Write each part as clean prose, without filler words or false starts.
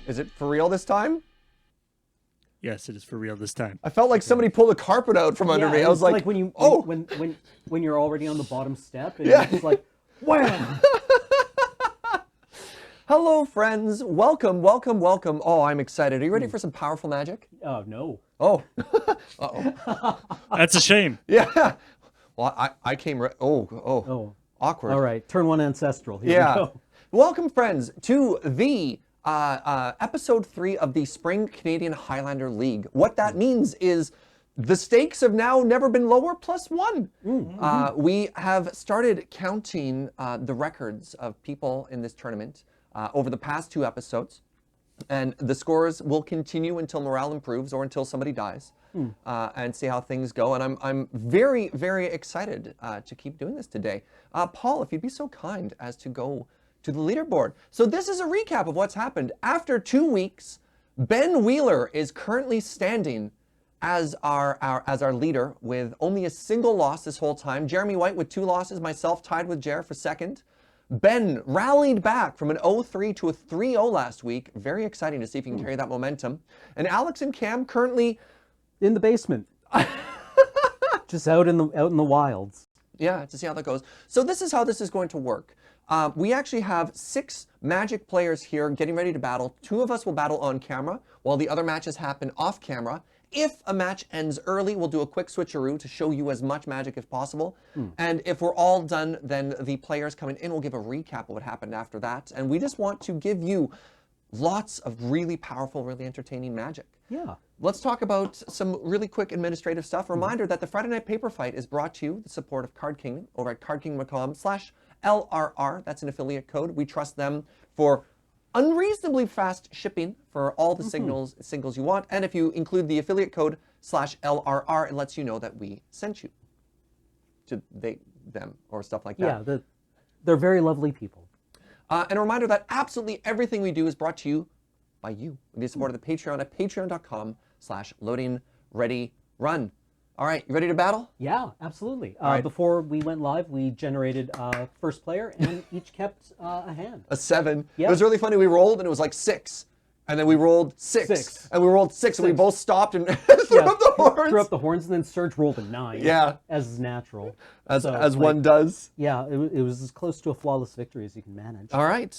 Is it for real this time? Yes, it is for real this time. I felt like somebody pulled a carpet out from under me. I was like when you oh, when you're already on the bottom step and Yeah. you're just like, wham! hello friends, welcome. Oh, I'm excited. Are you ready for some powerful magic? Oh no. Oh, uh-oh. That's a shame. Yeah. Well, I came. Oh. Awkward. All right, turn one ancestral. Here we Yeah. go. Welcome, friends, to the episode 3 of the Spring Canadian Highlander League. What that means is the stakes have now never been lower, +1. We have started counting the records of people in this tournament over the past 2 episodes. And the scores will continue until morale improves or until somebody dies, and see how things go. And I'm very, very excited to keep doing this today. Paul, if you'd be so kind as to go to the leaderboard. So this is a recap of what's happened. After 2 weeks, Ben Wheeler is currently standing as our leader with only a single loss this whole time. Jeremy White with 2 losses, myself tied with Jer for second. Ben rallied back from an 0-3 to a 3-0 last week. Very exciting to see if he can carry that momentum. And Alex and Cam currently In the basement. Just out in the wilds. Yeah, to see how that goes. So this is how this is going to work. We actually have 6 Magic players here getting ready to battle. 2 of us will battle on camera, while the other matches happen off camera. If a match ends early, we'll do a quick switcheroo to show you as much Magic as possible. And if we're all done, then the players coming in will give a recap of what happened after that. And we just want to give you lots of really powerful, really entertaining Magic. Yeah. Let's talk about some really quick administrative stuff. Reminder that the Friday Night Paper Fight is brought to you with the support of Card Kingdom over at cardkingdom.com/LRR. That's an affiliate code. We trust them for unreasonably fast shipping for all the singles you want. And if you include the affiliate code /LRR, it lets you know that we sent you to them or stuff like that. Yeah, they're very lovely people. And a reminder that absolutely everything we do is brought to you by you with the support of the Patreon at patreon.com/loadingreadyrun. All right, you ready to battle? Yeah, absolutely. right. Before we went live, we generated first player, and each kept a hand. A 7. Yeah. It was really funny. We rolled and it was like 6. And then we rolled 6. And we rolled 6 and we both stopped and threw up the horns. Threw up the horns, and then Serge rolled a 9. Yeah. As is natural. As So, one does. Yeah, it was as close to a flawless victory as you can manage. All right.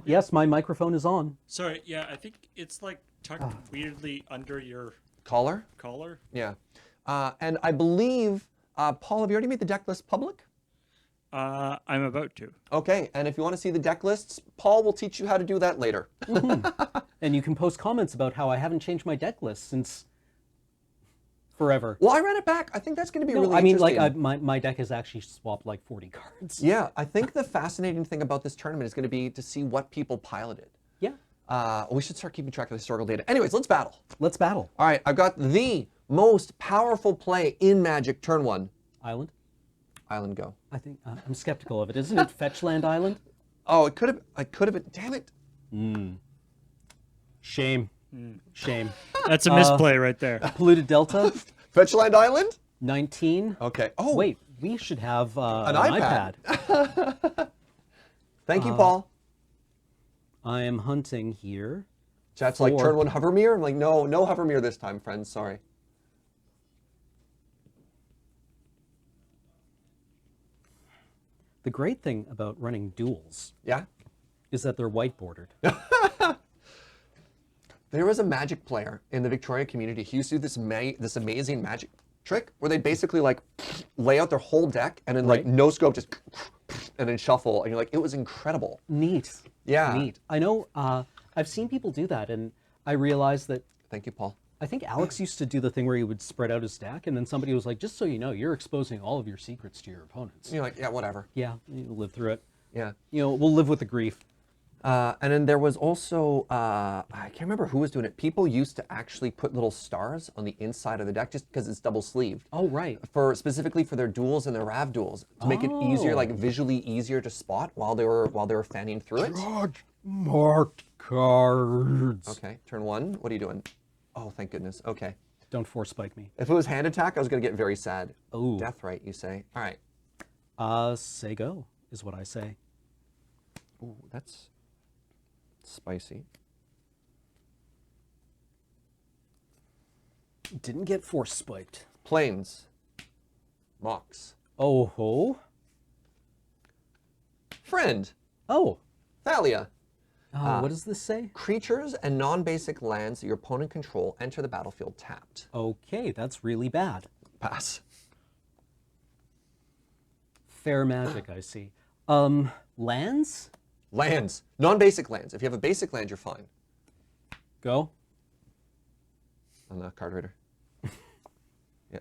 Yes, my microphone is on. Sorry, yeah, I think it's like tucked weirdly under your Caller? collar. Yeah. And I believe, Paul, have you already made the deck list public? I'm about to. Okay, and if you want to see the deck lists, Paul will teach you how to do that later. And you can post comments about how I haven't changed my deck list since forever. Well, I ran it back. I think that's going to be really I mean, interesting. like my deck has actually swapped like 40 cards. Yeah, I think the fascinating thing about this tournament is going to be to see what people piloted. Yeah. We should start keeping track of the historical data. Anyways, let's battle. Let's battle. All right, I've got the most powerful play in Magic, turn 1. Island. Island go. I think I'm skeptical of it. Isn't it Fetchland Island? Oh, it could have been. Damn it. Shame. Shame. That's a misplay right there. Polluted Delta. Fetchland Island? 19. Okay. Oh, Wait, we should have an iPad. Thank you, Paul. I am hunting here. Chat's like turn 1 Hovermere. I'm like, no Hovermere this time, friends. Sorry. The great thing about running duels Yeah? is that they're white bordered. There was a Magic player in the Victoria community who used to do this amazing Magic trick where they basically like lay out their whole deck and then like no scope just and then shuffle, and you're like, it was incredible. Neat. Yeah. Neat. I know. I've seen people do that, and I realized that. Thank you, Paul. I think Alex used to do the thing where he would spread out his deck, and then somebody was like, "Just so you know, you're exposing all of your secrets to your opponents." And you're like, yeah, whatever. Yeah, you live through it. Yeah. You know, we'll live with the grief. And then there was also, I can't remember who was doing it. People used to actually put little stars on the inside of the deck just because it's double sleeved. Oh, right. Specifically for their duels and their Rav duels to make it easier, like visually easier to spot while they were fanning through it. Marked cards. Okay, turn 1. What are you doing? Oh, thank goodness. Okay. Don't force spike me. If it was hand attack, I was gonna get very sad. Oh. Death right, you say? All right. Say go is what I say. Ooh, that's Spicy. Didn't get force spiked. Plains. Mox. Oh ho. Friend. Oh. Thalia. What does this say? Creatures and non-basic lands that your opponent control enter the battlefield tapped. Okay, that's really bad. Pass. Fair magic, I see. Lands? Lands. Non-basic lands. If you have a basic land, you're fine. Go. On the card reader. Yeah.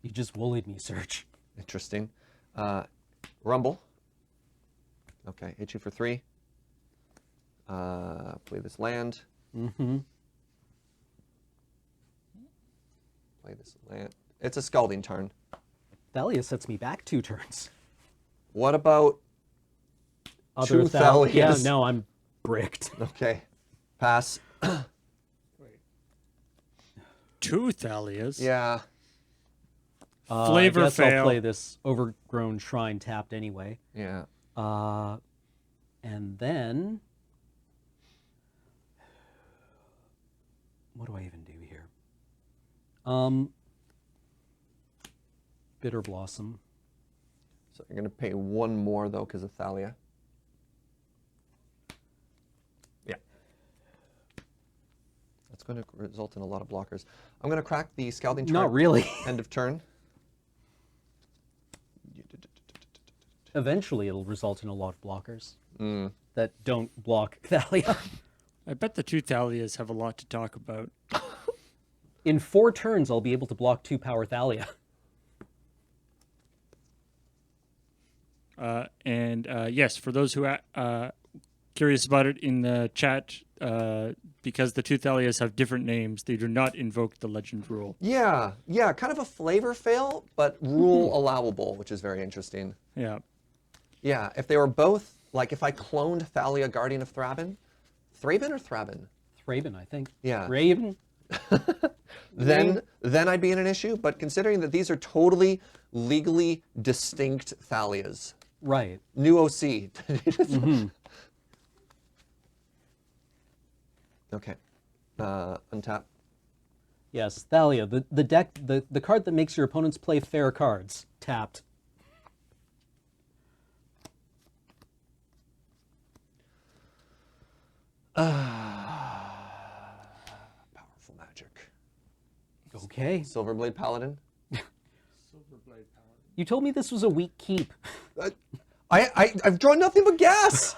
You just woolied me, Serge. Interesting. Rumble. Okay, hit you for 3. Play this land. Mm-hmm. Play this land. It's a scalding turn. Thalia sets me back 2 turns. What about Other two Thalias? Yeah, no, I'm bricked. Okay. Pass. 2 Thalias. Yeah. Flavor I guess fail. I'll play this Overgrown Shrine tapped anyway. Yeah. And then... What do I even do here? Bitter Blossom. So you're going to pay 1 more, though, because of Thalia. Yeah. That's going to result in a lot of blockers. I'm going to crack the Scalding Tarn. Not really. End of turn. Eventually it'll result in a lot of blockers Mm. that don't block Thalia. I bet the 2 Thalias have a lot to talk about. In 4 turns, I'll be able to block 2 power Thalia. Yes, for those who are curious about it in the chat, because the 2 Thalias have different names, they do not invoke the legend rule. Yeah. Yeah. Kind of a flavor fail, but rule allowable, which is very interesting. Yeah. Yeah. If they were both, like if I cloned Thalia, Guardian of Thraben, Thraben or Thraben? Thraben, I think. Yeah. Raven? Then I'd be in an issue. But considering that these are totally legally distinct Thalias, Right. new OC. Okay. Untap. Yes, Thalia, the deck, the card that makes your opponents play fair cards. Tapped. Powerful magic. Okay. Silverblade Paladin. You told me this was a weak keep. I've drawn nothing but gas.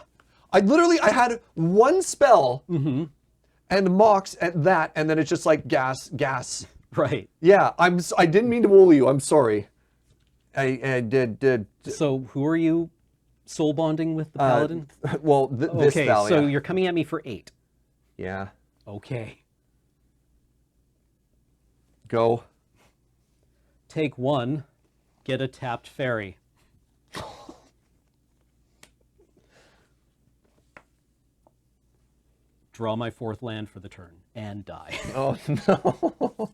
I had 1 spell and Mox at that, and then it's just like gas. Right. Yeah, I didn't mean to wool you. I'm sorry. I did. So who are you soul bonding with, the Paladin? Well, this Okay, Thalia. so you're coming at me for 8. Yeah. Okay. Go. Take 1, get a tapped fairy. Draw my 4th land for the turn, and die. Oh, no.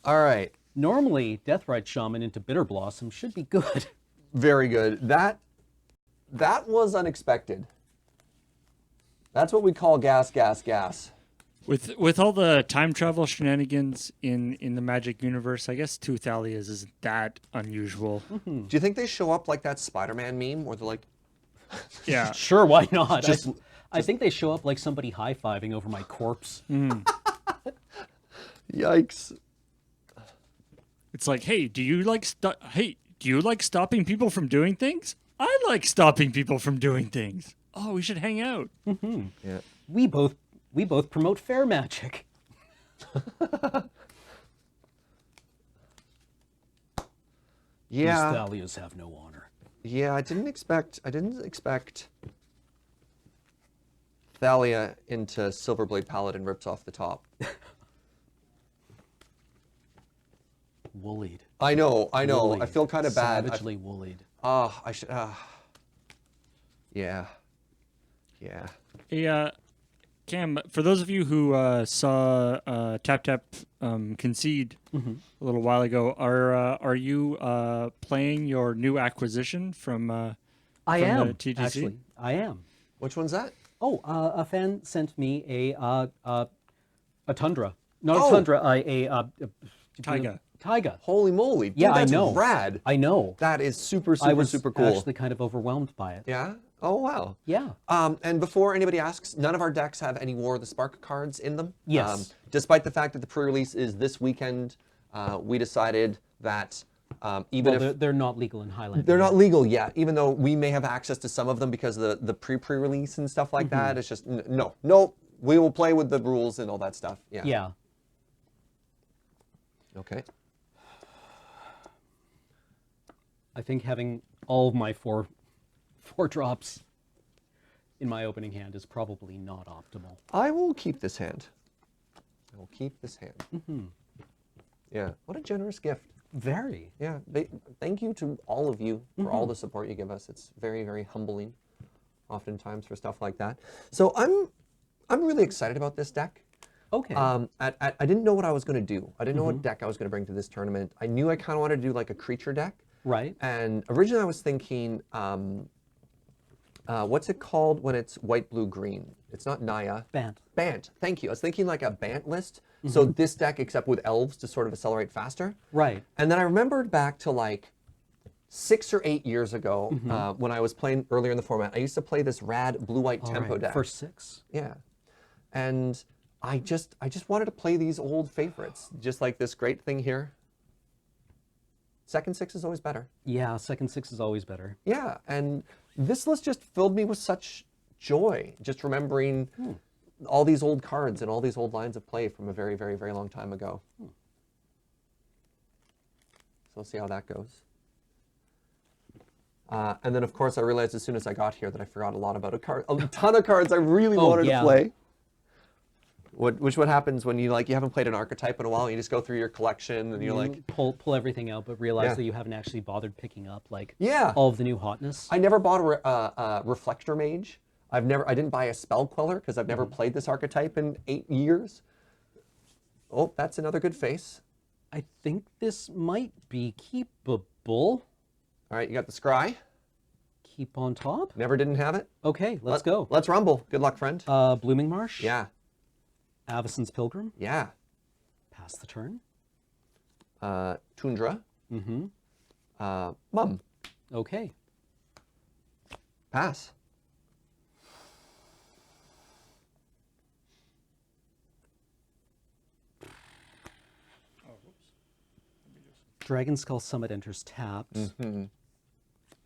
All right. Normally, Deathrite Shaman into Bitter Blossom should be good. Very good. That was unexpected. That's what we call gas. With all the time travel shenanigans in the Magic universe, I guess 2 Thalias isn't that unusual. Do you think they show up like that Spider-Man meme where they're like, Yeah. Sure, why not? Just- I think they show up like somebody high-fiving over my corpse. yikes. It's like, hey, do you like stopping people from doing things? I like stopping people from doing things. Oh, we should hang out. Yeah. We both promote fair magic. Yeah. These Thalias have no honor. Yeah, I didn't expect Thalia into Silverblade Paladin rips off the top. Woolied. I know. I Woolied. feel kind of bad. Savagely woolied. I should. Yeah. Hey, Cam, for those of you who saw Tap concede a little while ago, are you playing your new acquisition from I the am TTC? actually. I am. Which one's that? Oh, a fan sent me a tundra. Not Oh. a tundra, a Taiga. Taiga. Holy moly. Dude, Yeah, that's I know. rad. I know. That is super, I super, was super cool. actually kind of overwhelmed by it. Yeah? Oh, wow. Yeah. And before anybody asks, none of our decks have any War of the Spark cards in them. Yes. Despite the fact that the pre-release is this weekend, we decided that even Well, if they're not legal in Highlander. they're not legal yet, even though we may have access to some of them because of the pre-release and stuff like that, it's just, no, we will play with the rules and all that stuff. Yeah. Yeah. Okay. I think having all of my four drops in my opening hand is probably not optimal. I will keep this hand. I will keep this hand. Yeah. What a generous gift. Very. Yeah. Thank you to all of you for all the support you give us. It's very, very humbling, oftentimes, for stuff like that. So I'm really excited about this deck. Okay. I didn't know what I was going to do. I didn't know what deck I was going to bring to this tournament. I knew I kind of wanted to do like a creature deck. Right. And originally I was thinking, what's it called when it's white, blue, green? It's not Naya. Bant. Bant. Thank you. I was thinking like a Bant list. So this deck, except with elves to sort of accelerate faster. Right. And then I remembered back to like 6 or 8 years ago when I was playing earlier in the format. I used to play this rad blue-white All tempo right. deck. First 6. Yeah. And I just wanted to play these old favorites, just like this great thing here. Second 6 is always better. Yeah, second 6 is always better. Yeah, and this list just filled me with such joy, just remembering all these old cards and all these old lines of play from a very, very, very long time ago. So we'll see how that goes. And then, of course, I realized as soon as I got here that I forgot a lot about a ton of cards I really wanted to play. Which what happens when you haven't played an archetype in a while, and you just go through your collection and you're like pull everything out, but realize that you haven't actually bothered picking up all of the new hotness. I never bought a Reflector Mage. I didn't buy a Spell Queller because I've never played this archetype in 8 years. Oh, that's another good face. I think this might be keepable. All right, you got the Scry. Keep on top. Never didn't have it. Okay, let's go. Let's rumble. Good luck, friend. Blooming Marsh. Yeah. Avacyn's Pilgrim. Yeah. Pass the turn. Tundra. Mum. Okay. Pass. Dragon Skull Summit enters tapped.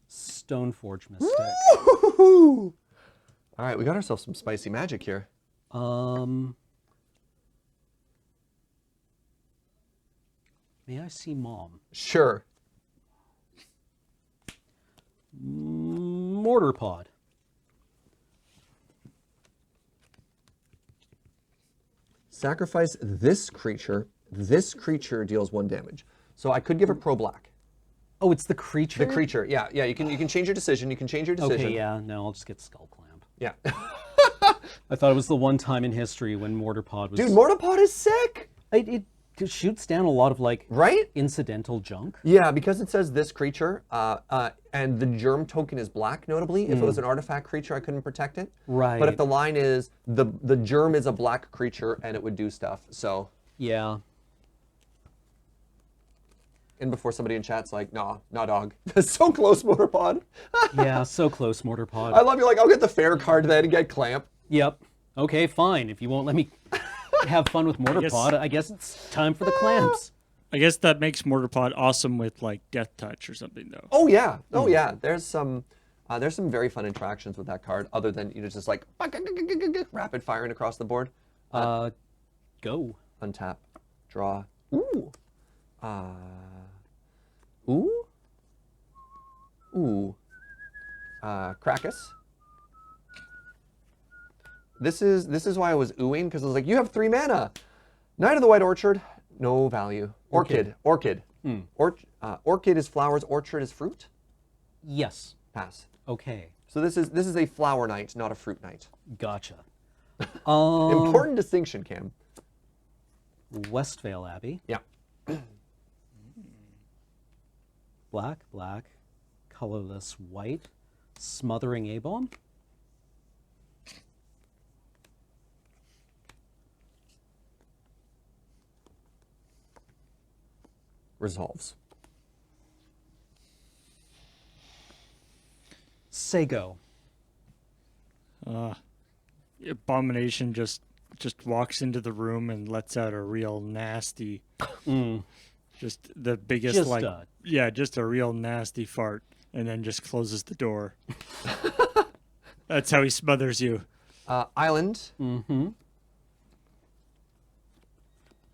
Stoneforge Mystic. Woo-hoo-hoo! All right, we got ourselves some spicy magic here. May I see Mom? Sure. Mortar Pod. Sacrifice this creature. This creature deals 1 damage. So I could give it Pro Black. Oh, it's the creature? The creature, yeah. You can change your decision. You can change your decision. Okay, yeah. No, I'll just get Skull Clamp. Yeah. I thought it was the one time in history when Mortar Pod was... Dude, Mortar Pod is sick! It shoots down a lot of, right? incidental junk. Yeah, because it says this creature, and the germ token is black, notably. If it was an artifact creature, I couldn't protect it. Right. But if the line is, the germ is a black creature, and it would do stuff, so... Yeah. And before somebody in chat's like, nah, dog. That's so close, Mortar Pod. Yeah, so close, Mortar Pod. I love you, I'll get the fair card then and get Clamp. Yep. Okay, fine. If you won't let me have fun with Mortar Pod, I guess it's time for the clamps. I guess that makes Mortar Pod awesome with Death Touch or something, though. Oh yeah, yeah. There's some very fun interactions with that card, other than just rapid firing across the board. Go. Untap, draw. Ooh. Ooh. Ooh. Krakus. This is why I was oohing, because I was like, you have 3 mana. Knight of the White Orchard, no value. Orchid. Orchid is flowers, orchard is fruit. Yes. Pass. Okay. So this is a flower knight, not a fruit knight. Gotcha. Important distinction, Cam. Westvale Abbey. Yeah. Black, colorless, white, smothering A-bomb. resolves. Say go. Abomination just walks into the room and lets out a real nasty, just the biggest just a real nasty fart, and then just closes the door. That's how he smothers you. Island. Mm-hmm.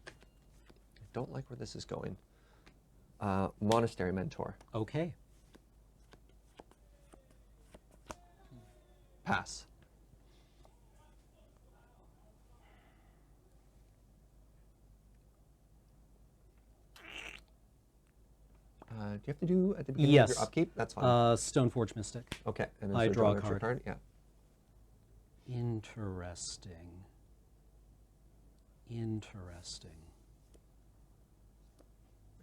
I don't like where this is going. Monastery mentor. Okay. Pass. Do you have to do at the beginning of your upkeep? That's fine. Stoneforge Mystic. Okay, and then I so draw an a extra card. Yeah. Interesting. Interesting.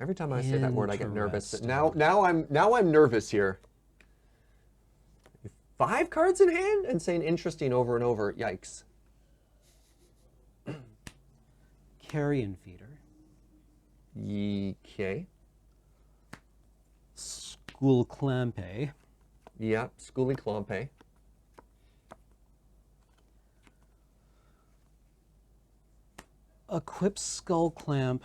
Every time I say that word, I get nervous. Interesting. Now I'm nervous here. 5 cards in hand and saying interesting over and over. Yikes. Carrion Feeder. Okay. School Clampe. Yeah, Schooly Clompe. Equip Skull Clamp.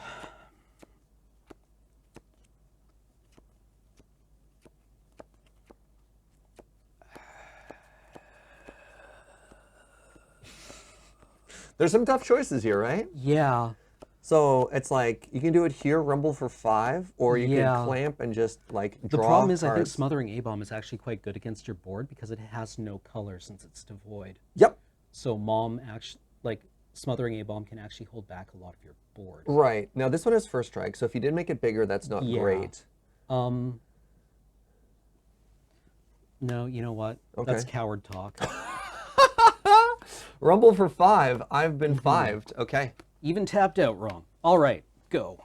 There's some tough choices here, right? Yeah. So it's like you can do it here, rumble for 5, or you Yeah. can clamp and just like The draw problem is, I think cards. Smothering A-Bomb is actually quite good against your board because it has no color since it's devoid. Yep. So Mom actually, like, Smothering A-Bomb can actually hold back a lot of your board. Right. Now this one has first strike, so if you did make it bigger, that's not Yeah. great. No, you know what? Okay. That's coward talk. Rumble for 5. I've been 5'd. Okay. Even tapped out wrong. All right, go.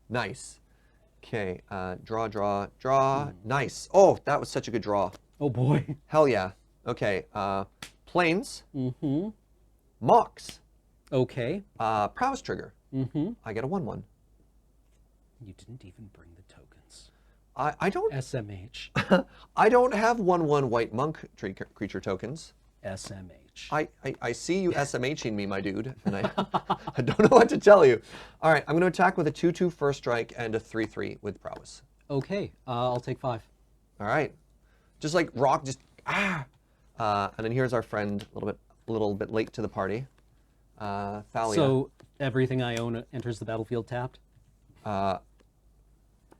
Nice. Okay. Draw. Nice. Oh, that was such a good draw. Oh boy. Hell yeah. Okay. Planes. Mm-hmm. Mox. Okay. Prowess trigger. Mm-hmm. I get a 1/1. You didn't even bring the tokens. I don't SMH. I don't have 1/1 white monk creature tokens. SMH. I see you SMHing me, my dude, and I don't know what to tell you. All right, I'm going to attack with a 2/2 first strike and a 3/3 with prowess. Okay, I'll take 5. All right, just like rock, just and then here's our friend, a little bit late to the party, Thalia. So everything I own enters the battlefield tapped?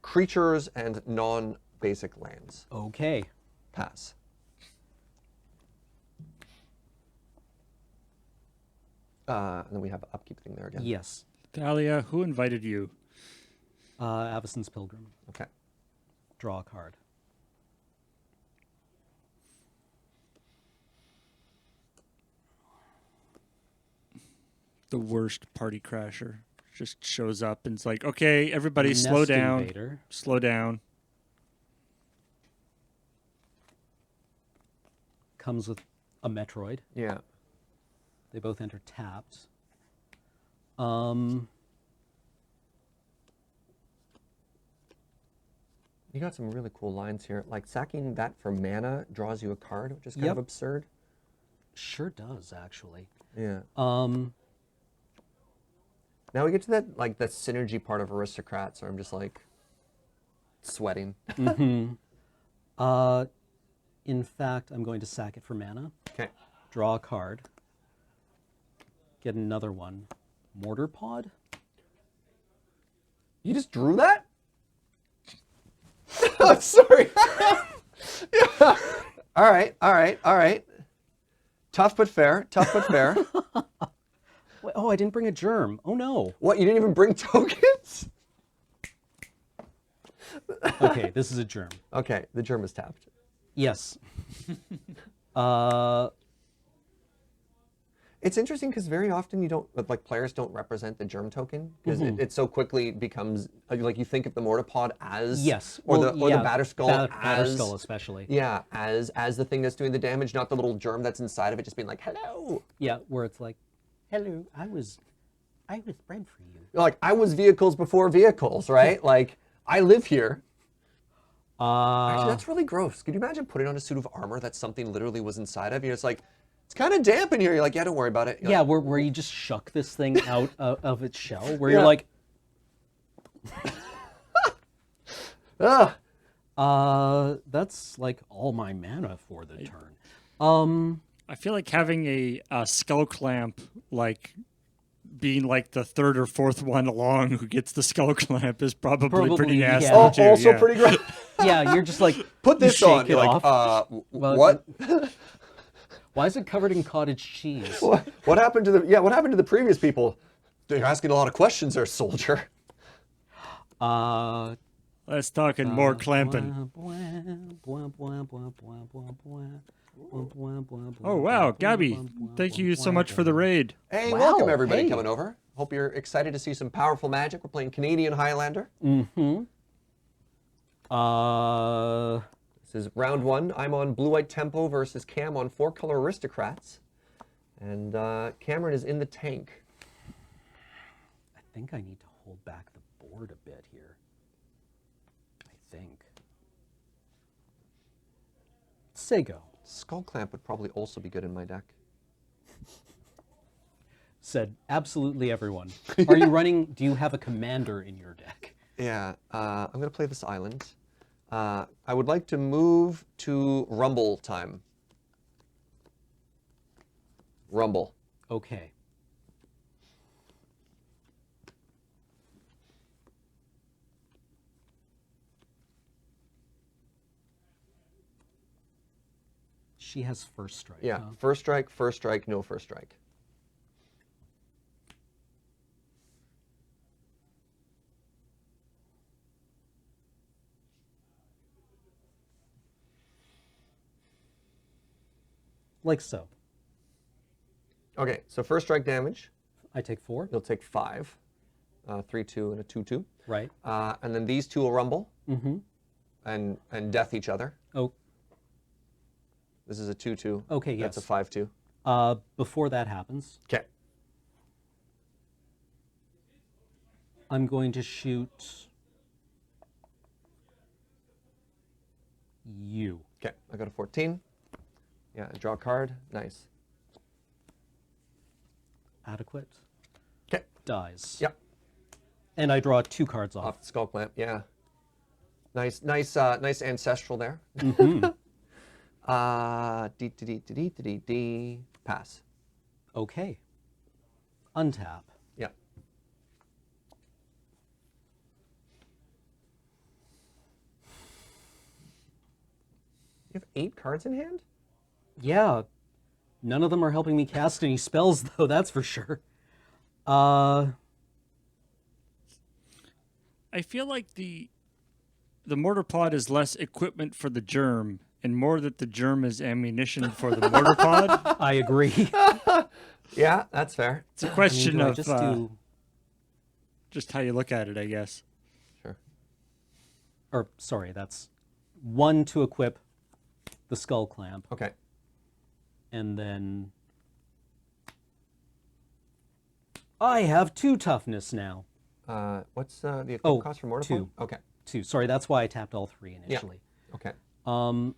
Creatures and non-basic lands. Okay. Pass. And then we have an upkeep thing there again. Yes. Thalia, who invited you? Avacyn's Pilgrim. Okay. Draw a card. The worst party crasher. Just shows up and it's like, okay, everybody slow Nest down. Invader. Slow down. Comes with a Metroid. Yeah. They both enter tapped. You got some really cool lines here. Like sacking that for mana draws you a card, which is kind of Yep. absurd. Sure does, actually. Yeah. Now we get to that that synergy part of Aristocrat, so I'm just like sweating. In fact, I'm going to sack it for mana. Okay. Draw a card. Get another one. Mortar Pod? You just drew that? I'm sorry. Yeah. All right. Tough but fair. Wait, oh, I didn't bring a germ. Oh no. What, you didn't even bring tokens? Okay, this is a germ. Okay, the germ is tapped. Yes. It's interesting because very often you don't, players don't represent the germ token because it so quickly becomes, you think of the Mortipod as, Yes. or Well, the Batterskull as, Batterskull especially. yeah, as the thing that's doing the damage, not the little germ that's inside of it just being like, hello. Yeah, where it's like, hello, I was I was bred for you. Like, I was vehicles before vehicles, right? Like, I live here. Actually, that's really gross. Could you imagine putting on a suit of armor that something literally was inside of you? It's like, it's kind of damp in here. You're like, yeah, don't worry about it. You're yeah, like, where you just shuck this thing out of its shell, where Yeah. you're like, ugh. that's like all my mana for the turn. I feel like having a skull clamp, like being like the third or fourth one along who gets the skull clamp, is probably Probably, pretty nasty yeah. too. Also yeah. pretty gross. Yeah, you're just like, Put you this shake on. it You're like, off. Well, what? Why is it covered in cottage cheese? What happened to the? Yeah, what happened to the previous people? You're asking a lot of questions there, soldier. Let's talk and more clamping. Oh wow, Gabby! Thank you so much for the raid. Hey, Wow, welcome everybody hey. coming over. Hope you're excited to see some powerful magic. We're playing Canadian Highlander. This is round 1. I'm on blue-white tempo versus Cam on 4-color aristocrats, and Cameron is in the tank. I think I need to hold back the board a bit here. I think. Say go. Skull Clamp would probably also be good in my deck. Said absolutely everyone. Are you running? Do you have a commander in your deck? Yeah, I'm going to play this island. I would like to move to Rumble time. Rumble. Okay. She has first strike. Yeah, huh? first strike, no first strike. Like so. Okay, so first strike damage, I take 4. you'll take 5. 3-2 and a 2-2. Right. And then these two will rumble Mm-hmm. and death each other. Oh, This is a 2-2. okay, That's yes. a 5-2. Before that happens, Okay. I'm going to shoot you. Okay, I got a 14. Yeah, I draw a card. Nice. Adequate. Okay. Dies. Yep. And I draw 2 cards off. Off the Skull Clamp. Yeah. Nice ancestral there. Mm-hmm. Pass. Okay. Untap. Yeah. You have 8 cards in hand? Yeah. None of them are helping me cast any spells, though, that's for sure. Uh, I feel like the mortar pod is less equipment for the germ and more that the germ is ammunition for the mortar pod. I agree. Yeah, that's fair. It's a question Do I of just do... just how you look at it, I guess. Sure. Or, sorry, that's 1 to equip the Skull Clamp, Okay. and then... I have 2 toughness now. What's the equip Oh, cost for mortar 2. pod? Okay. 2. Sorry, that's why I tapped all 3 initially. Okay. No,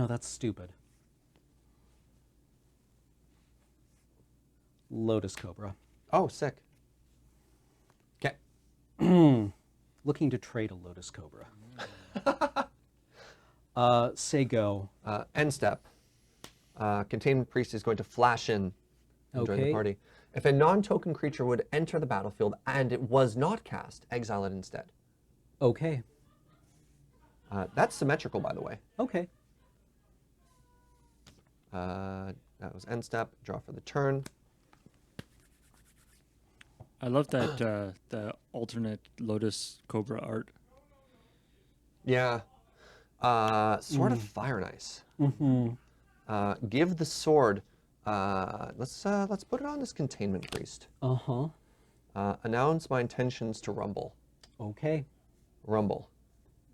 that's stupid. Lotus Cobra. Oh, sick. Okay. Looking to trade a Lotus Cobra. Say go. End step. Containment Priest is going to flash in and join the Okay. party. If a non-token creature would enter the battlefield and it was not cast, exile it instead. Okay. That's symmetrical, by the way. Okay. That was end step. Draw for the turn. I love that the alternate Lotus Cobra art. Yeah. Sword of Fire and Ice. Mm-hmm. Give the sword. Let's put it on this Containment Priest. Uh-huh. Announce my intentions to rumble. Okay. Rumble.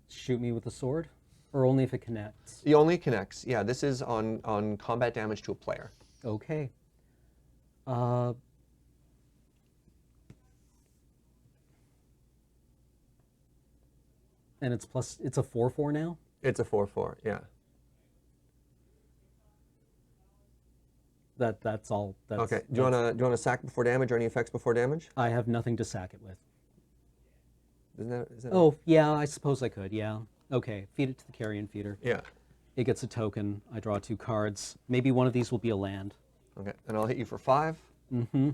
Shoot me with the sword? Or only if it connects? He only connects. Yeah, this is on combat damage to a player. Okay. And it's a 4/4 now? It's a 4/4, yeah. That's all. Okay. Do you wanna sack before damage or any effects before damage? I have nothing to sack it with. Is that Oh, yeah, I suppose I could, yeah. Okay, feed it to the carrion feeder. Yeah. It gets a token. I draw 2 cards. Maybe one of these will be a land. Okay, and I'll hit you for 5. Mm-hmm.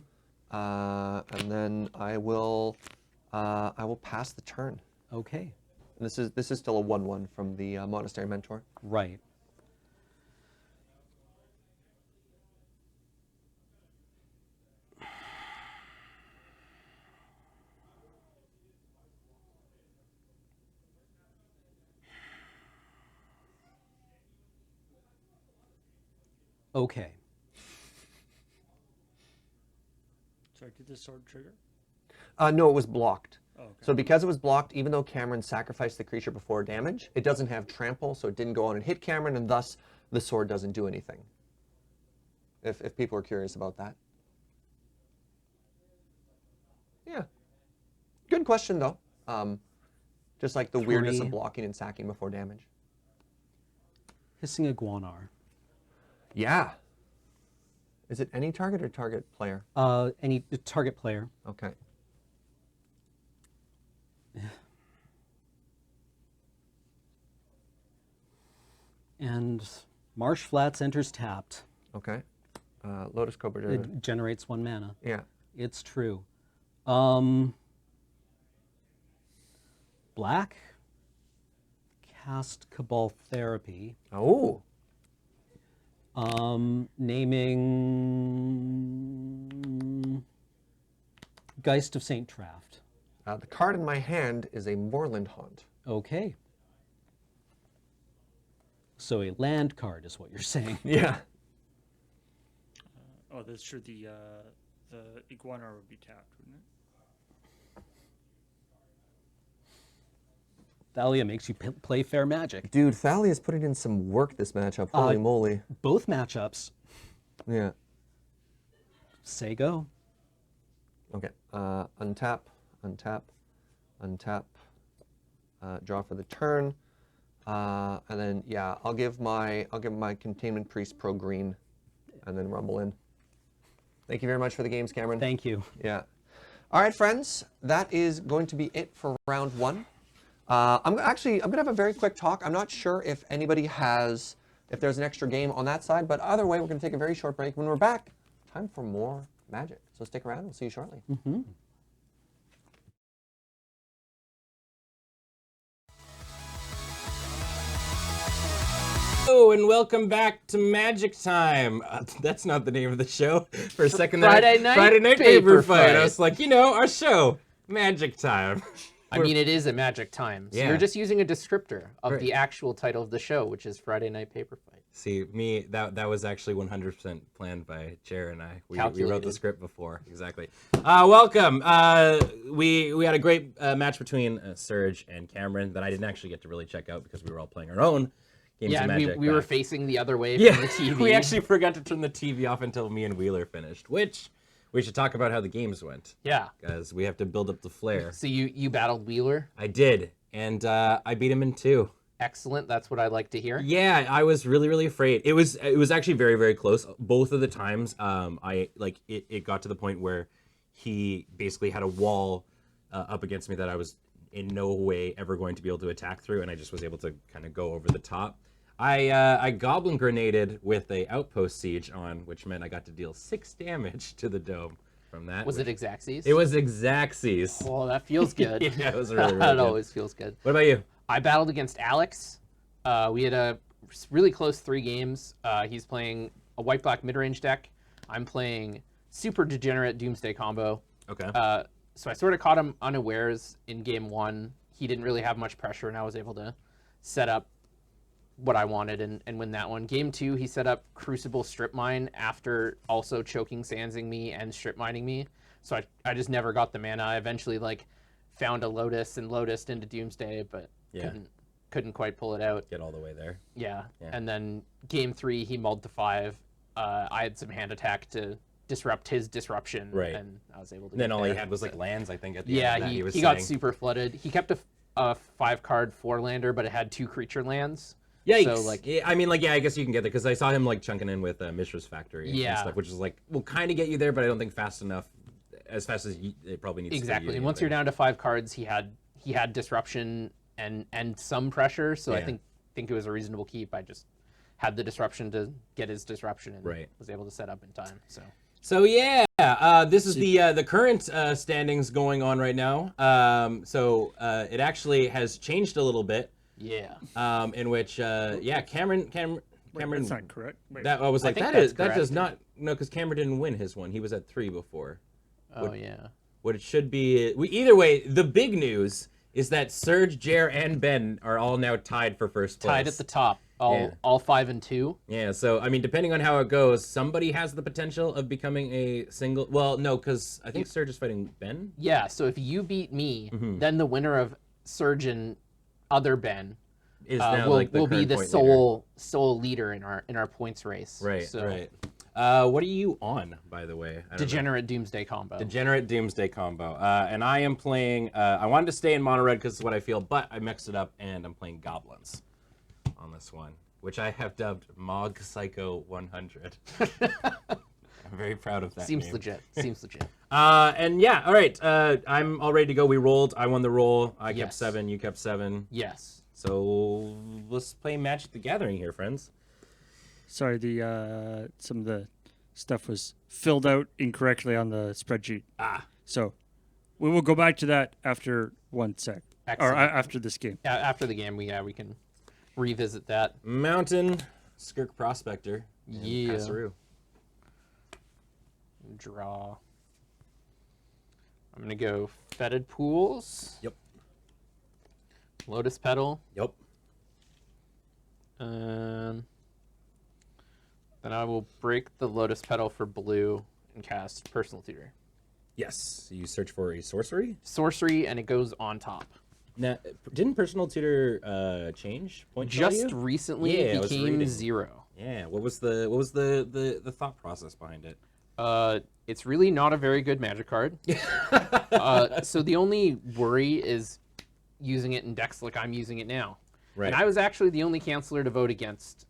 And then I will pass the turn. Okay. And this is still a 1/1 from the Monastery Mentor. Right. Okay. Sorry, did the sword trigger? No, it was blocked. Oh, okay. So because it was blocked, even though Cameron sacrificed the creature before damage, it doesn't have trample, so it didn't go on and hit Cameron, and thus the sword doesn't do anything. If people are curious about that. Yeah. Good question, though. Just like the weirdness of 3. blocking and sacking before damage. Hissing Iguanar. Yeah. Is it any target or target player? Any target player. Okay. And Marsh Flats enters tapped. Okay. Lotus Cobra. It generates 1 mana. Yeah. It's true. Black. Cast Cabal Therapy. Oh. Naming Geist of Saint Traft. The card in my hand is a Moorland Haunt. Okay. So a land card is what you're saying. Yeah. Oh, that's true. The Iguanar would be tapped, wouldn't it? Thalia makes you play fair magic. Dude, Thalia is putting in some work this matchup. Holy moly. Both matchups. Yeah. Say go. Okay. Untap, untap, untap. Draw for the turn. And then yeah, I'll give my Containment Priest pro green, and then rumble in. Thank you very much for the games, Cameron. Thank you. Yeah. All right, friends. That is going to be it for round 1. I'm gonna have a very quick talk. I'm not sure if there's an extra game on that side, but either way, we're gonna take a very short break. When we're back, time for more Magic. So stick around. We'll see you shortly. Mm-hmm. Hello and welcome back to Magic Time. That's not the name of the show. For a second there, Friday night paper paper fight. fight. I was like, our show, Magic Time. I mean, it is a Magic Time. So Yeah. you're just using a descriptor of Right. the actual title of the show, which is Friday Night Paper Fight. See, that was actually 100% planned by Chair and I. We wrote the Calculated. script before, exactly. Welcome. We had a great match between Surge and Cameron that I didn't actually get to really check out because we were all playing our own games Yeah, of and Magic. we were back. facing the other way Yeah, from the TV. we actually forgot to turn the TV off until me and Wheeler finished, which we should talk about how the games went. Yeah. Because we have to build up the flair. So you battled Wheeler. I did, and I beat him in 2. Excellent. That's what I like to hear. Yeah, I was really, really afraid. It was actually very, very close. Both of the times, it got to the point where he basically had a wall up against me that I was in no way ever going to be able to attack through, and I just was able to kind of go over the top. I Goblin Grenaded with a Outpost Siege on, which meant I got to deal 6 damage to the dome from that. Was it Exacxes? It was Exacxes. Well, that feels good. Yeah, it was really, really That good. always feels good. What about you? I battled against Alex. We had a really close 3 games. He's playing a white-black mid-range deck. I'm playing super degenerate Doomsday combo. Okay. So I sort of caught him unawares in game 1. He didn't really have much pressure, and I was able to set up what I wanted and win that one. Game 2, he set up Crucible Strip Mine after also choking Sansing me and strip mining me. So I just never got the mana. I eventually found a Lotus and Lotused into Doomsday, but Yeah. couldn't quite pull it out. Get all the way there. Yeah. Yeah. And then game 3, he mulled to 5. I had some hand attack to disrupt his disruption, Right. and I was able to. And then get all he there. had was So- lands, I think, at the end Yeah, of that, he was got saying. super flooded. He kept a 5-card 4-lander, but it had 2 creature lands. Yikes. So, like, yeah, I mean, like, yeah, I guess you can get that because I saw him like chunking in with Mishra's Factory and Yeah. stuff, which is like will kind of get you there, but I don't think fast enough, as fast as it probably needs to. Exactly. Get And you once there. you're down to 5 cards, he had disruption and some pressure. So I Yeah. think it was a reasonable keep. I just had the disruption to get his disruption and Right. was able to set up in time. So yeah, this is the current standings going on right now. It actually has changed a little bit. Yeah. In which Cameron. Wait, that's not correct. Wait. That I was like think that that's is that does correct. not because Cameron didn't win his one. He was at 3 before. Oh yeah. What it should be. Either way, the big news is that Serge, Jer, and Ben are all now tied for first place. Tied at the top. All 5 and 2. Yeah, so I mean, depending on how it goes, somebody has the potential of becoming a single. Well, no, because I think Serge is fighting Ben. Yeah. So if you beat me, Mm-hmm. then the winner of Surge and other Ben Is now will like the be current the point leader. sole leader in our points race. Right, So right. What are you on, by the way? I don't know. Degenerate Doomsday combo. Degenerate Doomsday combo. And I am playing. I wanted to stay in mono red because it's what I feel, but I mixed it up and I'm playing goblins on this one, which I have dubbed Mog Psycho 100. I'm very proud of that. Seems name. legit. Seems legit. And yeah, all right. I'm all ready to go. We rolled. I won the roll. I kept Yes. 7. You kept 7. Yes. So let's play Magic the Gathering here, friends. Sorry, the some of the stuff was filled out incorrectly on the spreadsheet. So we will go back to that after one sec, or Excellent. after this game. After the game, we can revisit that. Mountain Skirk Prospector. And Yeah. Passeroo. Draw. I'm gonna go Fetid Pools. Yep. Lotus Petal. Yep. Then I will break the Lotus Petal for blue and cast Personal Tutor. Yes. You search for a sorcery. Sorcery, and it goes on top. Now, didn't Personal Tutor change point Just value? recently Yeah, I it was became reading. 0. Yeah. What was the thought process behind it? It's really not a very good Magic card. So the only worry is using it in decks like I'm using it now. Right. And I was actually the only canceller to vote against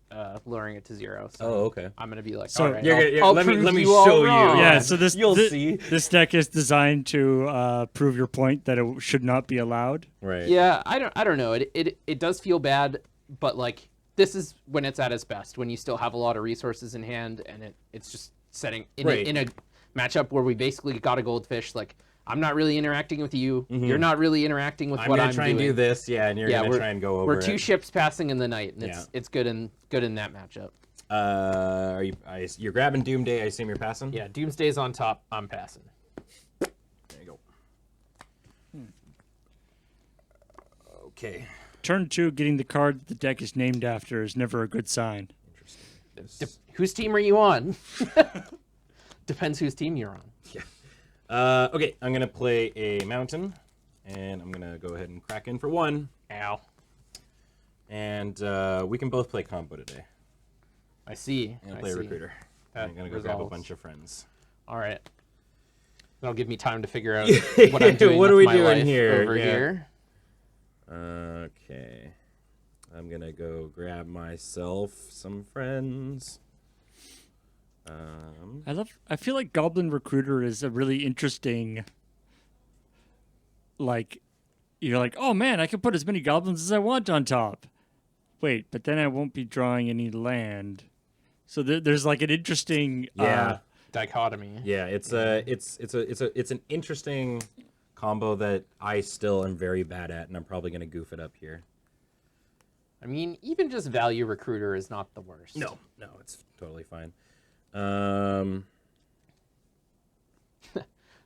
lowering it to 0. So Oh, okay. I'm gonna be like, So all right, you're I'll let me prove you show all you. wrong. Yeah, so this You'll thi- see. This deck is designed to prove your point that it should not be allowed. Right. Yeah, I don't know. It does feel bad, but like this is when it's at its best, when you still have a lot of resources in hand, and it's just setting in, Right. in a matchup where we basically got a goldfish. Like I'm not really interacting with you. You're not really interacting with I'm what gonna I'm try doing. and do this, yeah, and you're gonna try and go over We're it. 2 ships passing in the night, and Yeah. it's good in that matchup. Are you? You're grabbing Doomday. I assume you're passing. Yeah, Doomsday's on top. I'm passing. There you go. Okay. Turn 2, getting the card that the deck is named after is never a good sign. Whose team are you on? Depends whose team you're on. Yeah. Okay. I'm gonna play a mountain, and I'm gonna go ahead and crack in for 1. Ow. And we can both play combo today. I see. I'm gonna I play see. recruiter. That I'm gonna go grab a resolves. bunch of friends. All right. That'll give me time to figure out what I'm doing What with are we my doing life here? over Yeah. here. Okay. I'm gonna go grab myself some friends. I feel like Goblin Recruiter is a really interesting, like, you're like, oh man, I can put as many goblins as I want on top. Wait, but then I won't be drawing any land. So there's like an interesting Yeah. Dichotomy. Yeah, it's an interesting combo that I still am very bad at, and I'm probably gonna goof it up here. I mean, even just value recruiter is not the worst. No, it's totally fine.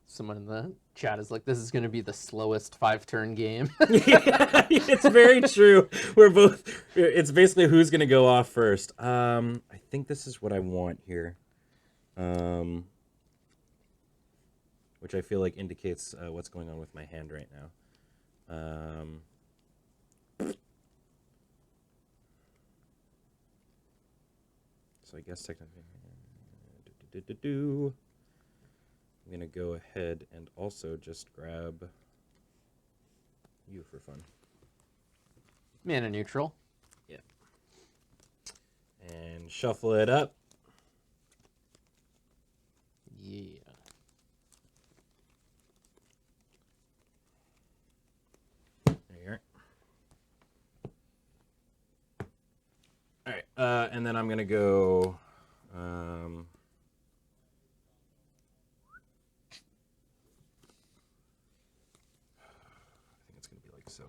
Someone in the chat is like, this is going to be the slowest 5-turn game. It's very true. We're both. It's basically who's gonna go off first. I think this is what I want here. Which I feel like indicates what's going on with my hand right now. So I guess technically, I'm gonna go ahead and also just grab you for fun. Mana neutral. Yeah. And shuffle it up. Yeah. There you are. All right, and then I'm gonna go. I think it's gonna be like so.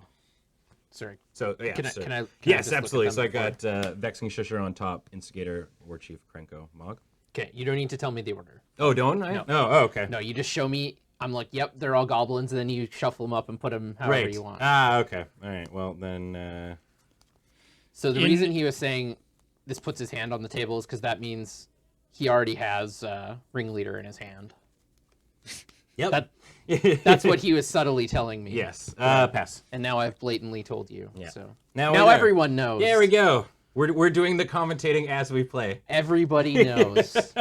Sorry. So yeah, Can I- so, can I yes, just look at absolutely. them So I before? got Vexing Shusher on top, Instigator, War Chief, Krenko, Mog. Okay, you don't need to tell me the order. Oh, don't I? No. Oh, okay. No, you just show me. I'm like, yep, they're all goblins, and then you shuffle them up and put them however Right. you want. Ah, okay. All right. Well, then. So the reason he was saying this puts his hand on the table is because that means he already has Ringleader in his hand. Yep. That's what he was subtly telling me. Yes. Pass. And now I've blatantly told you. Yeah. So Now now we know. everyone knows. There we go. We're doing the commentating as we play. Everybody knows.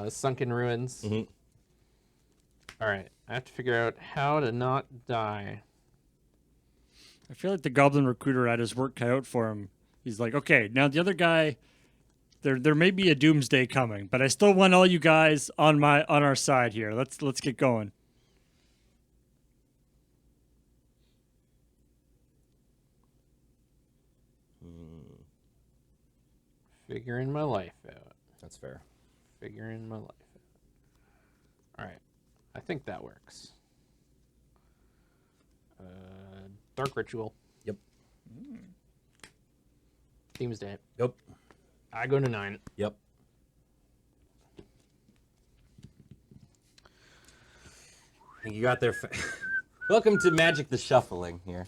Sunken Ruins. Mhm. All right. I have to figure out how to not die. I feel like the Goblin Recruiter had his work cut out for him. He's like, okay, now the other guy, there may be a doomsday coming, but I still want all you guys on our side here. Let's get going. Figuring my life out. That's fair. Figuring my life out. All right. I think that works. Dark Ritual. Yep. Doomsday. Yep. I go to 9. Yep. I think you got there. Welcome to Magic the Shuffling here.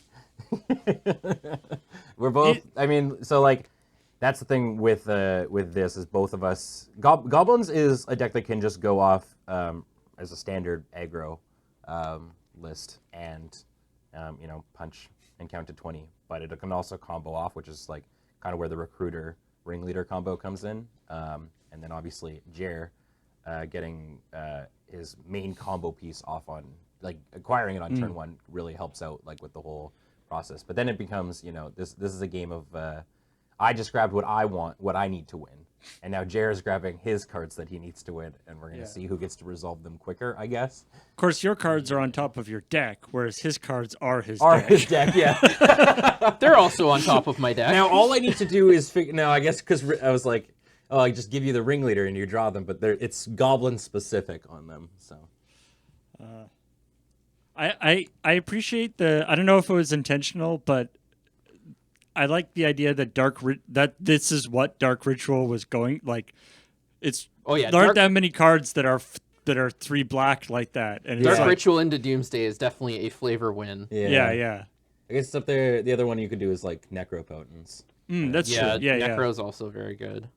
We're both. I mean, so like, that's the thing with this is both of us. Goblins is a deck that can just go off as a standard aggro list and punch and count to 20. But it can also combo off, which is like kind of where the Recruiter Ringleader combo comes in. And then obviously Jer getting his main combo piece off on, like, acquiring it on turn 1 really helps out, like, with the whole process. But then it becomes, this is a game of I just grabbed what I want, what I need to win. And now Jer is grabbing his cards that he needs to win, and we're going to see who gets to resolve them quicker, I guess. Of course, your cards are on top of your deck, whereas his cards are his Or deck. his deck, yeah. They're also on top of my deck. Now, all I need to do is figure... Now, I guess because I was like, oh, I just give you the Ringleader and you draw them, but it's goblin-specific on them, so... I appreciate the... I don't know if it was intentional, but I like the idea that that this is what Dark Ritual was going... Like, it's... Oh, yeah. There aren't that many cards that are 3 black like that. And Dark it's like, Ritual into Doomsday is definitely a flavor win. yeah. I guess up there, the other one you could do is, like, Necropotence. That's Yeah, true. Yeah, Necro's also very good.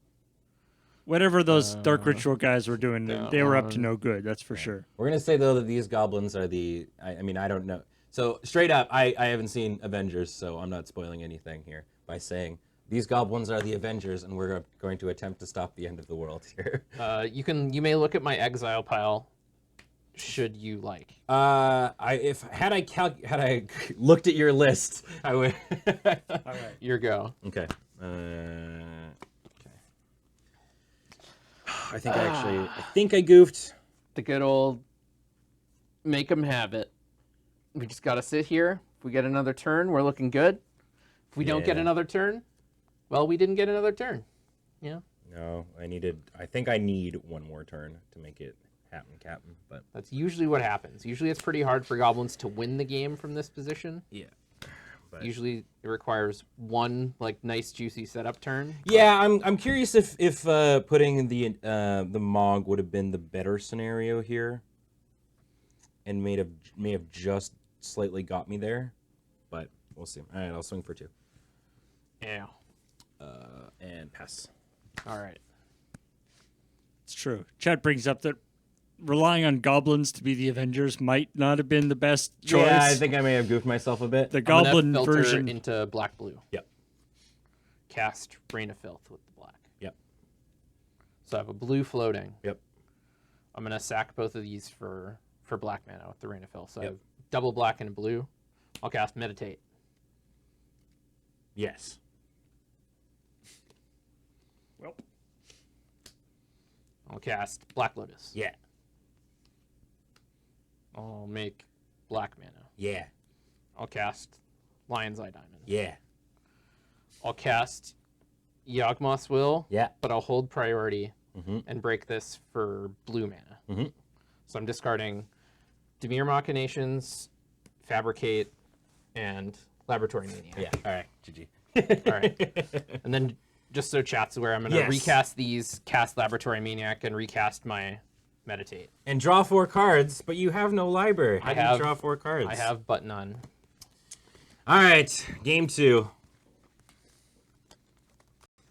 Whatever those Dark Ritual guys were doing, they were up to one. no good, that's for sure. We're going to say, though, that these goblins are the... I mean, I don't know. So, straight up, I haven't seen Avengers, so I'm not spoiling anything here by saying these goblins are the Avengers, and we're going to attempt to stop the end of the world here. You may look at my exile pile, should you like. Had I looked at your list, I would... Your go. Okay. Okay. I think I goofed. The good old make them have it. We just got to sit here. If we get another turn, we're looking good. If we don't get Yeah. another turn, well, we didn't get another turn. Yeah. No, I think I need one more turn to make it happen, Captain. But That's usually what happens. Usually it's pretty hard for goblins to win the game from this position. yeah. But Usually it requires one nice juicy setup turn. yeah, I'm curious if putting the Mog would have been the better scenario here, and may have just slightly got me there, but we'll see. All right, I'll swing for 2. Yeah. And pass. All right. It's true. Chad brings up that relying on goblins to be the Avengers might not have been the best choice. Yeah, I think I may have goofed myself a bit. The I'm gonna goblin filter version. into black blue. Yep. Cast Rain of Filth with the black. Yep. So I have a blue floating. Yep. I'm gonna sack both of these for black mana with the Rain of Filth. So I Yep. have double black and blue. I'll cast Meditate. Yes. Well, I'll cast Black Lotus. Yeah. I'll make black mana. Yeah. I'll cast Lion's Eye Diamond. Yeah. I'll cast Yawgmoth's Will. Yeah. But I'll hold priority and break this for blue mana. Mm-hmm. So I'm discarding Demir Machinations, Fabricate, and Laboratory Maniac. Yeah. All right. GG. All right. And then just so chat's aware, I'm going to Yes. recast these, cast Laboratory Maniac, and recast my Meditate. And draw 4 cards, but you have no library. How I do have- you draw 4 cards? I have but none. All right, game 2.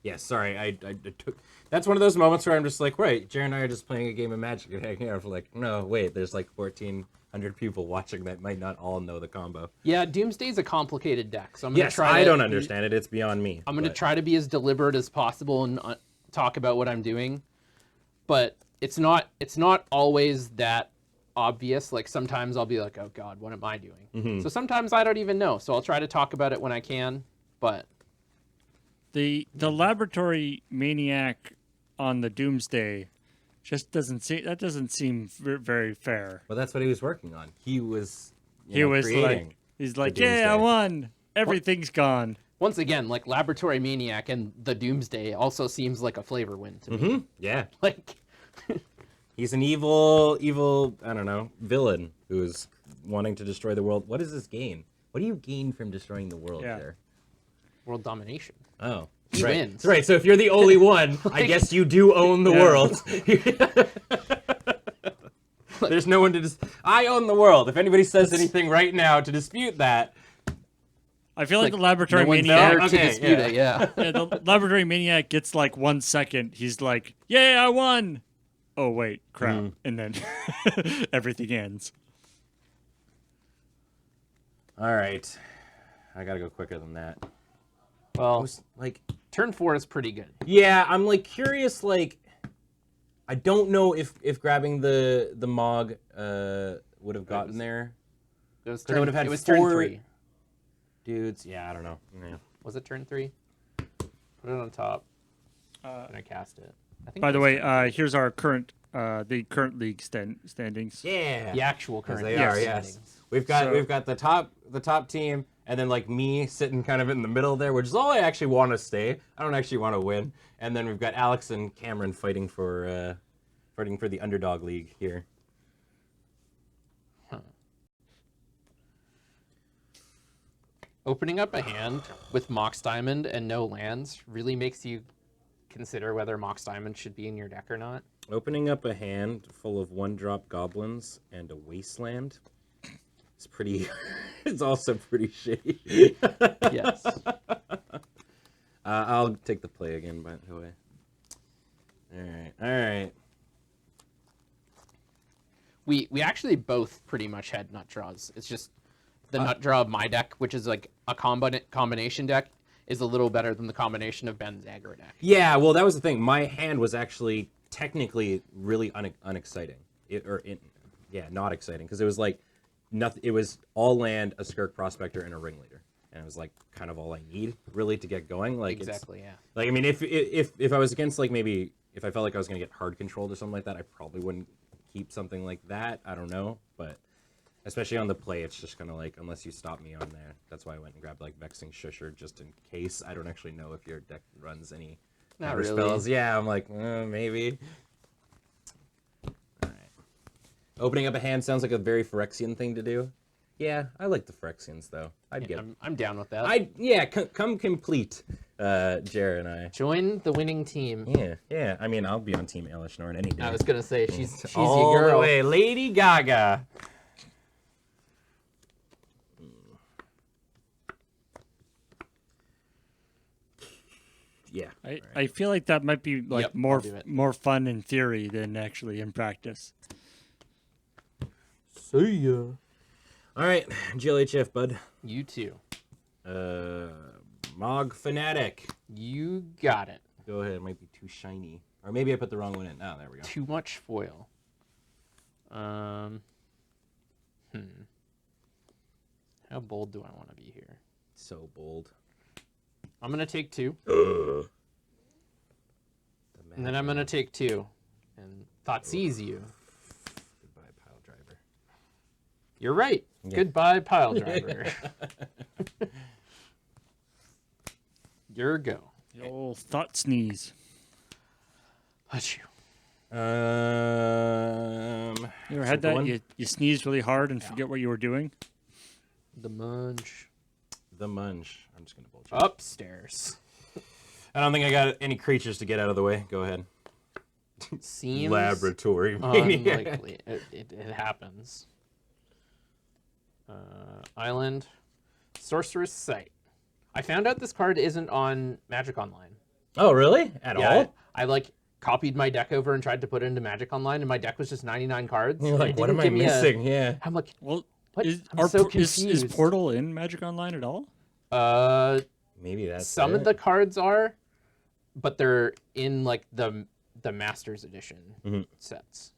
Yeah, sorry, I took. That's one of those moments where I'm just like, right, Jared and I are just playing a game of Magic and hanging out for like, no, wait, there's like 1,400 people watching that might not all know the combo. Yeah, Doomsday's a complicated deck, so I'm going to Yes, try I to... don't understand it. It's beyond me. I'm going to but- try to be as deliberate as possible and talk about what I'm doing, but it's not always that obvious. Like sometimes I'll be like, oh God, what am I doing? So sometimes I don't even know. So I'll try to talk about it when I can, but the laboratory maniac on the Doomsday just doesn't seem very fair. Well, that's what he was working on. He was. Creating. He's like, yeah, I Doomsday. won. Everything's gone. once again, like Laboratory Maniac and the Doomsday also seems like a flavor win to me. Yeah. Like, He's an evil, I don't know, villain who's wanting to destroy the world. What does this gain? What do you gain from destroying the world Yeah. there? world domination. Oh. He right. wins. That's right. So if you're the only one, I guess you do own the world. There's no one to I own the world. If anybody says anything right now to dispute that, I feel like Like, the laboratory no one's maniac. there to Okay, dispute yeah. it, yeah. Yeah, the laboratory maniac gets like 1 second. He's like, "Yeah, I won." Oh wait, crap! And then everything ends. all right, I gotta go quicker than that. Well, Like, turn 4 is pretty good. yeah, I'm like curious. Like, I don't know if grabbing the Mog would have gotten there. It was I turn, would have had it was 4 turn 3. dudes. Yeah, I don't know. Yeah. Was it turn 3? Put it on top. And I cast it. I think By it the was way, turn here's our current league standings. Yeah. the actual current. They Yes. are, yes. We've got the top team, and then like me sitting kind of in the middle there, which is all I actually want to stay. I don't actually want to win. And then we've got Alex and Cameron fighting for the underdog league here. Opening up a hand with Mox Diamond and no lands really makes you consider whether Mox Diamond should be in your deck or not. Opening up a hand full of 1-drop goblins and a wasteland. It's pretty. It's also pretty shitty. Yes. I'll take the play again, by the way. All right. We actually both pretty much had nut draws. It's just the nut draw of my deck, which is like a combination deck, is a little better than the combination of Ben's aggro deck. Yeah, well, that was the thing. My hand was actually technically really unexciting. Not exciting, because it was like nothing. It was all land, a Skirk Prospector, and a Ringleader, and it was like kind of all I need really to get going. Like Exactly, yeah. Like I mean, if I was against like maybe if I felt like I was gonna get hard controlled or something like that, I probably wouldn't keep something like that. I don't know, but especially on the play, it's just kind of like, unless you stop me on there. That's why I went and grabbed like Vexing Shusher just in case. I don't actually know if your deck runs any Not counter really. spells. Yeah, I'm like, maybe. All right. Opening up a hand sounds like a very Phyrexian thing to do. Yeah, I like the Phyrexians though. I'd get. I'm down with that. Come complete, Jared and I. Join the winning team. Yeah. I mean, I'll be on Team Elish Norn any day. I was gonna say she's all your girl. the way, Lady Gaga. Yeah. I feel like that might be like Yep, I'll do it. more fun in theory than actually in practice. See ya. All right, GLHF, bud. You too. Mog Fanatic. You got it. Go ahead. It might be too shiny. Or maybe I put the wrong one in. Oh, there we go. Too much foil. How bold do I want to be here? So bold. I'm gonna take 2. And then I'm gonna take 2. And thought sees you. Goodbye, pile driver. You're right. Yeah. Goodbye, pile driver. Your go. The old thought sneeze. Bless you. You ever had that? You sneeze really hard and forget what you were doing? The munch. The munch. I'm just gonna bullshit. Upstairs. I don't think I got any creatures to get out of the way. Go ahead. Seems Laboratory maniac. unlikely. It happens. Island. Sorceress Sight. I found out this card isn't on Magic Online. Oh, really? At all? I like copied my deck over and tried to put it into Magic Online, and my deck was just 99 cards. You're and like, it what didn't am I give me missing? Yeah. I'm like, Well, what? is I'm so is confused. Portal in Magic Online at all? Maybe that's Some of the cards are, but they're in like the Masters Edition sets.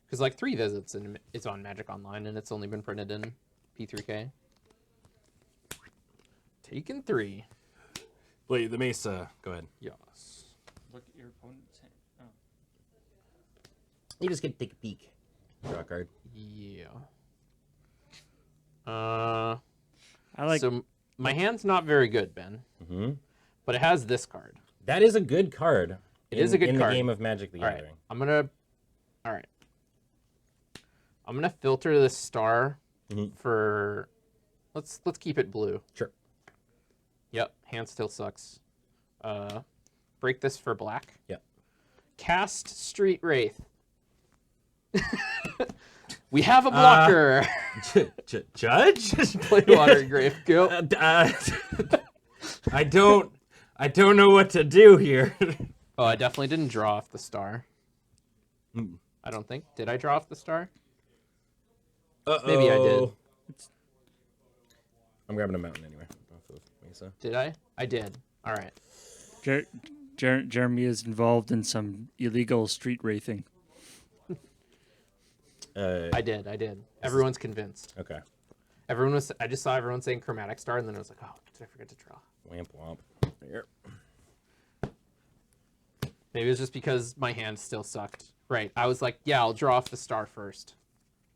Because like 3 Visits and it's on Magic Online, and it's only been printed in P3K. Taken 3. Wait, the Mesa. Go ahead. Yes. Look at your opponent's hand. Oh. You just get to take a peek. Draw a card. Yeah. I like. So my hand's not very good, Ben. But it has this card. That is a good card. It is a good in card. the game of Magic the All right. Gathering. All right. I'm gonna filter this star for. Let's keep it blue. Sure. Yep. Hand still sucks. Break this for black. Yep. Cast Street Wraith. We have a blocker. Judge? Planewater Grave. Go. I don't know what to do here. Oh, I definitely didn't draw off the star. I don't think. Did I draw off the star? Maybe I did. I'm grabbing a mountain anyway. Off of Mesa. Did I? I did. All right. Jeremy is involved in some illegal street wraithing. I did. Everyone's convinced. Okay. I just saw everyone saying chromatic star, and then I was like, oh, did I forget to draw? Wamp womp. Here. Maybe it's just because my hand still sucked. Right. I was like, yeah, I'll draw off the star first.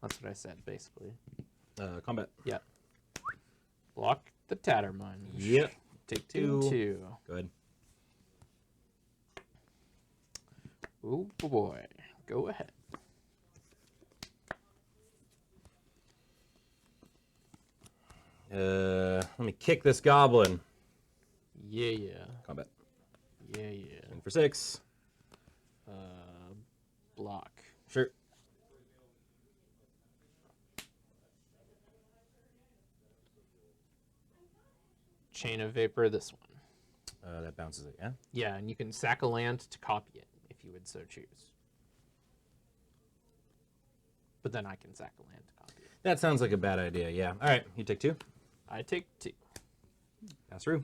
That's what I said, basically. Combat. Yep. Block the Tattermunch. Yep. Take 2. Good. Oh boy. Go ahead. Let me kick this goblin. Yeah. Combat. Yeah. In for 6. Block. Sure. Chain of Vapor, this one. That bounces it, yeah? Yeah, and you can sack a land to copy it, if you would so choose. But then I can sack a land to copy it. That sounds like a bad idea, yeah. All right, you take 2. I take 2. Pass through.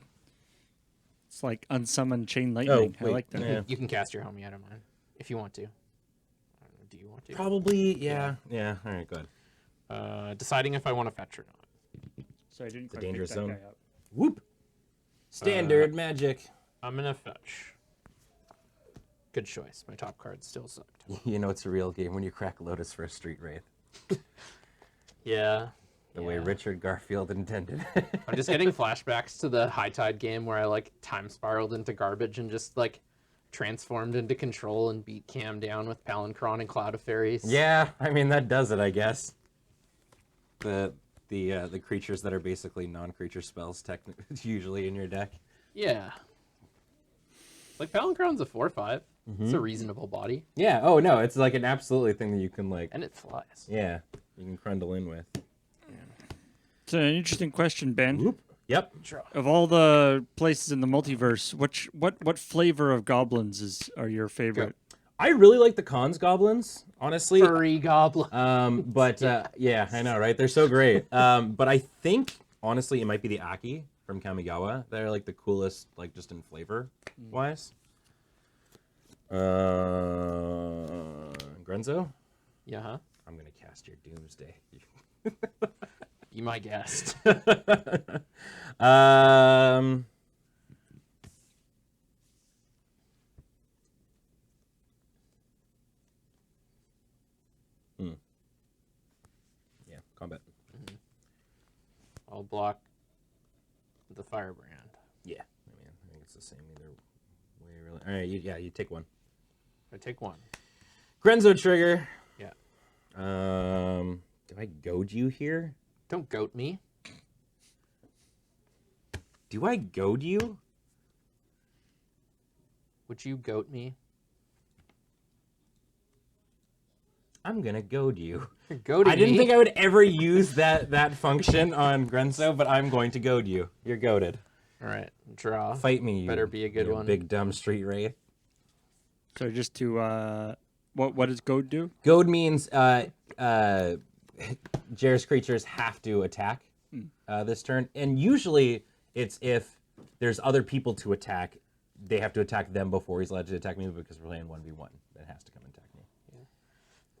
It's like unsummoned chain lightning. I wait. like that. Yeah. You can cast your homie out of mine, if you want to. I don't know, do you want to? Probably, yeah. Yeah, all right, go ahead. Deciding if I want to fetch or not. So I didn't It's a quite pick dangerous that zone. guy up. Whoop. Standard magic. I'm going to fetch. Good choice. My top card still sucked. You know it's a real game when you crack Lotus for a Street Wraith. Yeah. The way Richard Garfield intended. I'm just getting flashbacks to the High Tide game where I like time spiraled into garbage and just like transformed into Control and beat Cam down with Palancron and Cloud of Fairies. Yeah, I mean that does it, I guess. The creatures that are basically non-creature spells usually in your deck. Yeah. Like Palancron's a 4/5. It's a reasonable body. Yeah, oh no, it's like an absolutely thing that you can like And it flies. yeah, you can crundle in with. It's an interesting question, Ben. Whoop. Yep. Of all the places in the multiverse, what flavor of goblins are your favorite? I really like the Khans goblins, honestly. Furry goblin. But yeah, I know, right? They're so great. But I think honestly it might be the Aki from Kamigawa. They're like the coolest, like just in flavor wise. Grenzo? Yeah, huh? I'm gonna cast your Doomsday. Be my guest. I'll block the Firebrand. Yeah, I mean, I think it's the same either way, really. All right, you take one. I take one. Grenzo trigger. Yeah. Do I goad you here? Don't goat me. Do I goad you? Would you goat me? I'm gonna goad you. You're goading I didn't me? think I would ever use that function on Grenzo, but I'm going to goad you. You're goaded. All right, draw. Fight me, you. Better be a good you one. Big dumb street wraith. So just to what does goad do? Goad means Jair's creatures have to attack this turn, and usually it's if there's other people to attack, they have to attack them before he's allowed to attack me because we're playing 1v1. That has to come and attack me.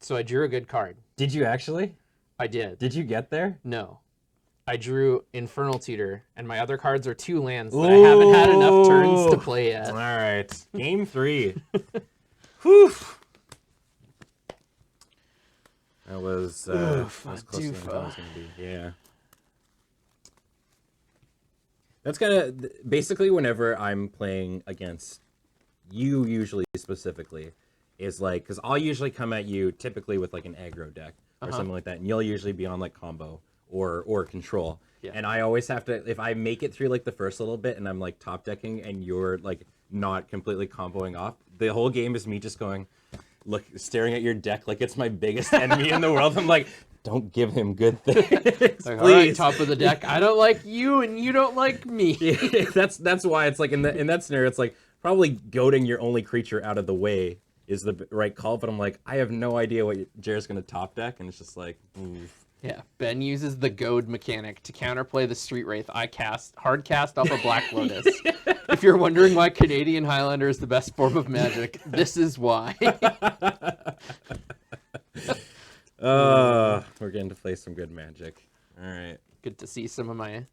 So I drew a good card. Did you actually? I did. Did you get there? No. I drew Infernal Tutor, and my other cards are 2 lands that I haven't had enough turns to play yet. All right, game 3. Whew. That was close enough as I was gonna be. Yeah. That's kind of basically whenever I'm playing against you, usually specifically, is like because I'll usually come at you typically with like an aggro deck or something like that, and you'll usually be on like combo or control. Yeah. And I always have to, if I make it through like the first little bit and I'm like top decking and you're like not completely comboing off, the whole game is me just going, look, staring at your deck like it's my biggest enemy in the world. I'm like, don't give him good things, Like, please. all right, top of the deck. I don't like you, and you don't like me. That's why it's like in that scenario, it's like probably goading your only creature out of the way is the right call. But I'm like, I have no idea what Jared's gonna top deck, and it's just like, oof. Yeah, Ben uses the goad mechanic to counterplay the Street Wraith I hard cast off a Black Lotus. If you're wondering why Canadian Highlander is the best form of Magic, this is why. We're getting to play some good Magic. All right. Good to see some of my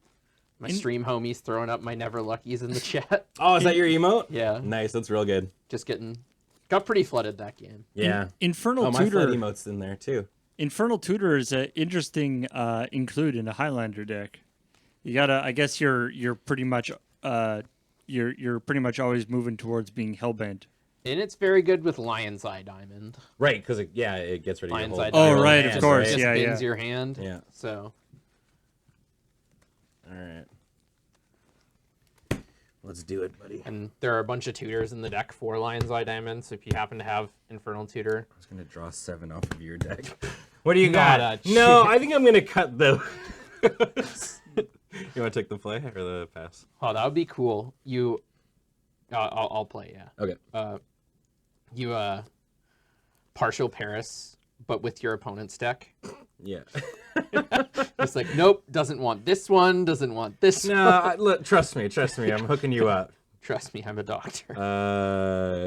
stream homies throwing up my Never Luckies in the chat. Oh, is that your emote? Yeah, Nice. That's real good. just got pretty flooded that game. Yeah. Infernal my Tutor. flood emote's in there too. Infernal Tutor is an interesting include in a Highlander deck. You gotta, I guess you're pretty much you're pretty much always moving towards being hellbent. And it's very good with Lion's Eye Diamond. Right, because it gets ready Lion's to Eye hold. Diamond. Oh, right, hand, of course, Just yeah, bins yeah. your hand. Yeah. So All right. Let's do it, buddy. and there are a bunch of tutors in the deck for Lion's Eye Diamond. So if you happen to have Infernal Tutor, I was gonna draw 7 off of your deck. What do you Not got? a No, I think I'm gonna cut those. You want to take the play or the pass? oh, that would be cool. I'll play. Yeah. Okay. You partial Paris, but with your opponent's deck. Yeah. It's like, nope, doesn't want this one, doesn't want this one. No, look, trust me. I'm hooking you up. Trust me, I'm a doctor.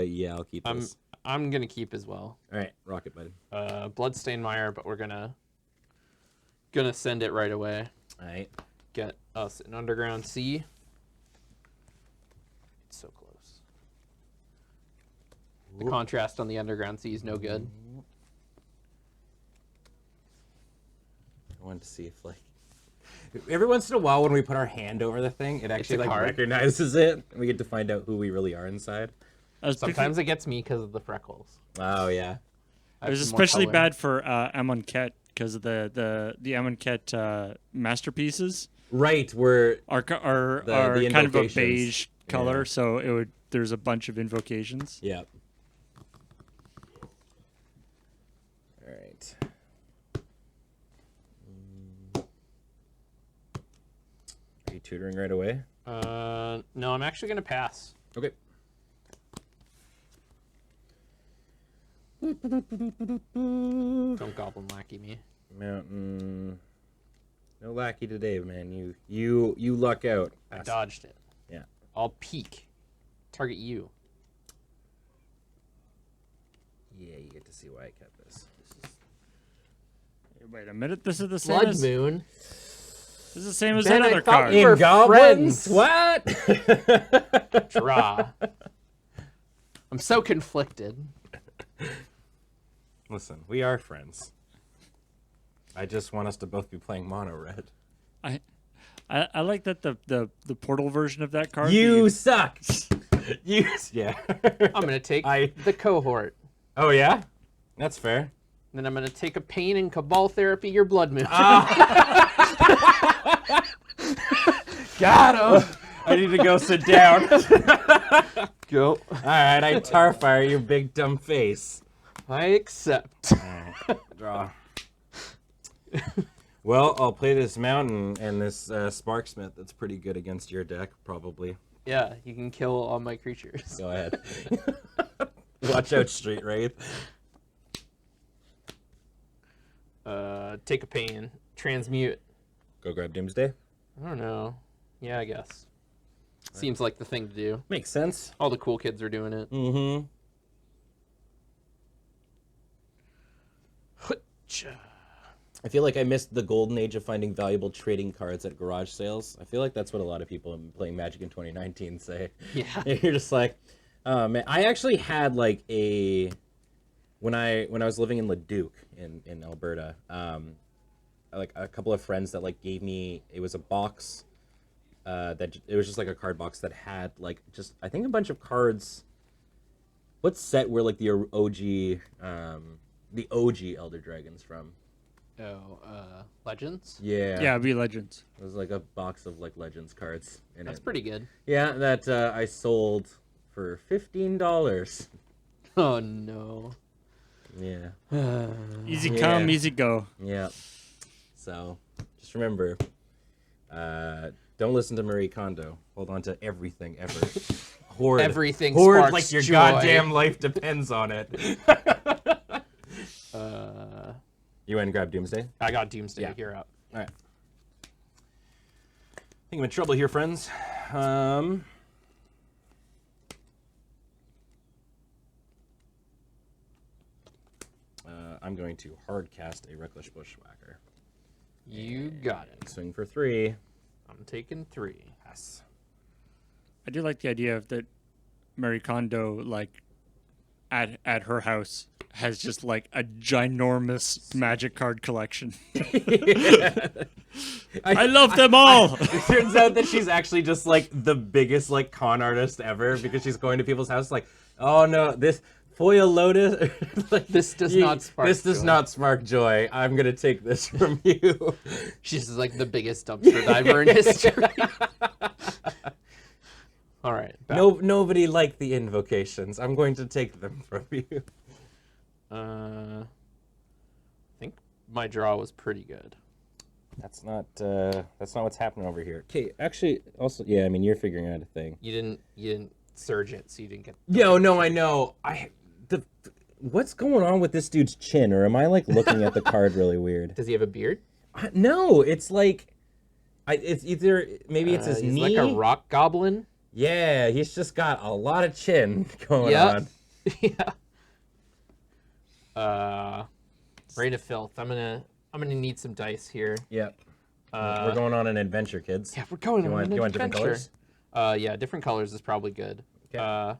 Yeah, I'll keep this. I'm gonna keep as well. All right, rocket, bud. Bloodstained Mire, but we're gonna send it right away. All right. Get us an Underground Sea. It's so close. The contrast on the Underground Sea is no good. I wanted to see if like every once in a while when we put our hand over the thing, it actually a like card. recognizes it, and we get to find out who we really are inside. Sometimes it gets me because of the freckles. Oh yeah. It was especially bad for Amonkhet because of the Amonkhet masterpieces Right, where are the kind of a invocations. beige color, Yeah. so there's a bunch of invocations. yeah. All right. Are you tutoring right away? No, I'm actually gonna pass. Okay. Don't Goblin Lackey me. Mountain. No lackey today, man. You luck out. I dodged it. Yeah. I'll peek. Target you. Yeah, you get to see why I kept this. Wait a minute, this is the same Blood as Moon. this is the same as Ben, that I other thought card. we were In goblins? friends. What? Draw. I'm so conflicted. Listen, we are friends. I just want us to both be playing mono red. I like that the portal version of that card. You suck. Yeah. I'm gonna take I- the cohort. Oh yeah, that's fair. Then I'm gonna take a pain and cabal therapy your blood moon. Got him. I need to go sit down. Go. All right, I Tarfire your big dumb face. I accept. Draw. Well, I'll play this mountain and this Sparksmith. That's pretty good against your deck, probably. Yeah, you can kill all my creatures. Go ahead. Watch out, Street Wraith. Take a pain. Transmute. Go grab Doomsday. I don't know. Yeah, I guess. Seems like the thing to do. Makes sense. All the cool kids are doing it. Mm-hmm. I feel like I missed the golden age of finding valuable trading cards at garage sales. I feel like that's what a lot of people playing Magic in 2019 say. Yeah. You're just like, oh man. I actually had like a when I was living in Leduc in Alberta, like a couple of friends that like gave me, it was a box that it was just like a card box that had like just I think a bunch of cards. What set were like the OG Elder Dragons from? Oh, Legends? Yeah. Yeah, be Legends. It was like a box of like Legends cards. In That's it. pretty good. Yeah, that I sold for $15. Oh, no. Yeah. Easy Yeah. come, easy go. Yeah. So, just remember, don't listen to Marie Kondo. Hold on to everything ever. Hoard. Everything Hoard sparks like your joy. goddamn life depends on it. You went and grabbed Doomsday? I got Doomsday. Yeah. You're up. All right. I think I'm in trouble here, friends. I'm going to hard cast a Reckless Bushwhacker. You got it. Swing for 3. I'm taking 3. Yes. I do like the idea of that Marie Kondo, like, at her house has just like a ginormous magic card collection. I love them all. It turns out that she's actually just like the biggest like con artist ever because she's going to people's houses like, oh no, this foil lotus. Like, This does not spark This does joy." not spark joy. I'm gonna take this from you. She's like the biggest dumpster diver in history. All right. back. Nobody liked the invocations. I'm going to take them from you. I think my draw was pretty good. That's not what's happening over here. Okay, actually, also, yeah, I mean, you're figuring out a thing. You didn't surge it, so you didn't get. No, I know. What's going on with this dude's chin? Or am I like looking at the card really weird? Does he have a beard? No, it's like, it's either maybe it's his He's knee. like a rock goblin. Yeah, he's just got a lot of chin going Yep. on. Yeah. Rain of Filth. I'm gonna need some dice here. Yep. We're going on an adventure, kids. Yeah, we're going on an You want different adventure. colors? Yeah, different colors is probably good. Okay.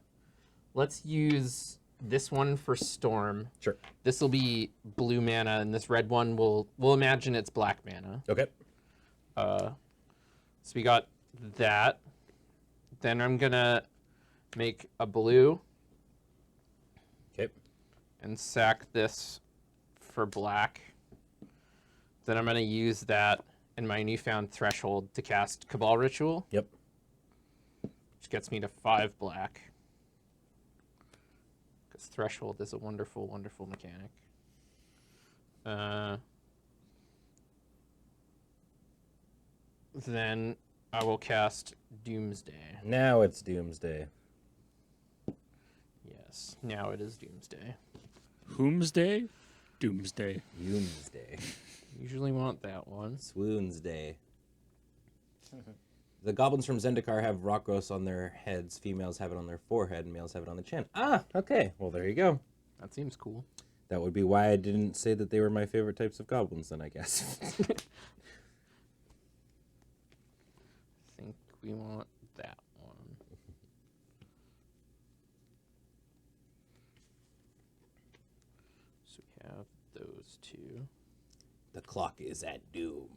Let's use this one for Storm. Sure. This will be blue mana, and this red one we'll imagine it's black mana. Okay. So we got that. Then I'm gonna make a blue Okay. and sack this for black. Then I'm gonna use that in my newfound threshold to cast Cabal Ritual, Yep. which gets me to 5 black. Because threshold is a wonderful, wonderful mechanic. Then I will cast Doomsday. Now it's Doomsday. Yes, now it is Doomsday. Whomsday? Doomsday. Doomsday. Usually want that one. Swoonsday. The goblins from Zendikar have rock growths on their heads. Females have it on their forehead, and males have it on the chin. Ah, okay. Well, there you go. That seems cool. That would be why I didn't say that they were my favorite types of goblins, then, I guess. I think we want that one. So we have those two. The clock is at doom.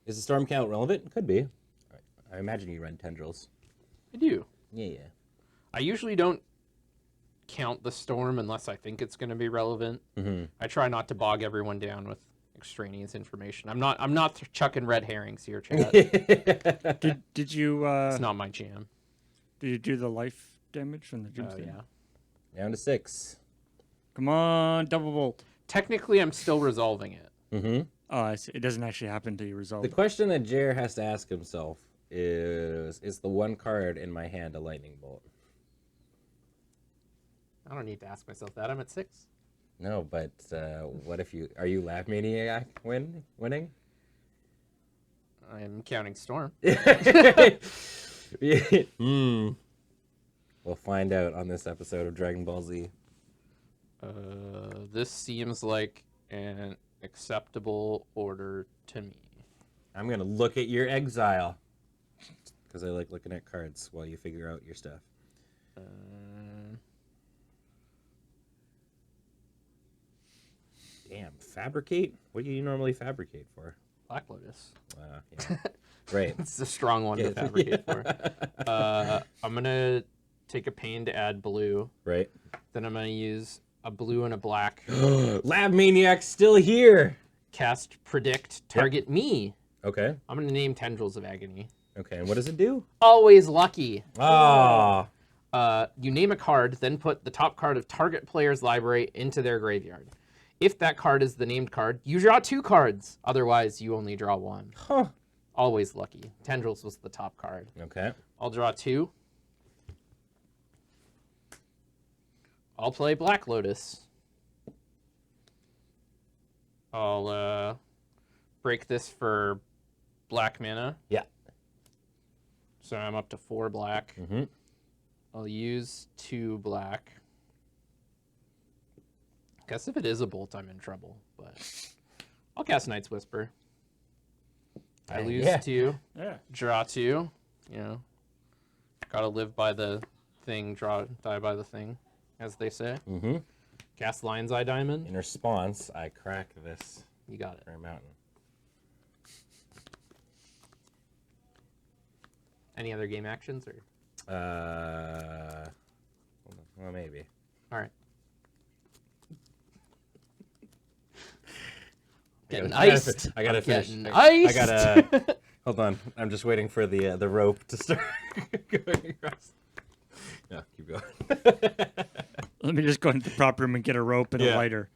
Is the storm count relevant? Could be. I imagine you run tendrils. I do. Yeah. I usually don't count the storm unless I think it's going to be relevant. Mm-hmm. I try not to bog everyone down with extraneous information. I'm not chucking red herrings here, chat. Did you It's not my jam. did you do the life damage from the Oh doomsday? yeah. Down to 6. Come on, double bolt. Technically, I'm still resolving it. Mm-hmm. Oh, I see. It doesn't actually happen till you resolve The it. question that Jer has to ask himself is the one card in my hand a lightning bolt? I don't need to ask myself that. I'm at 6. No, but what if are you Lab Maniac winning? I'm counting storm. We'll find out on this episode of Dragon Ball Z. This seems like an acceptable order to me. I'm gonna look at your exile because I like looking at cards while you figure out your stuff. Damn, fabricate? What do you normally fabricate for? Black Lotus. Yeah. Right. It's a strong one to fabricate for. I'm gonna take a pain to add blue. Right. Then I'm gonna use a blue and a black. Lab Maniac's still here. Cast predict target me. Okay. I'm gonna name Tendrils of Agony. Okay. And what does it do? Always lucky. Ah. You name a card, then put the top card of target player's library into their graveyard. If that card is the named card, you draw 2 cards. Otherwise, you only draw 1. Huh. Always lucky. Tendrils was the top card. Okay. I'll draw 2. I'll play Black Lotus. I'll break this for black mana. Yeah. So I'm up to 4 black. Mm-hmm. I'll use 2 black. Guess if it is a bolt, I'm in trouble. But I'll cast Night's Whisper. I lose 2. Yeah. Draw 2. You know, gotta live by the thing, die by the thing, as they say. Mm-hmm. Cast Lion's Eye Diamond. In response, I crack this You got it. for a mountain. Any other game actions or? Well, maybe. All right. I Getting gotta iced. I gotta finish. Getting I iced. gotta. Hold on. I'm just waiting for the rope to start going across. No, keep going. Let me just go into the prop room and get a rope and a Yeah. lighter.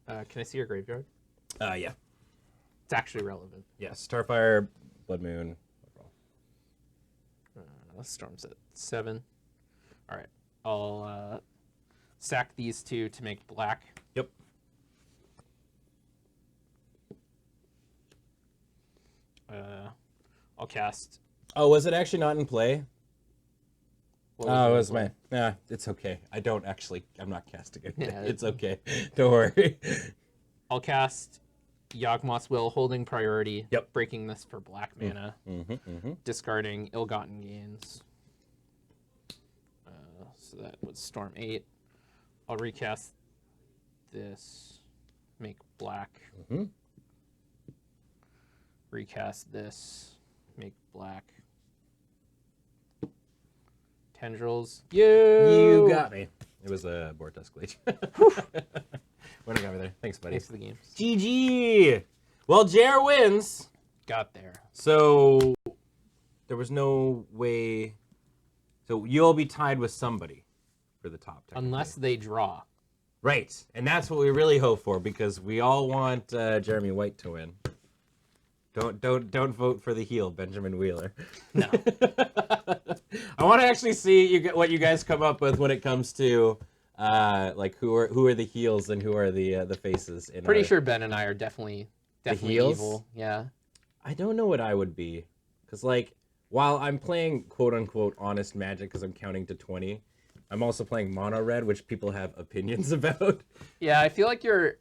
Can I see your graveyard? Yeah. It's actually relevant. Yeah. Starfire, Blood Moon. Storm's at 7. All right. I'll sack these 2 to make black. Yep. I'll cast. Oh, was it actually not in play? what Oh, it the was play? mine. Nah, it's okay. I'm not casting it. Yeah. It's okay. Don't worry. I'll cast Yawgmoth's Will, holding priority. Yep. Breaking this for black mana. Discarding Ill-Gotten Gains. So that was Storm 8. I'll recast this. Make black. Recast this. Make black. Tendrils. You got me. It was a Vortex glitch. What I got me there. Thanks, buddy. Thanks for the games. GG. Well, Jer wins. Got there. So there was no way. So you'll be tied with somebody for the top. Technically. Unless they draw. Right, and that's what we really hope for because we all want Jeremy White to win. Don't vote for the heel, Benjamin Wheeler. No. I want to actually see what you guys come up with when it comes to like who are the heels and who are the faces. Pretty sure Ben and I are definitely heels? evil. Yeah. I don't know what I would be, because like while I'm playing quote unquote honest Magic because I'm counting to 20, I'm also playing mono red, which people have opinions about. Yeah, I feel like you're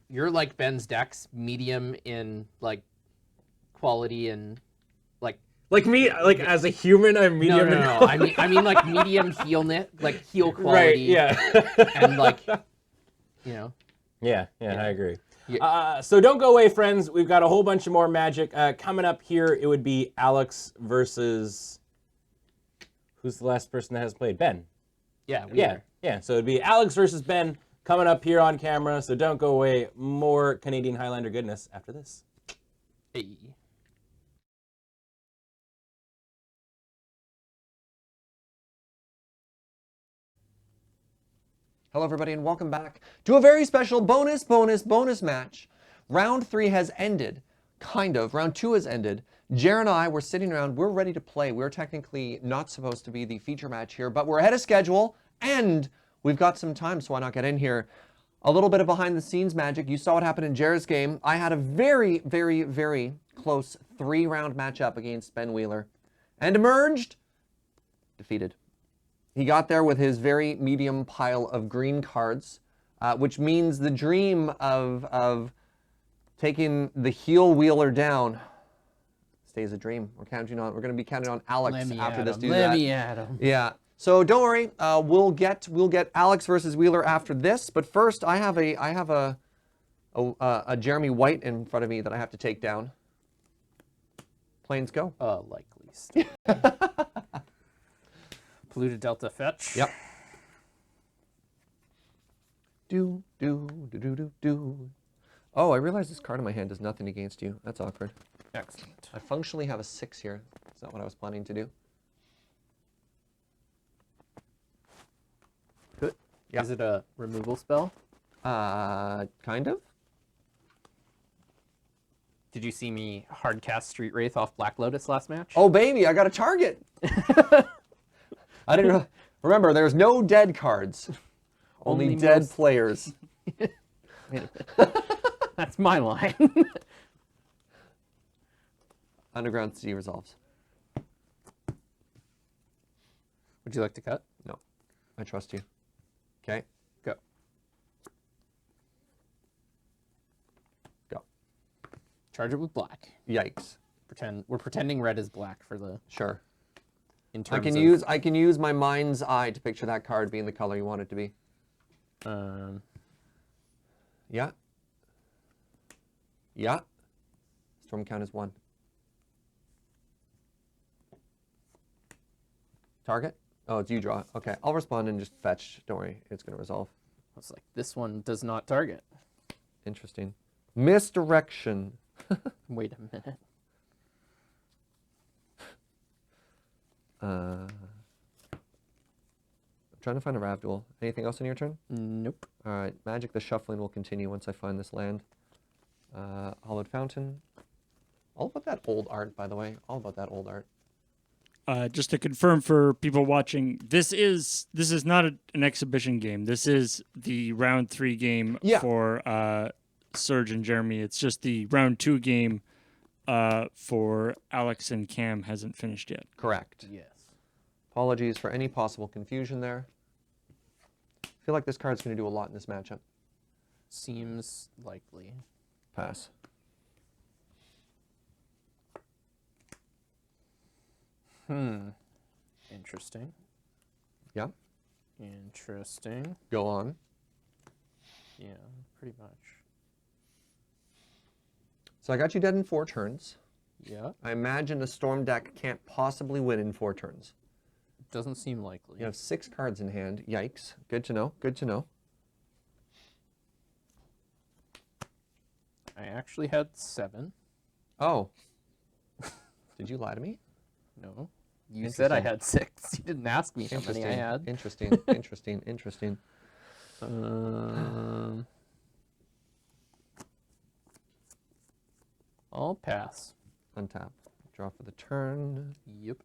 like Ben's decks, medium in like quality and Like me, like as a human, I'm medium. no. I mean like medium heal quality. Right. Yeah. And like, you know. Yeah. I agree. So don't go away, friends. We've got a whole bunch of more Magic. Coming up here, it would be Alex versus... Who's the last person that has played? Ben. Yeah, Yeah. So it'd be Alex versus Ben coming up here on camera. So don't go away. More Canadian Highlander goodness after this. Hey. Hello, everybody, and welcome back to a very special bonus match. Round 3 has ended, kind of. Round 2 has ended. Jer and I were sitting around. We're ready to play. We're technically not supposed to be the feature match here, but we're ahead of schedule, and we've got some time, so why not get in here? A little bit of behind-the-scenes magic. You saw what happened in Jer's game. I had a very, very, very close 3-round matchup against Ben Wheeler, and emerged defeated. He got there with his very medium pile of green cards, which means the dream of taking the heel wheeler down stays a dream. We're counting on. We're going to be counting on Alex after this. Let me at him. Yeah. So don't worry. We'll get Alex versus Wheeler after this. But first, I have a Jeremy White in front of me that I have to take down. Planes go. Likely. Polluted Delta fetch. Yep. Do. Oh, I realize this card in my hand does nothing against you. That's awkward. Excellent. I functionally have a 6 here. Is that what I was planning to do? Good. Yeah. Is it a removal spell? Kind of. Did you see me hardcast Street Wraith off Black Lotus last match? Oh, baby, I got a target. I didn't remember. There's no dead cards. Only dead players. Wait a minute. That's my line. Underground Sea resolves. Would you like to cut? No, I trust you. Okay, Go. go. Charge it with black. Yikes. We're pretending red is black for the Sure. in I terms can use my mind's eye to picture that card being the color you want it to be. Yeah. Yeah. Storm count is 1. Target? Oh, it's you draw. Okay, I'll respond and just fetch. Don't worry, it's going to resolve. I was like, this one does not target. Interesting. Misdirection. Wait a minute. I'm trying to find a Ravduel. Anything else on your turn? Nope. All right, Magic the Shuffling will continue once I find this land. Hollowed Fountain. All about that old art, by the way. All about that old art. Just to confirm for people watching, this is not an exhibition game. This is the round 3 game for Serge and Jeremy. It's just the round 2 game for Alex and Cam hasn't finished yet. Correct. Yes. Apologies for any possible confusion there. I feel like this card's going to do a lot in this matchup. Seems likely. Pass. Interesting. Yeah. Interesting. Go on. Yeah, pretty much. So I got you dead in 4 turns. Yeah. I imagine a Storm deck can't possibly win in 4 turns. Doesn't seem likely. You have 6 cards in hand. Yikes. Good to know. Good to know. I actually had 7. Oh. Did you lie to me? No. You said I had 6. You didn't ask me how many I had. Interesting. Interesting. I'll pass. Untap. Draw for the turn. Yep.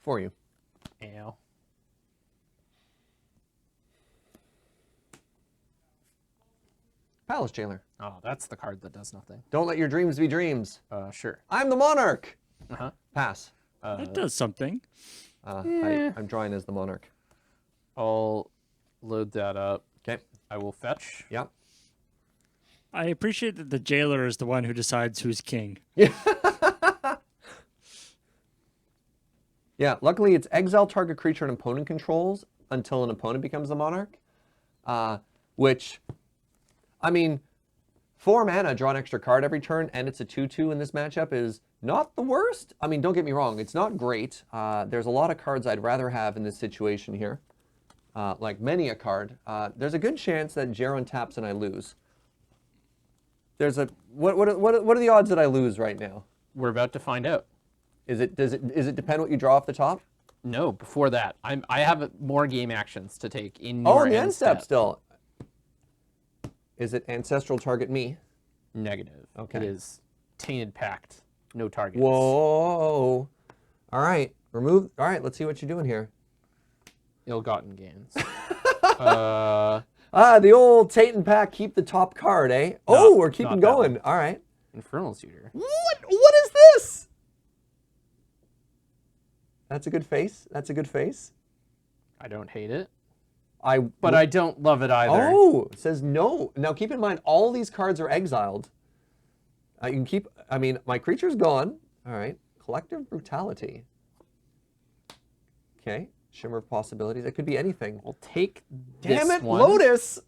For you. Ow. Palace Jailer. Oh, that's the card that does nothing. Don't let your dreams be dreams. Sure. I'm the monarch. Uh-huh. Pass. That does something. I'm drawing as the monarch. I'll load that up. Okay. I will fetch. Yep. I appreciate that the jailer is the one who decides who's king. Yeah, luckily it's exile target creature an opponent controls until an opponent becomes the monarch. Which, I mean, 4 mana, draw an extra card every turn, and it's a 2/2 in this matchup is not the worst. I mean, don't get me wrong, it's not great. There's a lot of cards I'd rather have in this situation here. Like many a card. There's a good chance that Jaron taps and I lose. There's a what are the odds that I lose right now? We're about to find out. Does it depend what you draw off the top? No, before that, I have more game actions to take in Oh, your in the end step step. still. Is it ancestral target me? Negative. Okay. It is tainted pact. No targets. Whoa. All right. Remove. All right. Let's see what you're doing here. Ill-gotten gains. The old Titan pack. Keep the top card, eh? Oh, we're keeping not that going. one. All right. Infernal Tutor. What is this? That's a good face. That's a good face. I don't hate it, I don't love it either. Oh, it says no. Now keep in mind, all these cards are exiled. You can keep, I mean, my creature's gone. All right. Collective Brutality. Okay. Shimmer of Possibilities. It could be anything. We'll take Damn this it, one. Lotus!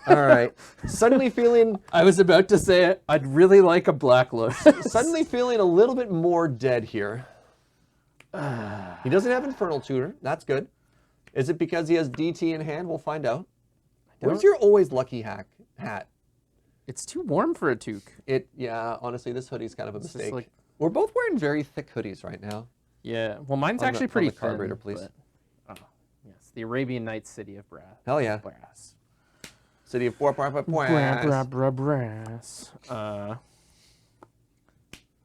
All right. Suddenly feeling I was about to say it. I'd really like a Black Lotus. suddenly feeling a little bit more dead here. He doesn't have Infernal Tutor. That's good. Is it because he has DT in hand? We'll find out. Where's your always lucky hat? It's too warm for a toque. Yeah, honestly, this hoodie's kind of a It's just mistake. like- We're both wearing very thick hoodies right now. Yeah. Well, mine's On the- actually on pretty the card thin, reader, please. but- Oh, yes. The Arabian Nights City of Brass. Hell yeah. Brass. City of Brass. Brass.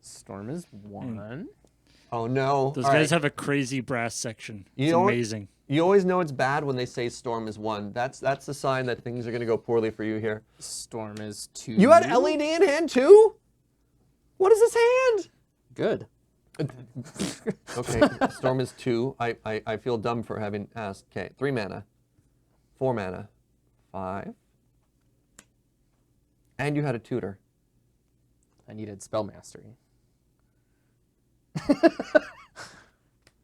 Storm is 1. Oh no. Those All guys right. have a crazy brass section. It's know what? amazing. You always know it's bad when they say Storm is 1. That's the sign that things are going to go poorly for you here. Storm is 2. You had LED in hand too? What is this hand? Good. Okay, Storm is 2. I feel dumb for having asked. Okay, 3 mana. 4 mana. 5. And you had a tutor. I needed Spell Mastery.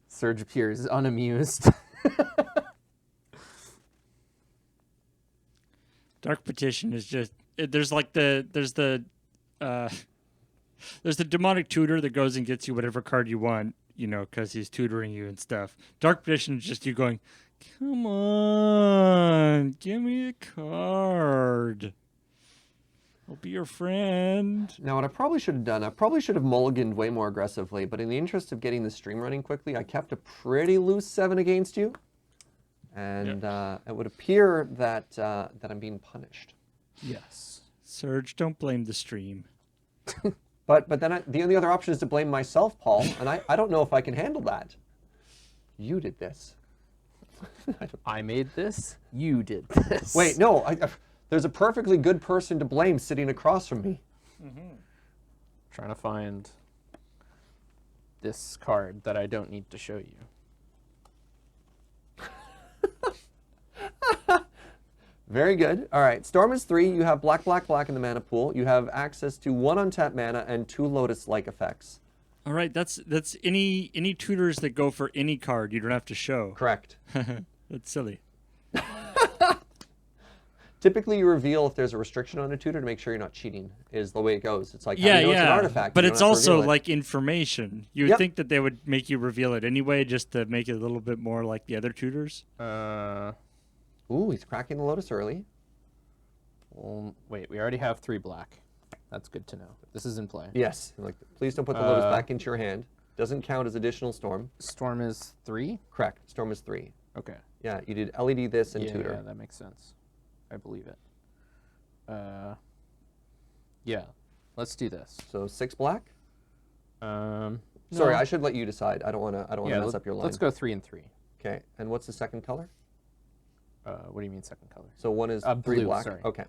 Surge appears unamused. Dark Petition is just there's the demonic tutor that goes and gets you whatever card you want, you know, because he's tutoring you and stuff. Dark Petition is just you going, come on, give me a card. I'll be your friend. Now, what I probably should have done, I probably should have mulliganed way more aggressively, but in the interest of getting the stream running quickly, I kept a pretty loose 7 against you. And it would appear that that I'm being punished. Yes. Surge, don't blame the stream. But then the only other option is to blame myself, Paul, and I don't know if I can handle that. You did this. I made this. You did this. Wait, no, there's a perfectly good person to blame sitting across from me. Trying to find this card that I don't need to show you. Very good. All right, Storm is 3. You have black, black, black in the mana pool. You have access to 1 untapped mana and 2 Lotus-like effects. All right, that's any tutors that go for any card you don't have to show. Correct. That's silly. Typically, you reveal if there's a restriction on a tutor to make sure you're not cheating, is the way it goes. It's like, Yeah, it's an yeah, artifact. but you it's don't have to also reveal it. like information. You would Yep. think that they would make you reveal it anyway, just to make it a little bit more like the other tutors. Ooh, he's cracking the Lotus early. Well, wait, we already have 3 black. That's good to know. This is in play. Yes. Like, please don't put the Lotus back into your hand. Doesn't count as additional Storm. Storm is 3? Correct. Storm is 3. Okay. Yeah, you did LED this and Yeah, tutor. that makes sense. I believe it. Yeah, let's do this. So 6 black. No. Sorry, I should let you decide. I don't want to. Yeah, mess up your line. let's go 3 and 3. Okay. And what's the second color? What do you mean second color? So one is 3 blue, black. sorry. Okay.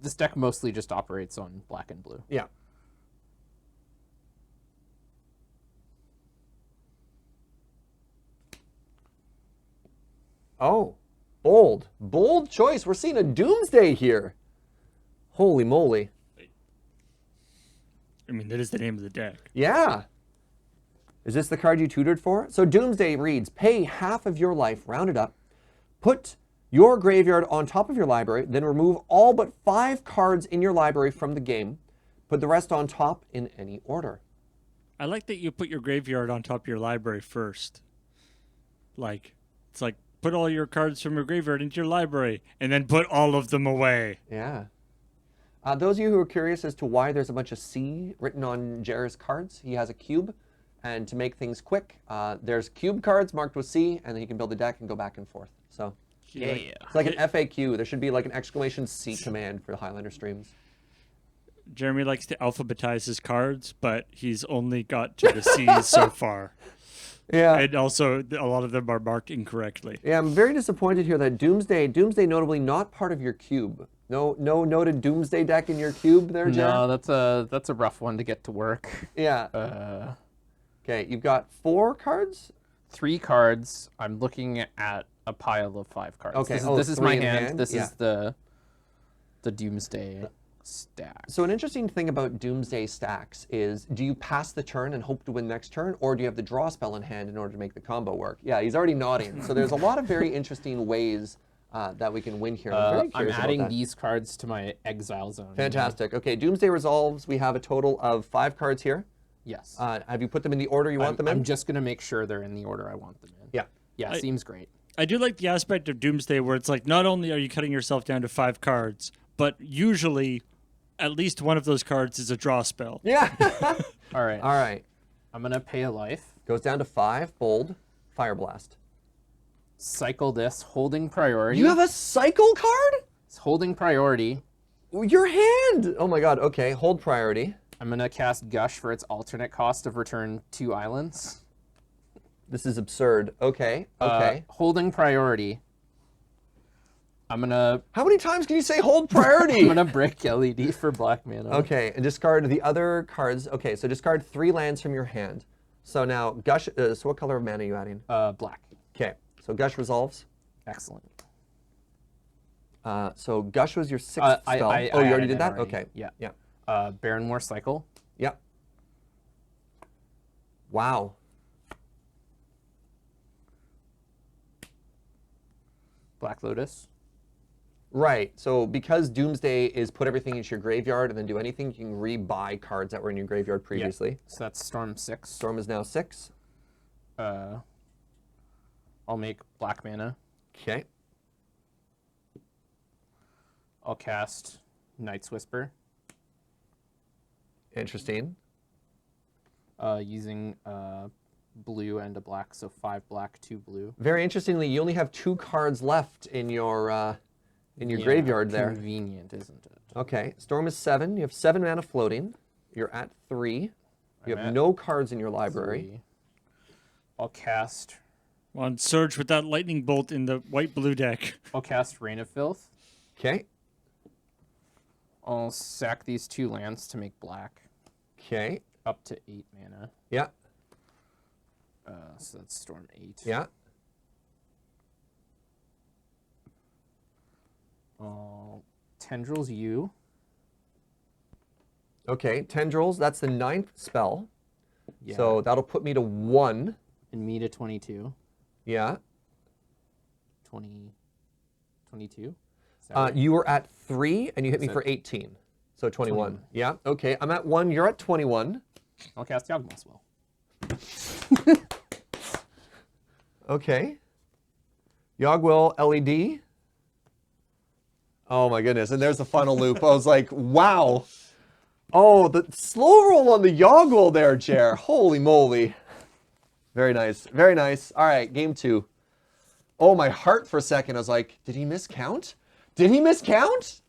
This deck mostly just operates on black and blue. Yeah. Oh. Bold. Bold choice. We're seeing a Doomsday here. Holy moly. I mean, that is the name of the deck. Yeah. Is this the card you tutored for? So Doomsday reads, pay half of your life, round it up, put your graveyard on top of your library, then remove all but 5 cards in your library from the game. Put the rest on top in any order. I like that you put your graveyard on top of your library first. Like, it's like, put all your cards from your graveyard into your library, and then put all of them away. Yeah. Those of you who are curious as to why there's a bunch of C written on Jer's cards, he has a cube. And to make things quick, there's cube cards marked with C, and then you can build a deck and go back and forth. So it's like an FAQ. There should be like an exclamation C command for the Highlander streams. Jeremy likes to alphabetize his cards, but he's only got to the C's so far. Yeah. And also, a lot of them are marked incorrectly. Yeah, I'm very disappointed here that Doomsday notably not part of your cube. No noted Doomsday deck in your cube there, Jer? No, that's a rough one to get to work. Yeah. Okay, you've got 4 cards? 3 cards. I'm looking at a pile of 5 cards. Okay, This is my 3 in hand. This yeah. is the Doomsday stack. So an interesting thing about Doomsday stacks is, do you pass the turn and hope to win next turn, or do you have the draw spell in hand in order to make the combo work? Yeah, he's already nodding. So there's a lot of very interesting ways that we can win here. I'm very I'm curious about adding that. these cards to my exile zone. Fantastic. Okay, Doomsday resolves. We have a total of 5 cards here. Yes. Have you put them in the order you want them in? I'm just going to make sure they're in the order I want them in. Yeah. Yeah, seems great. I do like the aspect of Doomsday where it's like, not only are you cutting yourself down to 5 cards, but usually at least one of those cards is a draw spell. Yeah. All right. All right. I'm going to pay a life. Goes down to 5. Bold. Fire Blast. Cycle this. Holding priority. You have a cycle card? It's holding priority. Your hand! Oh my god, okay. Hold priority. I'm going to cast Gush for its alternate cost of return 2 islands. This is absurd. Okay, okay. Holding priority. I'm going to... How many times can you say hold priority? I'm going to break LED for black mana. Okay, and discard the other cards. Okay, so discard 3 lands from your hand. So now, Gush, so what color of mana are you adding? Black. Okay, so Gush resolves. Excellent. So Gush was your 6th spell. I you already added did it that? already. Okay. Yeah. Yeah. Baronmore cycle. Yeah. Wow. Black Lotus. Right. So because Doomsday is put everything into your graveyard and then do anything, you can re-buy cards that were in your graveyard previously. Yeah. So that's Storm 6. Storm is now 6. I'll make black mana. Okay. I'll cast Night's Whisper. Interesting. Using blue and a black, so 5 black, 2 blue. Very interestingly, you only have 2 cards left in your graveyard there. Convenient, isn't it? Okay. Storm is 7. You have 7 mana floating. You're at 3. You have no cards in your library. 3. I'll cast. On Surge with that lightning bolt in the white-blue deck. I'll cast Rain of Filth. Okay. I'll sack these 2 lands to make black. Okay. Up to 8 mana. Yeah. So that's Storm 8. Yeah. Tendrils U. Okay. Tendrils, that's the 9th spell. Yeah. So that'll put me to 1. And me to 22. Yeah. 22? Is that right? You were at 3 and you hit me for 18. So 21. Yeah. Okay. I'm at 1. You're at 21. I'll cast Yawgmoth's Will. Okay. Yogwill LED. Oh my goodness. And there's the final loop. I was like, wow. Oh, the slow roll on the Yogwill there, Jer. Holy moly. Very nice. Very nice. All right, game 2. Oh, my heart for a second. I was like, did he miscount? Did he miscount?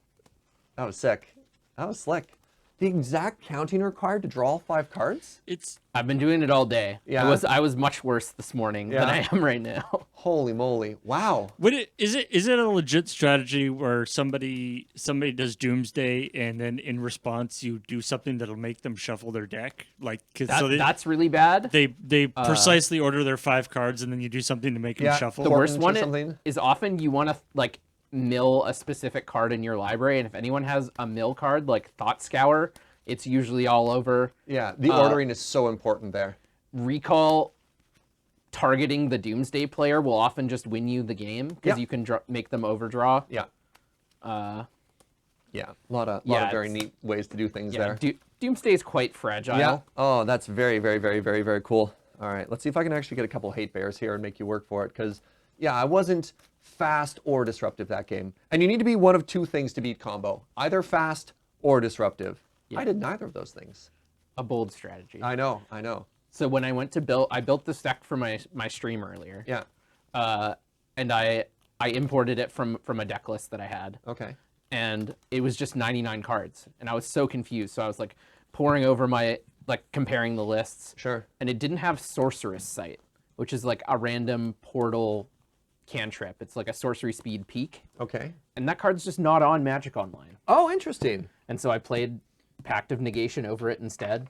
That was sick. That was slick. the exact counting required to draw all 5 cards? I've been doing it all day. Yeah. I was much worse this morning than I am right now. Holy moly! Wow. Is it a legit strategy where somebody does Doomsday and then in response you do something that'll make them shuffle their deck? Like That's really bad. they precisely order their 5 cards and then you do something to make them shuffle. The worst Portents or one something? is often you want to like mill a specific card in your library, and if anyone has a mill card like Thought Scour, it's usually all over. Yeah, the ordering is so important there. Recall targeting the Doomsday player will often just win you the game because you can make them overdraw. Yeah. Yeah, a lot of Yeah, very it's- neat ways to do things Yeah, there. Doomsday is quite fragile. Yeah. Oh, that's very, very, very, very, very cool. All right, let's see if I can actually get a couple hate bears here and make you work for it. Because, yeah, I wasn't fast or disruptive that game. And you need to be one of 2 things to beat combo. Either fast or disruptive. I did neither of those things. A bold strategy. I know. So when I went to build, I built this deck for my stream earlier. Yeah. And I imported it from a deck list that I had. Okay. And it was just 99 cards. And I was so confused. So I was like poring over comparing the lists. Sure. And it didn't have Sorceress Sight, which is like a random portal cantrip. It's like a sorcery speed peak. Okay. And that card's just not on Magic Online. Oh, interesting. And so I played Pact of Negation over it instead.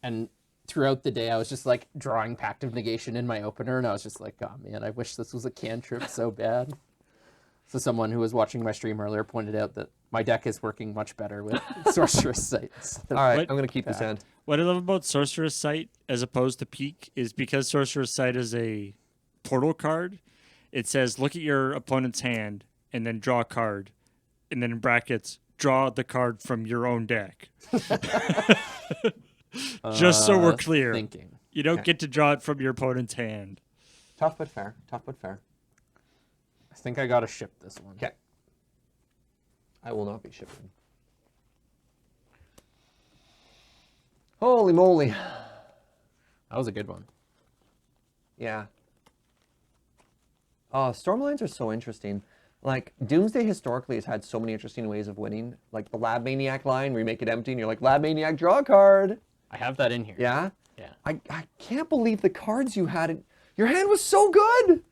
And throughout the day, I was just like drawing Pact of Negation in my opener. And I was just like, oh man, I wish this was a cantrip so bad. So someone who was watching my stream earlier pointed out that my deck is working much better with Sorceress Sights. All right, What- I'm going to keep this hand. What I love about Sorcerer's Sight as opposed to Peak is because Sorcerer's Sight is a portal card, it says look at your opponent's hand and then draw a card. And then in brackets, draw the card from your own deck. Just so we're clear. Thinking. You don't get to draw it from your opponent's hand. Tough but fair. Tough but fair. I think I got to ship this one. Okay. I will not be shipping. Holy moly. That was a good one. Yeah. Oh, Stormlines are so interesting. Like, Doomsday historically has had so many interesting ways of winning. Like the Lab Maniac line where you make it empty and you're like, Lab Maniac, draw a card. I have that in here. Yeah? Yeah. I can't believe the cards you had. Your hand was so good.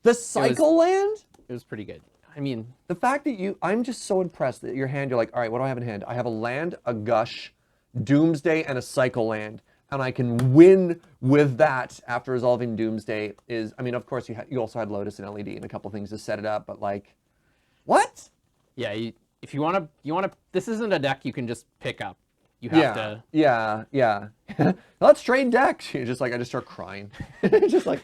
The Cycle Land? It was pretty good. I mean, The fact that I'm just so impressed that your hand, you're like, all right, what do I have in hand? I have a land, a Gush, Doomsday, and a Cycle Land. And I can win with that after resolving Doomsday I mean, of course, you also had Lotus and LED and a couple things to set it up, but like, what? yeah, if you want to, this isn't a deck you can just pick up. You have to. Yeah. Let's trade decks. You're just like, I just start crying. Just like,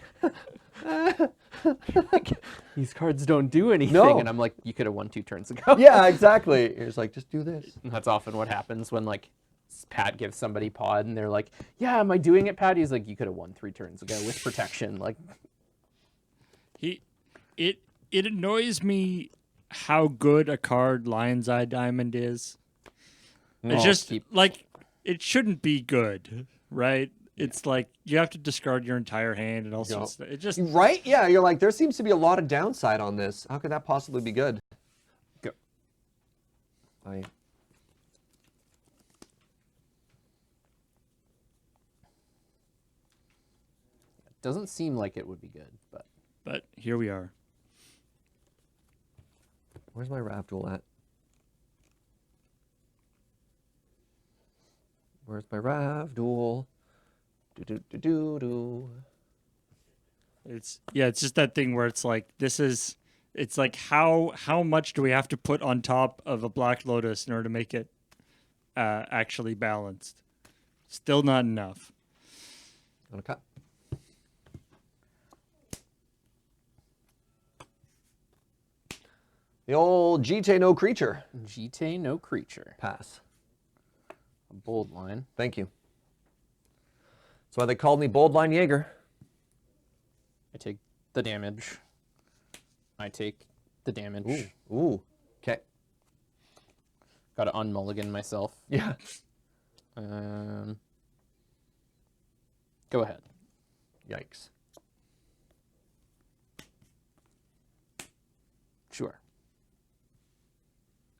These cards don't do anything. No. And I'm like, you could have won 2 turns ago. yeah, exactly. You're just like, just do this. And that's often what happens when like Pat gives somebody pod and they're like, yeah, am I doing it, Pat? He's like, you could have won 3 turns ago with protection. Like, It annoys me how good a card Lion's Eye Diamond is. It's just like it shouldn't be good, right? It's like you have to discard your entire hand and all sorts of stuff. It just Right? Yeah, you're like, there seems to be a lot of downside on this. How could that possibly be good? Go. Doesn't seem like it would be good, but here we are. Where's my Ravduel at? Where's my Ravduel? Do. It's just that thing where it's like it's like how much do we have to put on top of a Black Lotus in order to make it actually balanced? Still not enough. Gonna cut. The old GT no creature. GT no creature. Pass. A bold line. Thank you. That's why they called me Bold Line Jaeger. I take the damage. I take the damage. Ooh. Okay. Got to unmulligan myself. Yeah. Go ahead. Yikes. Sure.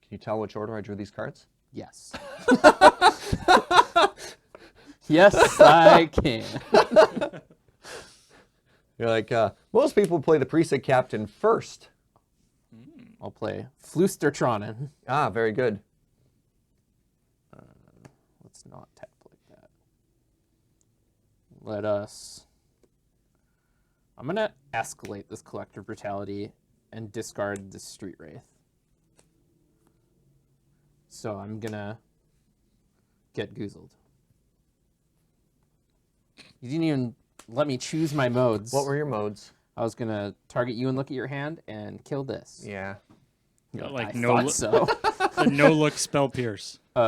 Can you tell which order I drew these cards? Yes. Yes, I can. You're like, most people play the precinct captain first. I'll play Flustertronen. Ah, very good. Let's not tap like that. Let us... I'm going to escalate this Collector Brutality and discard the Street Wraith. So I'm going to get goozled. You didn't even let me choose my modes. What were your modes? I was going to target you and look at your hand and kill this. Yeah. Got, I like thought so. a no look spell pierce. Go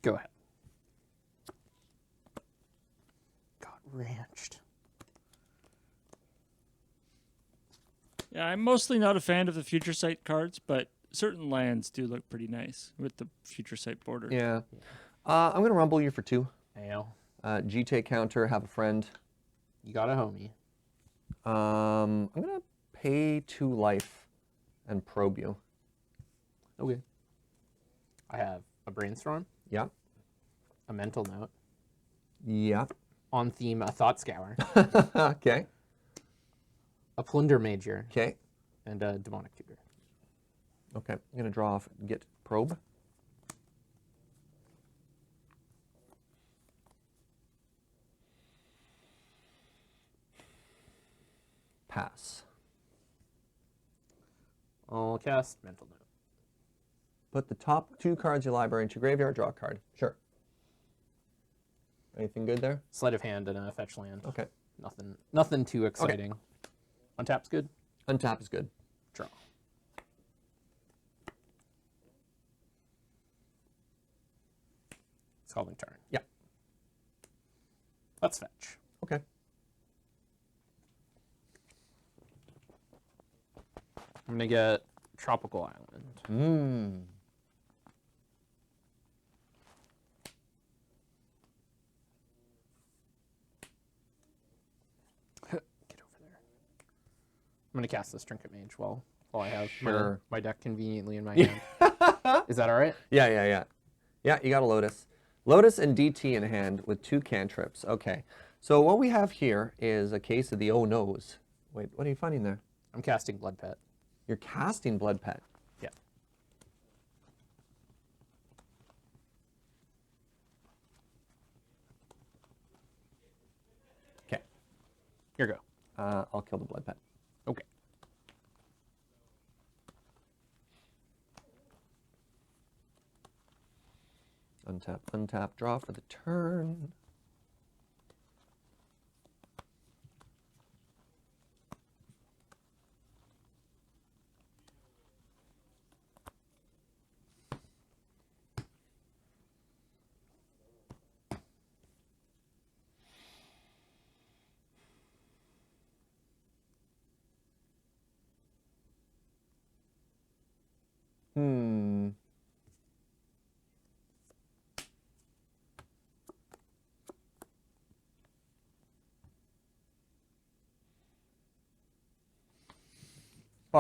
ahead. Got ranched. Yeah, I'm mostly not a fan of the Future Sight cards, but certain lands do look pretty nice with the Future Sight border. Yeah. I'm going to rumble you for 2. Ayo. GTA counter, have a friend. You got a homie. I'm going to pay 2 life and probe you. Okay. I have a brainstorm, Yep. a mental note, Yep. on theme, a thought scour, Okay. a plunder major, Okay. and a demonic tutor. Okay. I'm going to draw off, get probe. Pass. I'll cast mental note. Put the top 2 cards of your library into your graveyard, draw a card. Sure. Anything good there? Sleight of hand and a fetch land. Okay. Nothing too exciting. Untap's good. Untap is good. Draw. Scalding turn. Yeah. Let's fetch. Okay. I'm gonna get Tropical Island. Get over there. I'm gonna cast this Trinket Mage while I have Sure. my deck conveniently in my hand. Is that all right? Yeah. Yeah, you got a Lotus. Lotus and DT in hand with 2 cantrips. Okay. So what we have here is a case of the oh no's. Wait, what are you finding there? I'm casting Blood Pet. You're casting Blood Pet. Yeah. Okay. Here go. I'll kill the Blood Pet. Okay. Untap, untap, draw for the turn.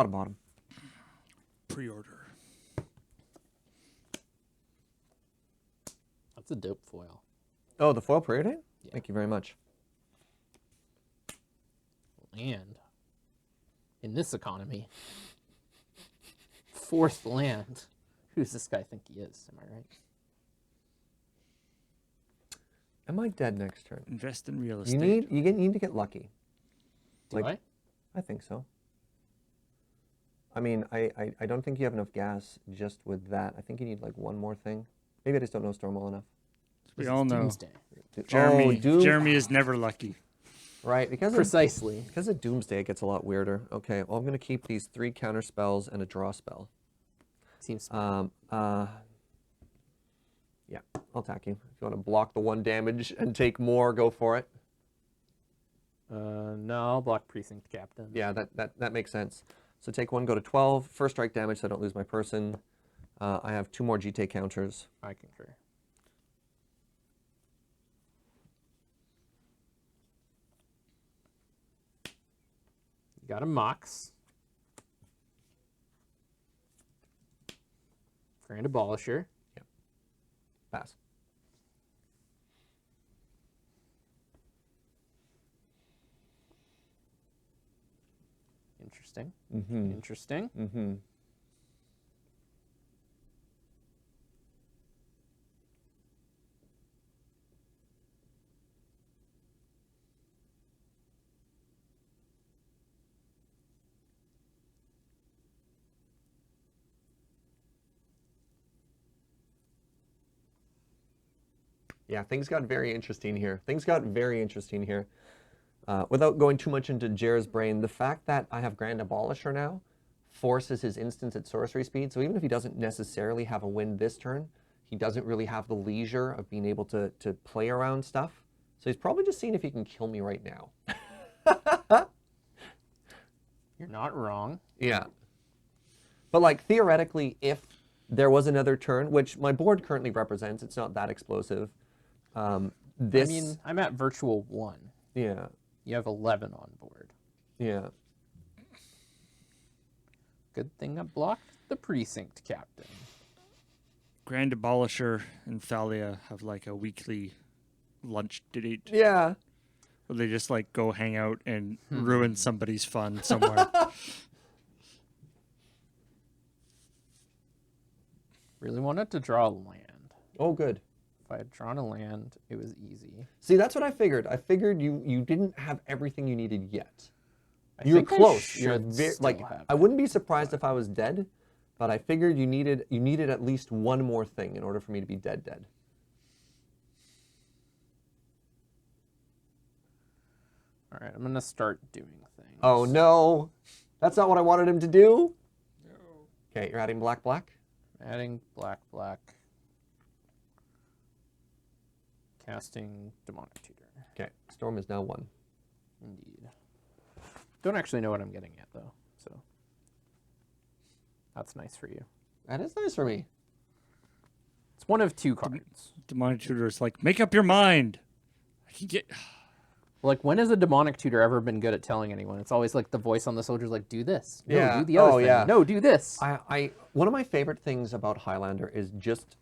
Bottom. Pre-order. That's a dope foil. Oh, the foil preordain? Yeah. Thank you very much. Land. In this economy. 4th land. Who's this guy think he is? Am I right? Am I dead next turn? Invest in real estate. You need to get lucky. Do Like- I? I think so. I mean, I don't think you have enough gas just with that. I think you need like one more thing. Maybe I just don't know Storm well enough. We all know. Doomsday. Jeremy is never lucky. Right, because Precisely. of Doomsday, it gets a lot weirder. Okay, well, I'm going to keep these 3 counter spells and a draw spell. Seems Yeah, I'll attack you. If you want to block the 1 damage and take more, go for it. no, I'll block Precinct Captain. Yeah, that makes sense. So take 1, go to 12. First strike damage, so I don't lose my person. I have 2 more GT counters. I concur. You got a Mox. Grand Abolisher. Pass. Interesting. Mm-hmm. Interesting. Mm-hmm. Yeah, things got very interesting here. Without going too much into Jer's brain, the fact that I have Grand Abolisher now forces his instance at sorcery speed. So even if he doesn't necessarily have a win this turn, he doesn't really have the leisure of being able to play around stuff. So he's probably just seeing if he can kill me right now. You're not wrong. Yeah. But like theoretically, if there was another turn, which my board currently represents, it's not that explosive. This. I mean, I'm at virtual 1. Yeah. You have 11 on board. Yeah. Good thing I blocked the precinct captain. Grand Abolisher and Thalia have like a weekly lunch date Yeah. where they just like go hang out and ruin somebody's fun somewhere. Really wanted to draw land. Oh, good. If I had drawn a land, it was easy. See, that's what I figured. I figured you didn't have everything you needed yet. I You're think I close. You're should very still like have I it. wouldn't be surprised if I was dead, but I figured you needed at least one more thing in order for me to be dead. All right, I'm going to start doing things. Oh no. That's not what I wanted him to do. No. Okay, you're adding black. Adding black. Casting Demonic Tutor. Okay, storm is now 1. Indeed. Don't actually know what I'm getting at, though, so that's nice for you. That is nice for me. It's one of 2 cards. Demonic Tutor is like, make up your mind. I can get. Like, when has a Demonic Tutor ever been good at telling anyone? It's always like the voice on the soldier's like, do this. No, Yeah. do the other Oh, thing. yeah. No, do this. One of my favorite things about Highlander is just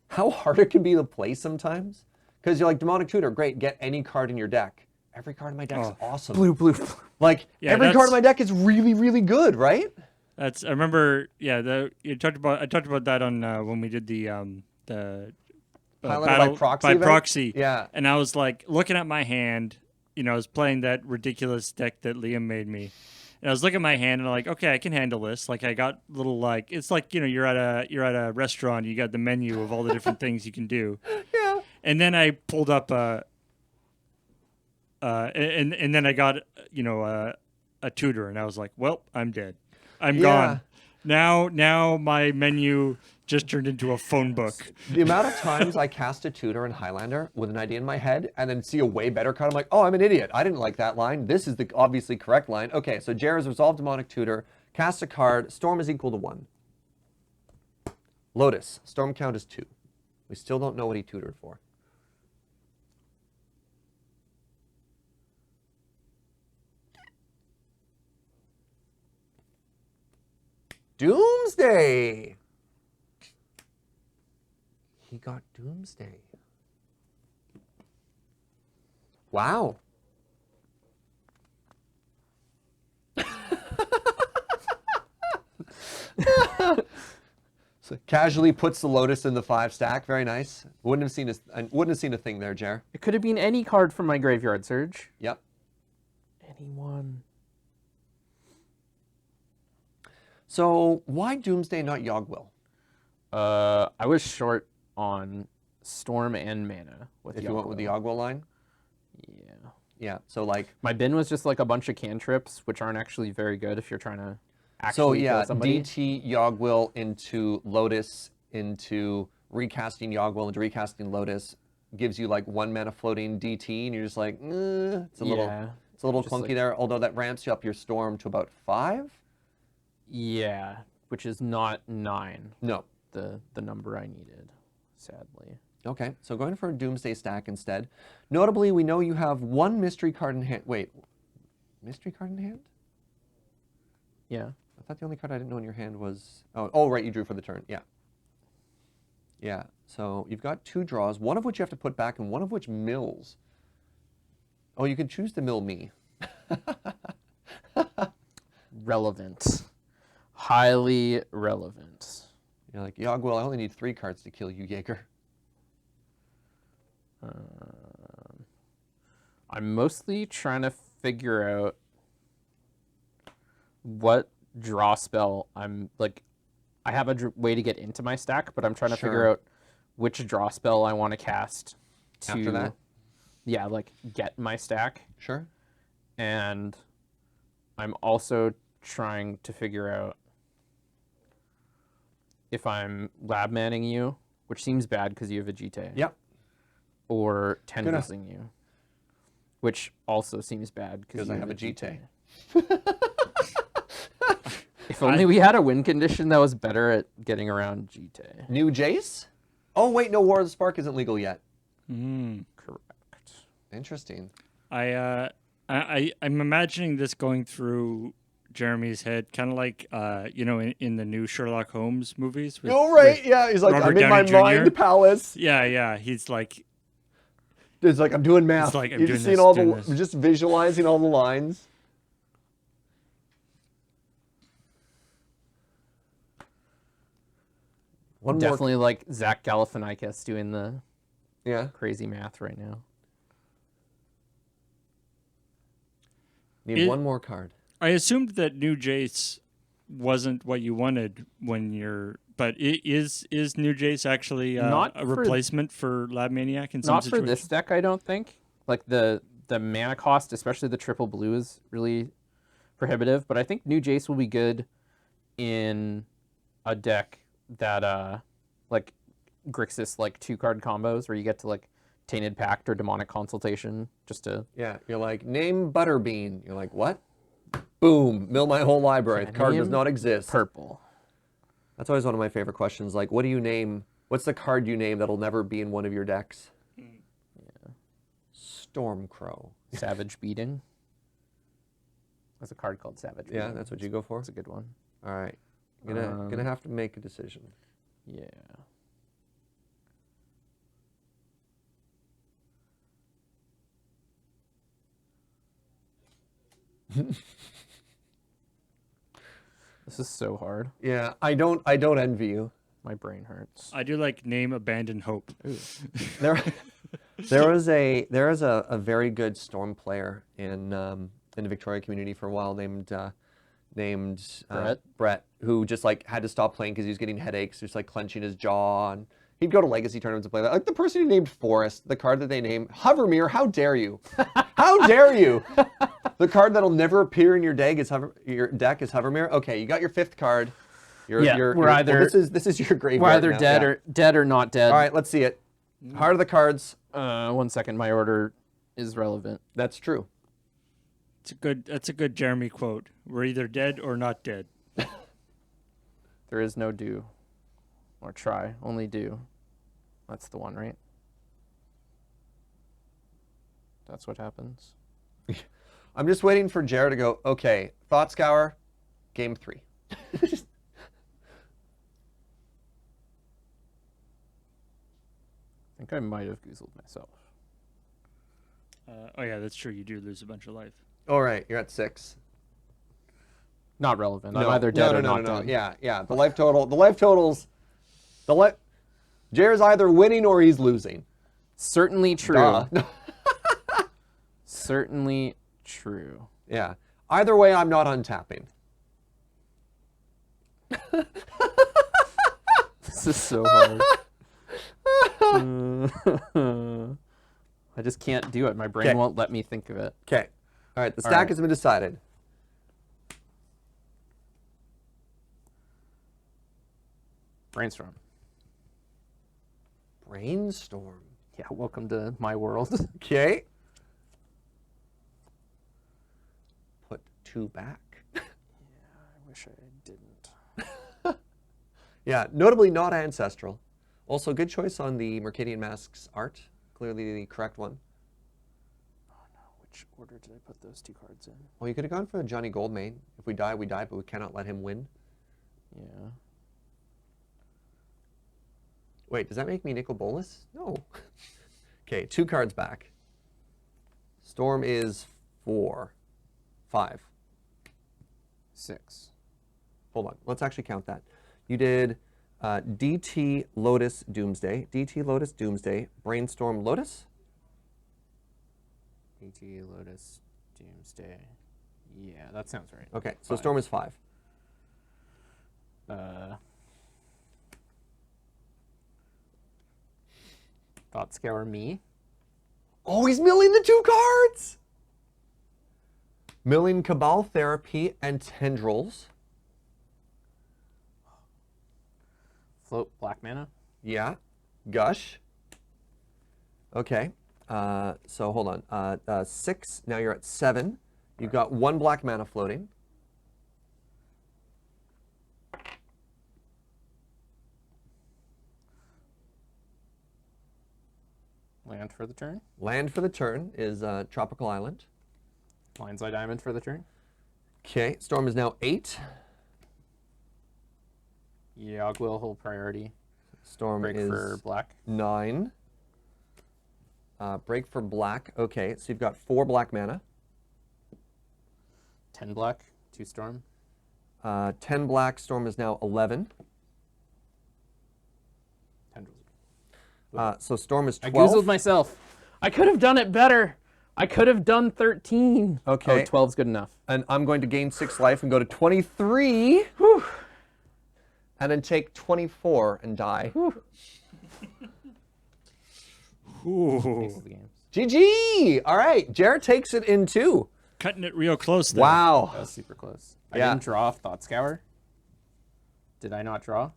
how hard it can be to play sometimes. Because you're like, Demonic Tutor, great, get any card in your deck. Every card in my deck is awesome. Blue. Like, Yeah, every card in my deck is really, really good, right? I remember. Yeah, I talked about that on when we did the Highlander battle by proxy by event? proxy. Yeah. And I was like looking at my hand. You know, I was playing that ridiculous deck that Liam made me. And I was looking at my hand and I'm like, okay, I can handle this. Like I got little like it's like, you know, you're at a restaurant, you got the menu of all the different things you can do. Yeah. And then I pulled up and then I got, you know, a tutor and I was like, well, I'm dead. I'm gone. Now my menu just turned into a phone book. The amount of times I cast a tutor in Highlander with an idea in my head and then see a way better card, I'm like, oh, I'm an idiot. I didn't like that line. This is the obviously correct line. Okay, so Jer has resolved Demonic Tutor, cast a card, storm is equal to 1. Lotus, storm count is 2. We still don't know what he tutored for. Doomsday! He got Doomsday. Wow. So casually puts the Lotus in the 5 stack. Very nice. Wouldn't have seen a thing there, Jer. It could have been any card from my Graveyard Surge. Yep. Anyone. So why Doomsday, not Yogwill? I was short on Storm and mana with If you went with the Yogwill line? Yeah. Yeah. So like. My bin was just like a bunch of cantrips, which aren't actually very good if you're trying to actually kill somebody. DT Yogwill into Lotus into recasting Yogwill into recasting Lotus gives you like 1 mana floating DT, and you're just like, it's a little just clunky like- there. Although that ramps you up your storm to about 5. Yeah, which is not 9, No. the number I needed, sadly. Okay, so going for a Doomsday stack instead. Notably, we know you have 1 mystery card in hand. Wait, mystery card in hand? Yeah. I thought the only card I didn't know in your hand was... Oh, right, you drew for the turn. Yeah. Yeah, so you've got 2 draws, one of which you have to put back and one of which mills. Oh, you can choose to mill me. Relevant. Highly relevant. You're like, Yogwell, I only need 3 cards to kill you, Jaeger. I'm mostly trying to figure out what draw spell I'm like. I have a way to get into my stack, but I'm trying to figure out which draw spell I want to cast to After that? Yeah, like get my stack. Sure. And I'm also trying to figure out if I'm lab manning you, which seems bad because you have a GT. Yep. Or tendressing you, which also seems bad because I have a GT. If only we had a win condition that was better at getting around GT. New Jace? Oh, wait, no, War of the Spark isn't legal yet. Correct. Interesting. I'm imagining this going through Jeremy's head, kind of like in the new Sherlock Holmes movies. With, yeah. He's like, Robert I'm in my Downey Jr. mind palace. Yeah. He's like, It's like I'm doing math. It's like, I'm You're doing just this, seeing doing this. just visualizing all the lines. One Definitely like Zach Galifianakis doing the Yeah. crazy math right now. Need one more card. I assumed that New Jace wasn't what you wanted when you're, but is New Jace actually Not a for- replacement for Lab Maniac in some Not for situations? this deck, I don't think. Like the mana cost, especially the triple blue, is really prohibitive. But I think New Jace will be good in a deck that like Grixis like 2-card combos where you get to like Tainted Pact or Demonic Consultation just to Yeah, you're like, name Butterbean. You're like, what? Boom, mill my whole library. The card does name not exist. purple. That's always one of my favorite questions. Like, what do you name? What's the card you name that'll never be in one of your decks? Yeah. Stormcrow. Savage Beating. There's a card called Savage Yeah, Beating. that's what you go for? That's a good one. All right. Gonna have to make a decision. Yeah. This is so hard. Yeah, I don't envy you. My brain hurts. I do like name Abandoned Hope. There is a very good Storm player in the Victoria community for a while named Brett, who just like had to stop playing because he was getting headaches, just like clenching his jaw, and he'd go to legacy tournaments and play that. Like the person who named Forest, the card that they named Hovermere. How dare you? How dare you? The card that'll never appear in your deck is Hovermere. Okay, you got your 5th card. This is your graveyard. We're either now. dead or not dead. All right, let's see it. Heart of the cards. 1 second. My order is relevant. That's true. That's a good Jeremy quote. We're either dead or not dead. There is no do. Or try. Only do. That's the one, right? That's what happens. I'm just waiting for Jared to go, okay, Thought Scour, game 3. I think I might have goozled myself. Oh yeah, that's true. You do lose a bunch of life. All right, you're at 6. Not relevant. I'm either dead or not no. dead. Yeah. The life totals. Jared's either winning or he's losing. Certainly true. Duh. Certainly true. Yeah. Either way, I'm not untapping. This is so hard. I just can't do it. My brain 'Kay. won't let me think of it. Okay. All right, the stack has been decided. Brainstorm. Brainstorm. Yeah, welcome to my world. Okay. Put 2 back. I wish I didn't. Yeah, notably not ancestral. Also, good choice on the Mercadian Masks art. Clearly the correct one. Oh no, which Which order did I put those 2 cards in? Well, you could have gone for Johnny Goldmane. If we die, we die, but we cannot let him win. Yeah. Wait, does that make me Nicol Bolas? No. Okay, 2 cards back. Storm is 4. 5. 6. Hold on, let's actually count that. You did DT Lotus Doomsday, DT Lotus Doomsday, Brainstorm Lotus. DT Lotus Doomsday. Yeah, that sounds right. Okay, so 5. Storm is 5. Thought Scour me. Oh, he's milling the 2 cards! Milling Cabal Therapy and Tendrils. Float black mana. Yeah. Gush. Okay. So hold on. 6. Now you're at 7. You've got 1 black mana floating. Land for the turn. Land for the turn is Tropical Island. Lion's Eye Diamond for the turn. Okay. Storm is now 8. Yogwill hold priority. Storm Break is for black. 9. Break for black. Okay, so you've got 4 black mana. 10 black. 2 storm. 10 black. Storm is now 11. Tendrils. So Storm is I 12. goozled myself. I could have done it better. I could have done 13. Okay. Oh, 12's good enough. And I'm going to gain 6 life and go to 23. Whew. And then take 24 and die. Ooh. Ace of the games. GG! All right, Jared takes it in 2. Cutting it real close there. Wow. That was super close. Yeah. I didn't draw off Thought Scour. Did I not draw?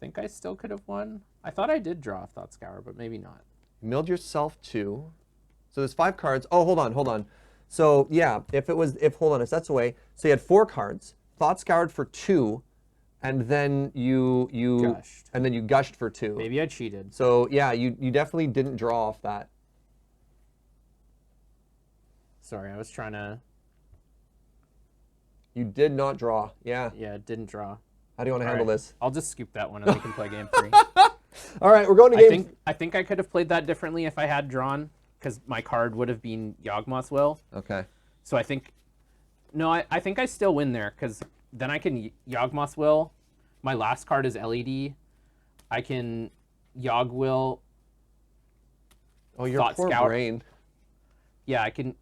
Think I still could have won. I thought I did draw off Thought Scour, but maybe not. Milled yourself 2. So there's 5 cards. Oh, hold on. So yeah, if that's the way. So you had 4 cards. Thought Scoured for 2, and then you Gushed. and then you gushed for 2. Maybe I cheated. So yeah, you definitely didn't draw off that. Sorry, I was trying to. You did not draw. Yeah. Yeah, didn't draw. How do you want to handle All right. this? I'll just scoop that one and we can play game 3. All right, we're going to game. I think I could have played that differently if I had drawn, because my card would have been Yawgmoth's Will. Okay. So I think. No, I think I still win there, because then I can Yawgmoth's Will. My last card is LED. I can Yawg Will. Oh, your Thought poor Scour. brain. Yeah, I can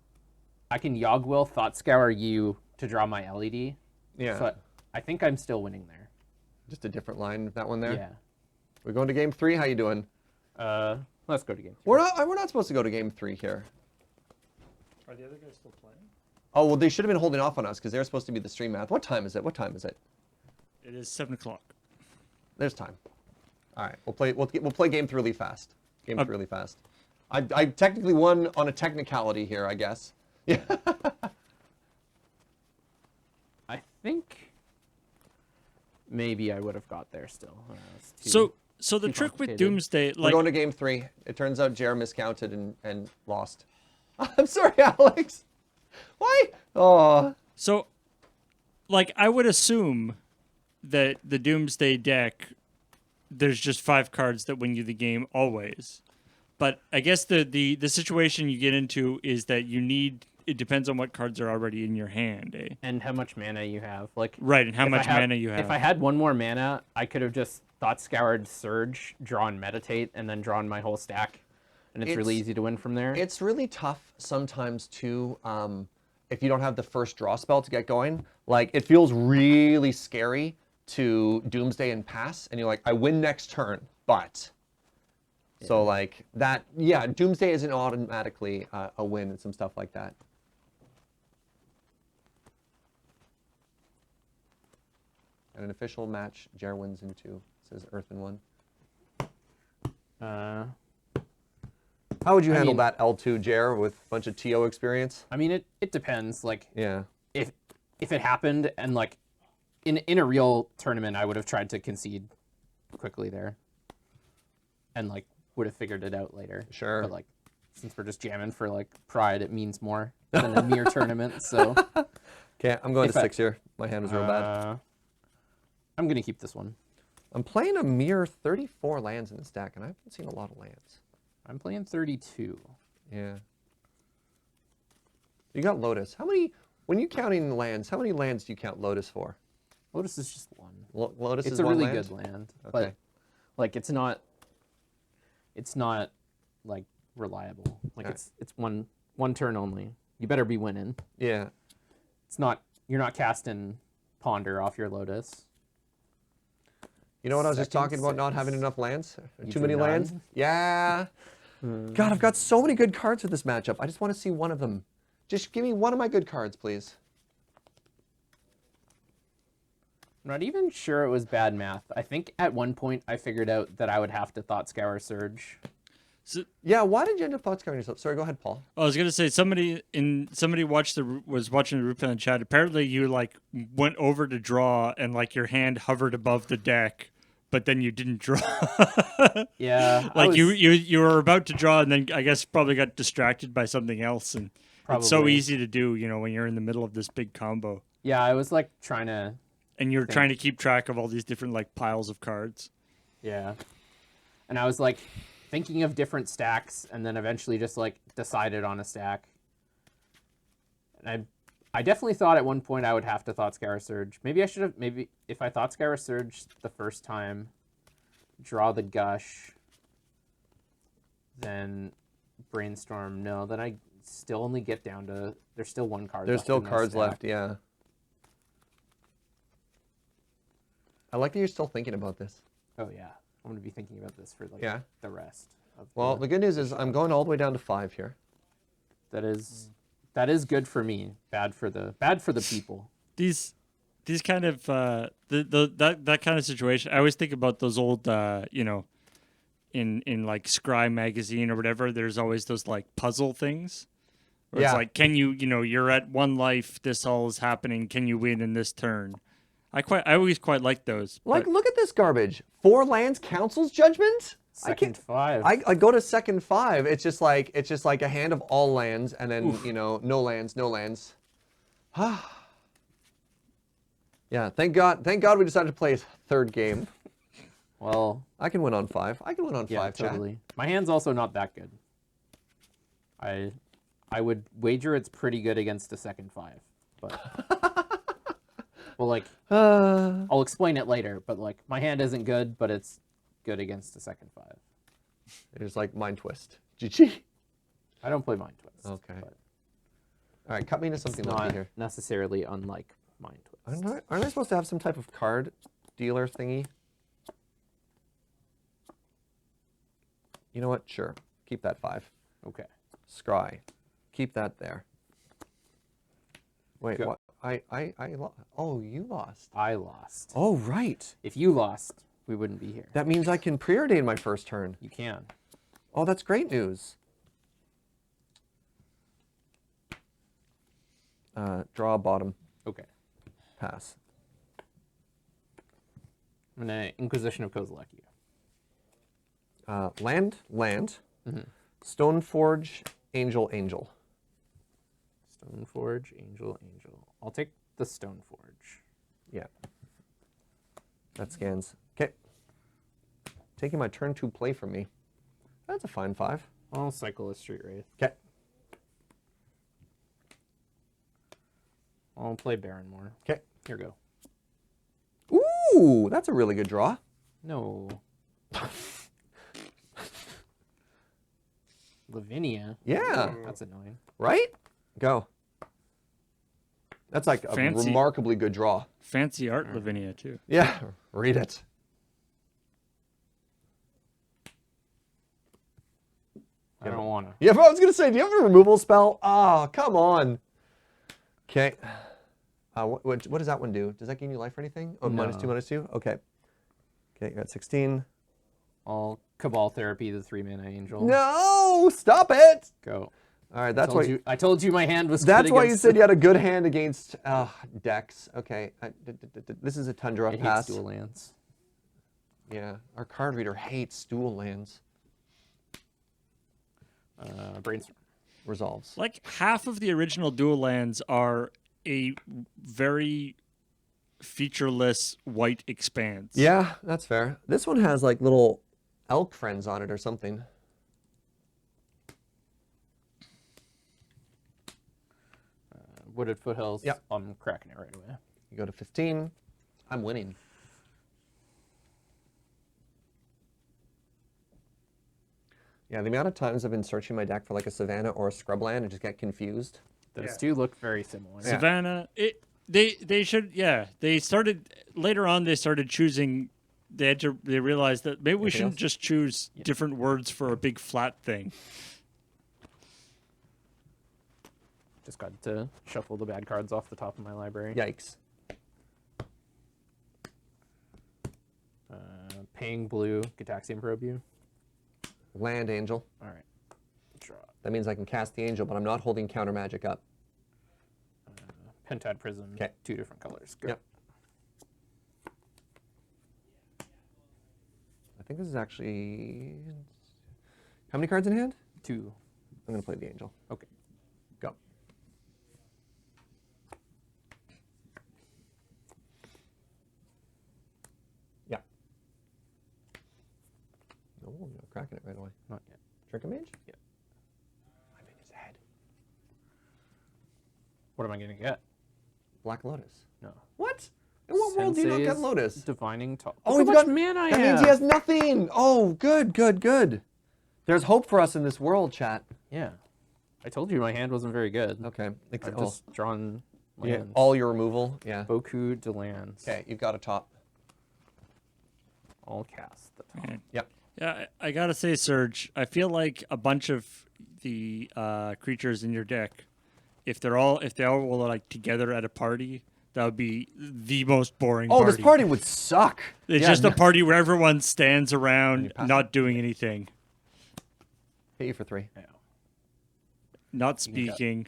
Yawg Will, Thought Scour you to draw my LED. Yeah. So I think I'm still winning there. Just a different line. That one there. Yeah. We're going to game 3. How you doing? Let's go to game 3. We're not supposed to go to game 3 here. Are the other guys still playing? Oh well, they should have been holding off on us because they're supposed to be the stream math. What time is it? It is 7 o'clock. There's time. All right, we'll play game 3 really fast. Game 3 really fast. I technically won on a technicality here, I guess. Yeah. I think maybe I would have got there still. So the too trick with complicated. Doomsday, We're like going to game 3. It turns out Jer miscounted and lost. I'm sorry, Alex. Why? Oh. so, like I would assume that the Doomsday deck, there's just 5 cards that win you the game always. But I guess the situation you get into is that you need. It depends on what cards are already in your hand, eh? And how much mana you have. Like Right, and how if much I had- mana you have. If I had 1 more mana, I could have just Thought Scoured Surge, drawn Meditate, and then drawn my whole stack. And it's really easy to win from there. It's really tough sometimes too, if you don't have the first draw spell to get going. Like, it feels really scary to Doomsday and pass, and you're like, I win next turn, but. Yeah. So, like, that, yeah, Doomsday isn't automatically a win and some stuff like that. And an official match, Jer wins in 2, says Earth in 1. How would you handle that L2, Jer, with a bunch of TO experience? I mean, it depends. Like, Yeah. if it happened and like in a real tournament, I would have tried to concede quickly there, and like would have figured it out later. Sure. But like since we're just jamming for like pride, it means more than a mere tournament. So Okay, I'm going If to I- 6 here. My hand was real bad. I'm gonna keep this one. I'm playing a mere 34 lands in this deck, and I haven't seen a lot of lands. I'm playing 32. Yeah. You got Lotus. How many, when you counting lands, how many lands do you count Lotus for? Lotus is just one. Lotus It's is a one really land? good land, Okay. but like it's not like reliable. Like Alright. it's one turn only. You better be winning. Yeah. It's not. You're not casting Ponder off your Lotus. You know what I was just Second talking about not six. having enough lands? You Too drew many lands? none? Yeah. God, I've got so many good cards with this matchup. I just want to see one of them. Just give me one of my good cards, please. I'm not even sure it was bad math. I think at one point I figured out that I would have to Thought Scour Surge. So, Yeah, why did you end up thought scouring yourself? Sorry, go ahead, Paul. I was gonna say somebody was watching the Rupin chat. Apparently, you like went over to draw and like your hand hovered above the deck, but then you didn't draw. Yeah, I Like was, you were about to draw and then I guess probably got distracted by something else, and it's so Probably. easy to do, you know, when you're in the middle of this big combo Yeah, I was like trying to. and you're trying to keep track of all these different like piles of cards. Yeah, and I was like thinking of different stacks, and then eventually just like decided on a stack. And I definitely thought at one point I would have to Thought Scour Surge. Maybe I should have. Maybe if I Thought Scour Surge the first time, draw the Gush, then Brainstorm. No, then I still only get down to. There's still one card. There's left still in my cards stack. left, yeah. I like that you're still thinking about this. Oh yeah, I'm gonna be thinking about this for like Yeah. the rest. Of Well, the good news is I'm going all the way down to 5 here. that is good for me. Bad for the people. These kind of that kind of situation. I always think about those old you know, in like Scry magazine or whatever. There's always those like puzzle things. Where Yeah. It's like, can you you're at 1 life. This all is happening. Can you win in this turn? I always quite like those. Like, but- look at this garbage. 4 lands, Council's Judgment? Second 5. I go to second 5. It's just like a hand of all lands, and then you know, no lands. Yeah, thank God we decided to play a third game. Well, I can win on 5. I can win on yeah, 5, chat. totally. My hand's also not that good. I would wager it's pretty good against the second 5, but well, like I'll explain it later. But like my hand isn't good, but it's good against the second 5. It's like Mind Twist. GG. I don't play Mind Twist. Okay. But All right, cut me into something it's lucky not here. necessarily unlike Mind Twist. Aren't I supposed to have some type of card dealer thingy? You know what? Sure. Keep that 5. Okay. Scry. Keep that there. Wait, Go. what? Oh, you lost. I lost. Oh, right. If you lost, we wouldn't be here. That means I can preordain my first turn. You can. Oh, that's great news. Draw bottom. Okay. Pass. I'm gonna Inquisition of Kozilek you. Land. Stoneforge, Angel. Stoneforge, Angel. I'll take the Stoneforge. Yeah. That scans. Okay. Taking my turn 2 play from me. That's a fine 5. I'll cycle a Street Wraith. Okay. I'll play Barrenmore. Okay. Here we go. Ooh, that's a really good draw. No. Lavinia. Yeah. That's annoying. Right? Go. That's like a Fancy. remarkably good draw. Fancy art Lavinia too. Yeah, read it. I don't want to. Yeah, but I was going to say, do you have a removal spell? Oh, come on. Okay. What does that one do? Does that gain you life or anything? Oh, No. -2. Okay. Okay, you're at 16. I'll Cabal Therapy the 3-mana Angel. No, stop it. Go. All right, that's why. I told you my hand was That's good why you against said you had a good hand against decks. Okay, this is a Tundra I hate pass. dual lands. Yeah, our card reader hates dual lands. Brainstorm. Resolves. Like half of the original dual lands are a very featureless white expanse. Yeah, that's fair. This one has like little elk friends on it or something. Wooded Foothills. Yep. I'm cracking it right away. You go to 15. I'm winning. Yeah, the amount of times I've been searching my deck for like a Savannah or a Scrubland and just get confused. Those two look very similar. Yeah. Savannah. They should they started later on. They started choosing. They realized that maybe we Anything shouldn't else? just choose different words for a big flat thing. Just got to shuffle the bad cards off the top of my library. Yikes. Paying blue, Gitaxian Probe you. Land Angel. All right. Draw. That means I can cast the Angel, but I'm not holding counter magic up. Pentad Prism. 'Kay. 2 different colors. Go. Yep. I think this is actually... How many cards in hand? 2. I'm going to play the Angel. Okay. Go. Yeah. No, you're not cracking it right away. Not yet. Trick a Mage? Yeah. I'm in his head. What am I going to get? Black Lotus. No. What? In what world do you not get Sensei's Lotus? Divining Top. Oh, Look we've how much got mana I That have. means he has nothing. Oh, good, good, good. There's hope for us in this world, chat. Yeah. I told you my hand wasn't very good. Okay. I've just drawn yeah, lands. all your removal. Yeah. Beaucoup de lands. Okay, you've got a top. All cast. The top. Okay. Yep. Yeah, I gotta say, Serge, I feel like a bunch of the creatures in your deck, if they all were like together at a party, that would be the most boring. Oh, party. this party would suck. It's Yeah, just no- a party where everyone stands around, pass not doing anything, Hit you for 3. Yeah. not speaking.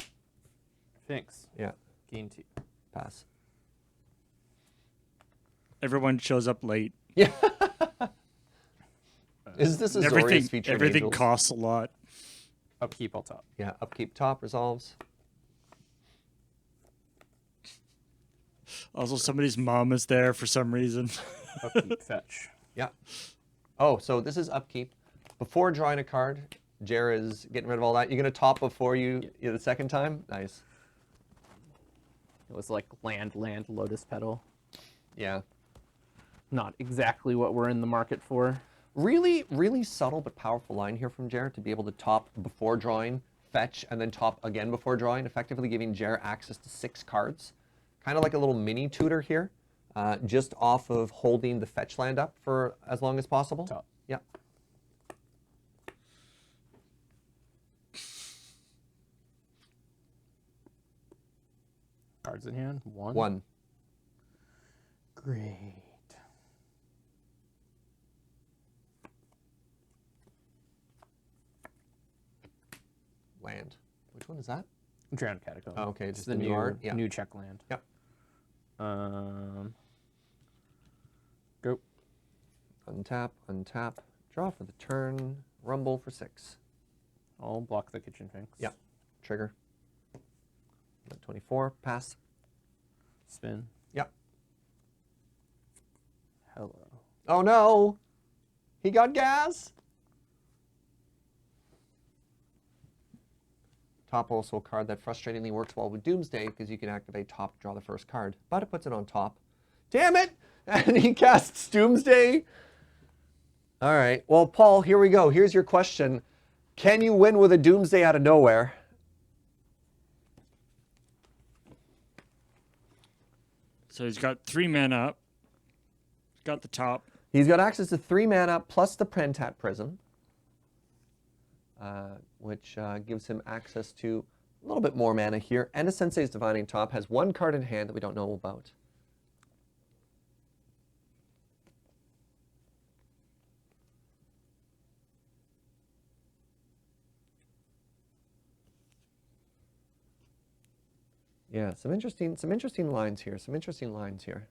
Thanks. Yeah. Gain 2. Pass. Everyone shows up late. Yeah. Is this a Everything Zorius featuring everything angels? costs a lot. Upkeep all top. Yeah. Upkeep top resolves. Also, somebody's mom is there for some reason. Upkeep fetch. Yeah. Oh, so this is upkeep. Before drawing a card, Jer is getting rid of all that. You're gonna top before you the second time. Nice. It was like land, lotus petal. Yeah. Not exactly what we're in the market for. Really, really subtle but powerful line here from Jer to be able to top before drawing, fetch, and then top again before drawing, effectively giving Jer access to 6 cards. Kind of like a little mini tutor here, just off of holding the fetch land up for as long as possible. Top. Yep. Cards in hand. 1. 1. Great. Land. Which one is that? Drowned Catacomb. Oh, okay, It's just the the new art, yeah. new check land. Yep. Go. Untap, untap, draw for the turn, rumble for 6. I'll block the kitchen finks. Yep. Trigger. 24, pass. Spin. Yep. Hello. Oh no! He got gas! Top also a card that frustratingly works well with Doomsday because you can activate top to draw the first card, but it puts it on top. Damn it! And he casts Doomsday. All right. Well, Paul, here we go. Here's your question. Can you win with a Doomsday out of nowhere? So he's got 3 mana up. Got the top. He's got access to 3 mana plus the Pentat Prism, which gives him access to a little bit more mana here. And a Sensei's Divining Top has 1 card in hand that we don't know about. Yeah, some interesting lines here. Some interesting lines here.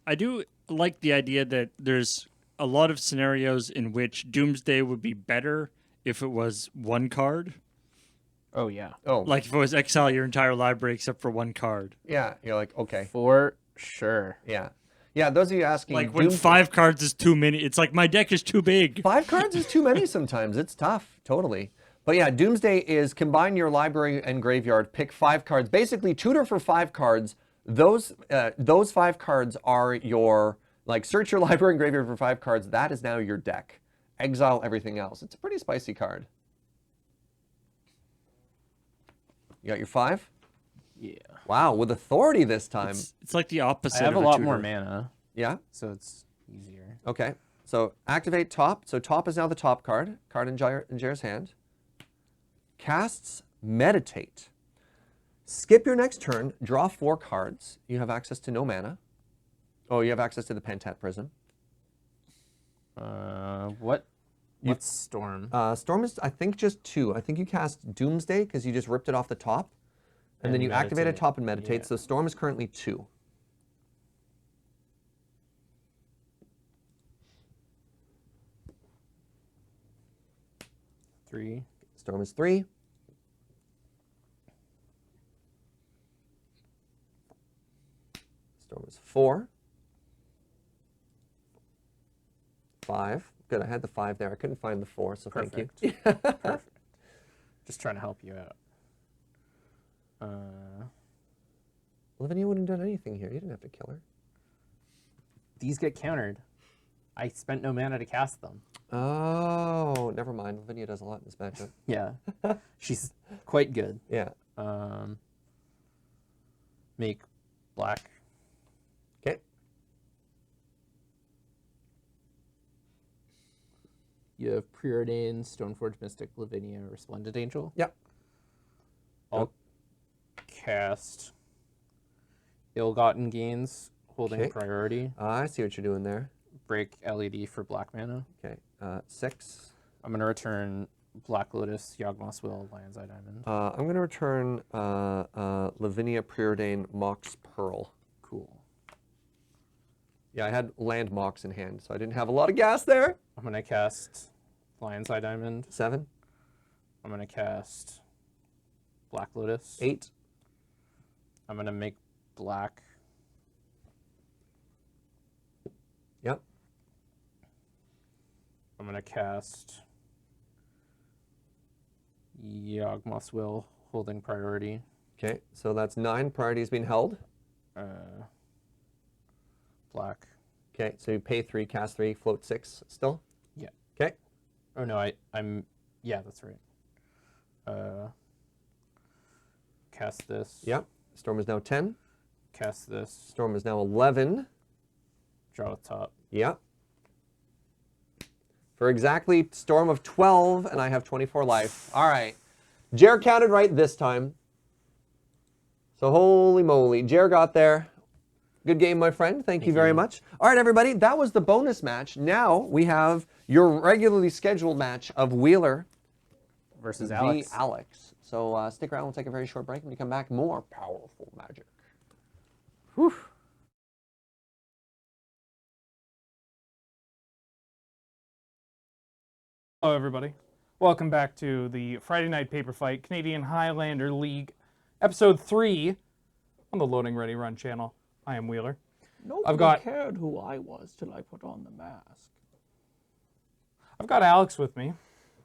I do like the idea that there's a lot of scenarios in which Doomsday would be better if it was one card. Oh yeah, Oh, Like if it was exile your entire library except for one card. yeah. You're like, okay, for sure. yeah, yeah. Those of you asking, Like when 5 cards is too many, it's like my deck is too big. 5 cards is too many sometimes. It's tough, totally. But yeah, Doomsday is combine your library and graveyard, pick 5 cards. Basically, tutor for 5 cards. Those 5 cards are your, like, search your library and graveyard for 5 cards. That is now your deck. Exile everything else. It's a pretty spicy card. You got your 5? Yeah. Wow, with authority this time. It's like the opposite I have of a lot tutor. more mana, Yeah? so it's easier. Okay. So activate top. So top is now the top card. Card in Jair's hand. Casts Meditate. Skip your next turn. Draw 4 cards. You have access to no mana. Oh, you have access to the Pentat Prism. What's Storm? Storm is, I think, just 2. I think you cast Doomsday because you just ripped it off the top. And then And you activated Meditate. top and Meditate. Yeah. So Storm is currently 2. Three. Storm is 3. Storm is 4. 5. Good, I had the 5 there. I couldn't find the 4, so Perfect. thank you. Perfect. Just trying to help you out. Lavinia wouldn't have done anything here. You didn't have to kill her. These get countered. I spent no mana to cast them. Oh, never mind. Lavinia does a lot in this matchup. Yeah. She's quite good. Yeah. Make black. Okay. You have Preordained, Stoneforge Mystic, Lavinia, Resplendent Angel. Yep. I'll cast Ill-Gotten Gains, holding Okay. priority. I see what you're doing there. Break LED for black mana. Okay. 6. I'm going to return Black Lotus, Yawgmoth's Will, Lion's Eye Diamond. I'm going to return Lavinia Preordain Mox Pearl. Cool. Yeah, I had land Mox in hand, so I didn't have a lot of gas there. I'm going to cast Lion's Eye Diamond. 7. I'm going to cast Black Lotus. 8. I'm going to make black. Yep. I'm going to cast Yawgmoth's Will, holding priority. Okay, so that's 9 priorities being held. Black. Okay, so you pay 3, cast 3, float 6 still? Yeah. Okay. Oh, no, I'm... Yeah, that's right. Cast this. Yep. Storm is now 10. Cast this. Storm is now 11. Draw with top. Yep. For exactly Storm of 12, and I have 24 life. All right. Jer counted right this time. So holy moly. Jer got there. Good game, my friend. Thank you very much. All right, everybody. That was the bonus match. Now we have your regularly scheduled match of Wheeler Versus v. Alex. Alex. So stick around. We'll take a very short break. When we come back, more powerful magic. Whew. Hello, everybody. Welcome back to the Friday Night Paper Fight Canadian Highlander League, Episode 3 on the Loading Ready Run channel. I am Wheeler. Nobody cared who I was till I put on the mask. I've got Alex with me.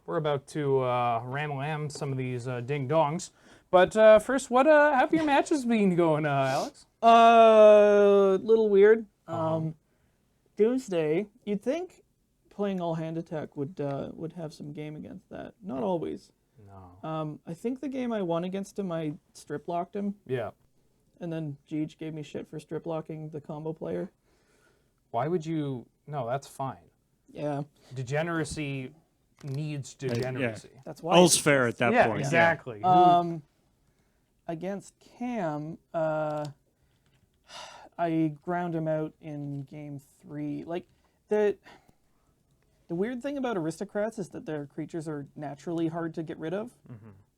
We're about to ram some of these ding-dongs. But first, how have your matches been going, Alex? Little weird. Doomsday, you'd think playing all hand attack would have some game against that. Not always. No. I think the game I won against him, I strip locked him, Yeah. and then Jeej gave me shit for strip locking the combo player. Why would you... No, that's fine. Yeah, Degeneracy needs degeneracy. that's why. All's fair at that Yeah, point. exactly. Against Cam, I ground him out in game 3. Like, the weird thing about aristocrats is that their creatures are naturally hard to get rid of.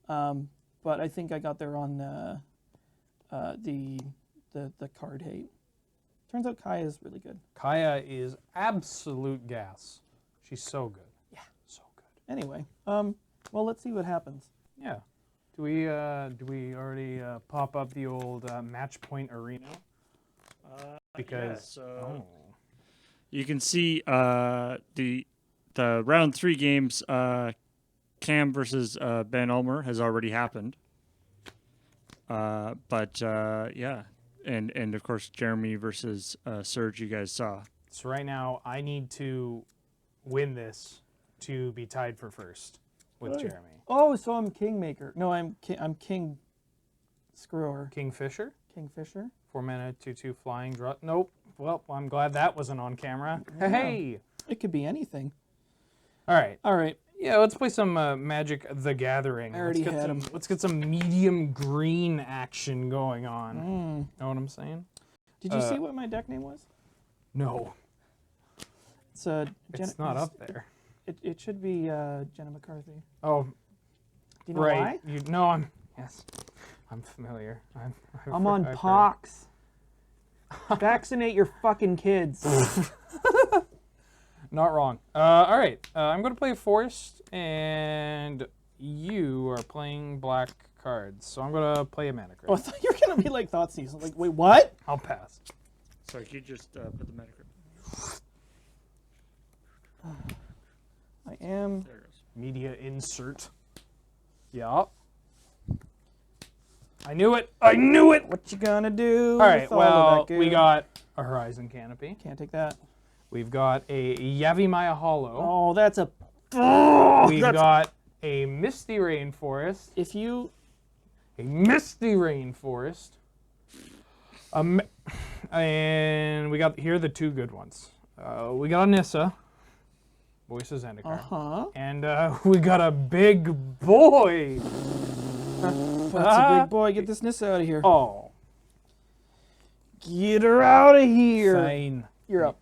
But I think I got there on the card hate. Turns out Kaya is really good. Kaya is absolute gas. She's so good. Yeah. So good. Anyway, well, let's see what happens. Yeah. Do we already pop up the old match point arena? Because you can see the round 3 games. Cam versus Ben Ulmer has already happened. But yeah, and of course Jeremy versus Serge, you guys saw. so right now I need to win this to be tied for first with Jeremy. Oh, so I'm Kingmaker. No, I'm King Screwer. Kingfisher, Kingfisher. 4-mana 2/2 flying draw. Nope. Well, I'm glad that wasn't on camera. Hey. It could be anything. All right. All right. Yeah, let's play some Magic: The Gathering. I already had him. Let's get some medium green action going on. Know what I'm saying? Did you see what my deck name was? No, It's it's not up there. It should be Jenna McCarthy. Oh, Do you know right. why? I'm familiar. I'm on I've heard. pox. Vaccinate your fucking kids. Not wrong. All right. I'm going to play Forest, and you are playing black cards. So I'm going to play a mana Oh, I card. thought you were gonna be like thought season. Like, wait, what? I'll pass. Sorry, can you just put the mana card? I am. There it goes. Media insert. Yeah. I knew it. I knew it. What you gonna do? All right. with all of Well, that we goo? got a Horizon Canopy. Can't take that. We've got a Yavimaya Hollow. Oh, that's a. We've got a Misty Rainforest. If you. A Misty Rainforest. And we got here are the 2 good ones. We got a Nissa. Voice of Zendikar. And we got a big boy. That's a big boy. Get this Nissa out of here. Oh. Get her out of here. Fine. You're up.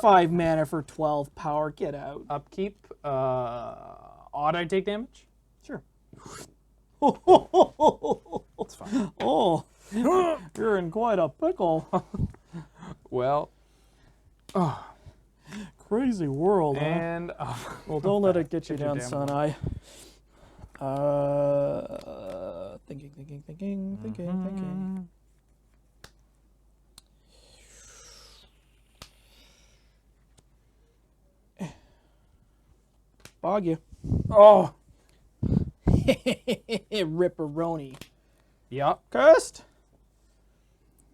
5 mana for 12 power. Get out. Upkeep. Odd I take damage? Sure. It's fine. Oh, you're in quite a pickle. Well. Crazy world, huh? And. Well, don't let it get you Get your down, damn son. Thinking. Bog you. Oh. Ripperoni. Yep. Cursed.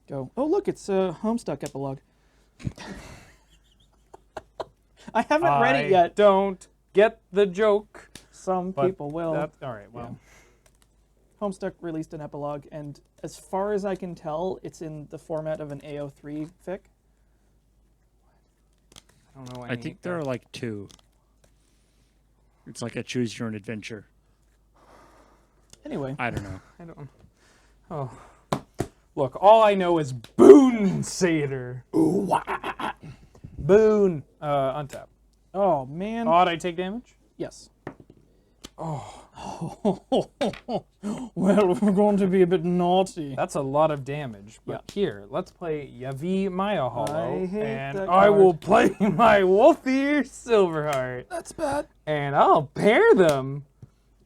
Go. Oh, look, it's a Homestuck epilogue. I haven't read it yet. Don't get the joke. Some But people will. All right. Well. Homestuck released an epilogue, and as far as I can tell, it's in the format of an AO3 fic. I don't know. I think there are like 2. It's like a choose your own adventure. Anyway, I don't know. I don't. Oh. Look, all I know is Boon Satyr. Ooh, Boon. Untap. oh man. Odd I take damage? Yes. Well, we're going to be a bit naughty. That's a lot of damage. But here, let's play Yavi Maya Hollow. I hate and that I will card. play my Wolfear Silverheart. That's bad. And I'll pair them.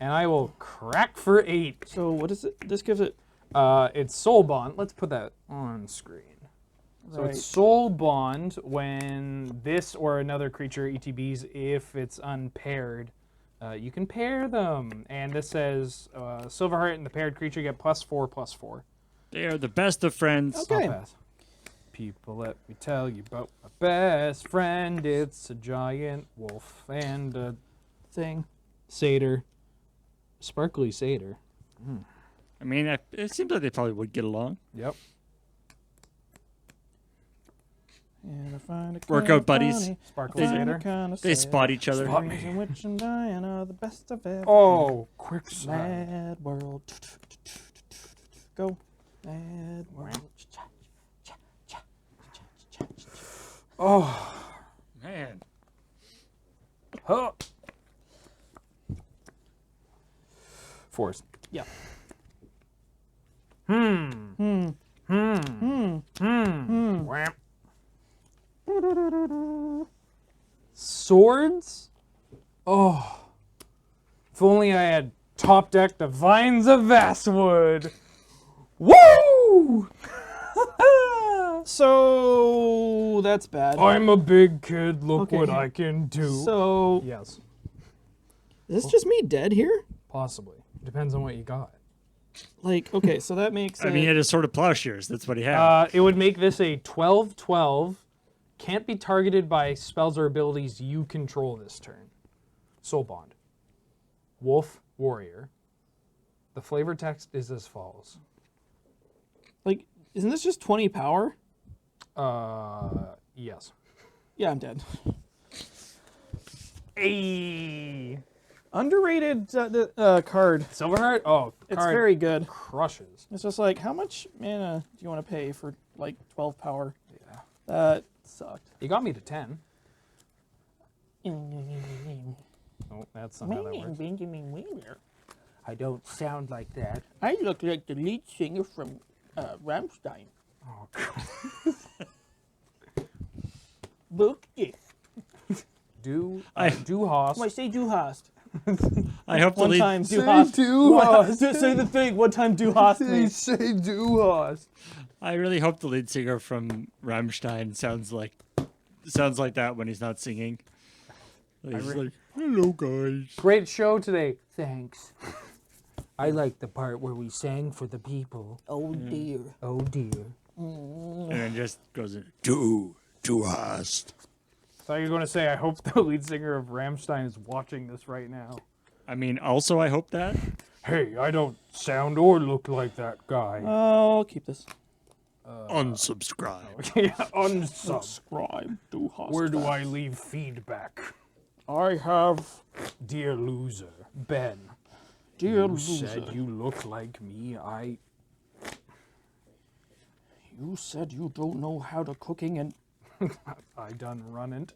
And I will crack for 8. So what is it? This gives it. It's Soul Bond. Let's put that on screen. So Right. it's Soul Bond when this or another creature ETBs, if it's unpaired, you can pair them. And this says Silverheart and the paired creature get +4/+4. They are the best of friends. Okay. I'll pass. People, let me tell you about my best friend. It's a giant wolf and a Thing. satyr. Sparkly satyr. I mean, it seems like they probably would get along. Yep. And I find it Workout kinda buddies. funny. Sparkly Find it satyr. kinda They sad. spot each other. Spot Dreams in which I'm dying are the best I've ever. Oh, quick side. Mad world. Go. Mad world. Oh. Man. Huh. Force. Yeah. Wham. Swords Oh, if only I had top decked the Vines of Vastwood. Woo! So that's bad. I'm a big kid. Look Okay. what I can do. So Yes, is this just me dead here? possibly. Depends on what you got. Like, okay, so that makes I it. mean, he had a sword of plowshares. That's what he had. It would make this a 12/12. Can't be targeted by spells or abilities you control this turn. Soul Bond. Wolf Warrior. The flavor text is as follows. Like, isn't this just 20 power? Yes. Yeah, I'm dead. Hey. Underrated card. Silverheart? Oh, It's card very good. crushes. It's just like, how much mana do you want to pay for like 12 power? Yeah. That sucked. You got me to 10. Oh, that's not how that works. I don't sound like that. I look like the lead singer from Rammstein. Oh, God. Book it. Do I Hoss. Why say Du hast? I hope the One lead. time Du hast. Du hast. Say the thing. One time Du hast me. Say Du hast. I really hope the lead singer from Rammstein sounds like that when he's not singing. He's like, "Hello, guys." Great show today. Thanks. I like the part where we sang for the people. Oh dear. Oh dear. And then just goes, Du hast. I thought you were going to say, I hope the lead singer of Rammstein is watching this right now. I mean, also, I hope that. Hey, I don't sound or look like that guy. I'll keep this. Unsubscribe. Yeah, unsub. Subscribe. Du hast. Where do I leave feedback? I have. Dear loser, Ben. Dear You loser. said you look like me. You said you don't know how to cooking and. I done running.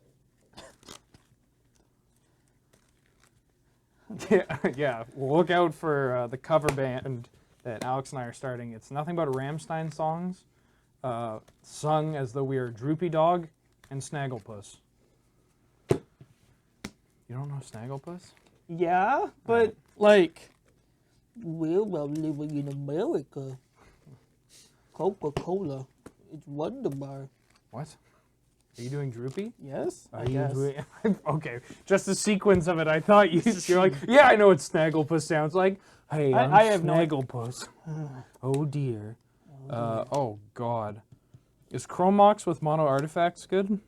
Yeah. Look out for the cover band that Alex and I are starting. It's nothing but Rammstein songs, sung as though we are Droopy Dog and Snagglepuss. You don't know Snagglepuss? Yeah, but like. Well, I'm living in America. Coca-Cola. It's Wonderbar. What? Are you doing Droopy? Yes, I Are you guess. doing? Okay, just the sequence of it. I thought you're like, yeah, I know what Snagglepuss sounds like. Hey, I have no- Snagglepuss. Oh dear. Oh god. Is Chromox with mono artifacts good?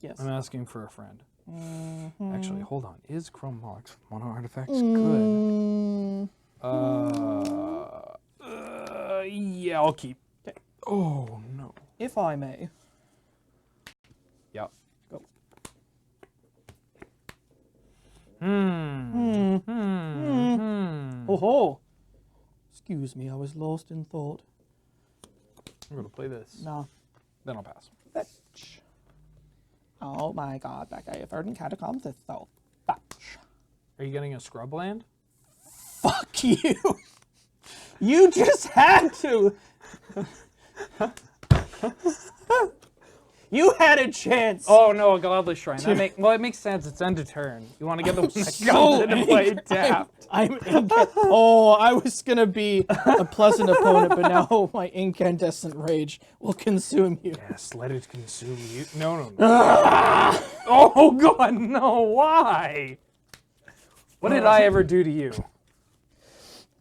Yes. I'm asking for a friend. Mm-hmm. Actually, hold on. Is Chromox with mono artifacts good? Yeah, I'll keep. Oh no. If I may. Yep. Go. Oh ho! Excuse me, I was lost in thought. I'm gonna play this. Nah. Then I'll pass. Fetch. Oh my god, that guy of Verdant Catacombs is so fetch. Are you getting a scrub land? Fuck you! You just had to! You had a chance! Oh no, a godly shrine. It makes sense. It's end of turn. You want to get the one that comes into play tapped. Oh, I was gonna be a pleasant opponent, but now my incandescent rage will consume you. Yes, let it consume you. No. Oh god, no! Why? What did I ever do to you?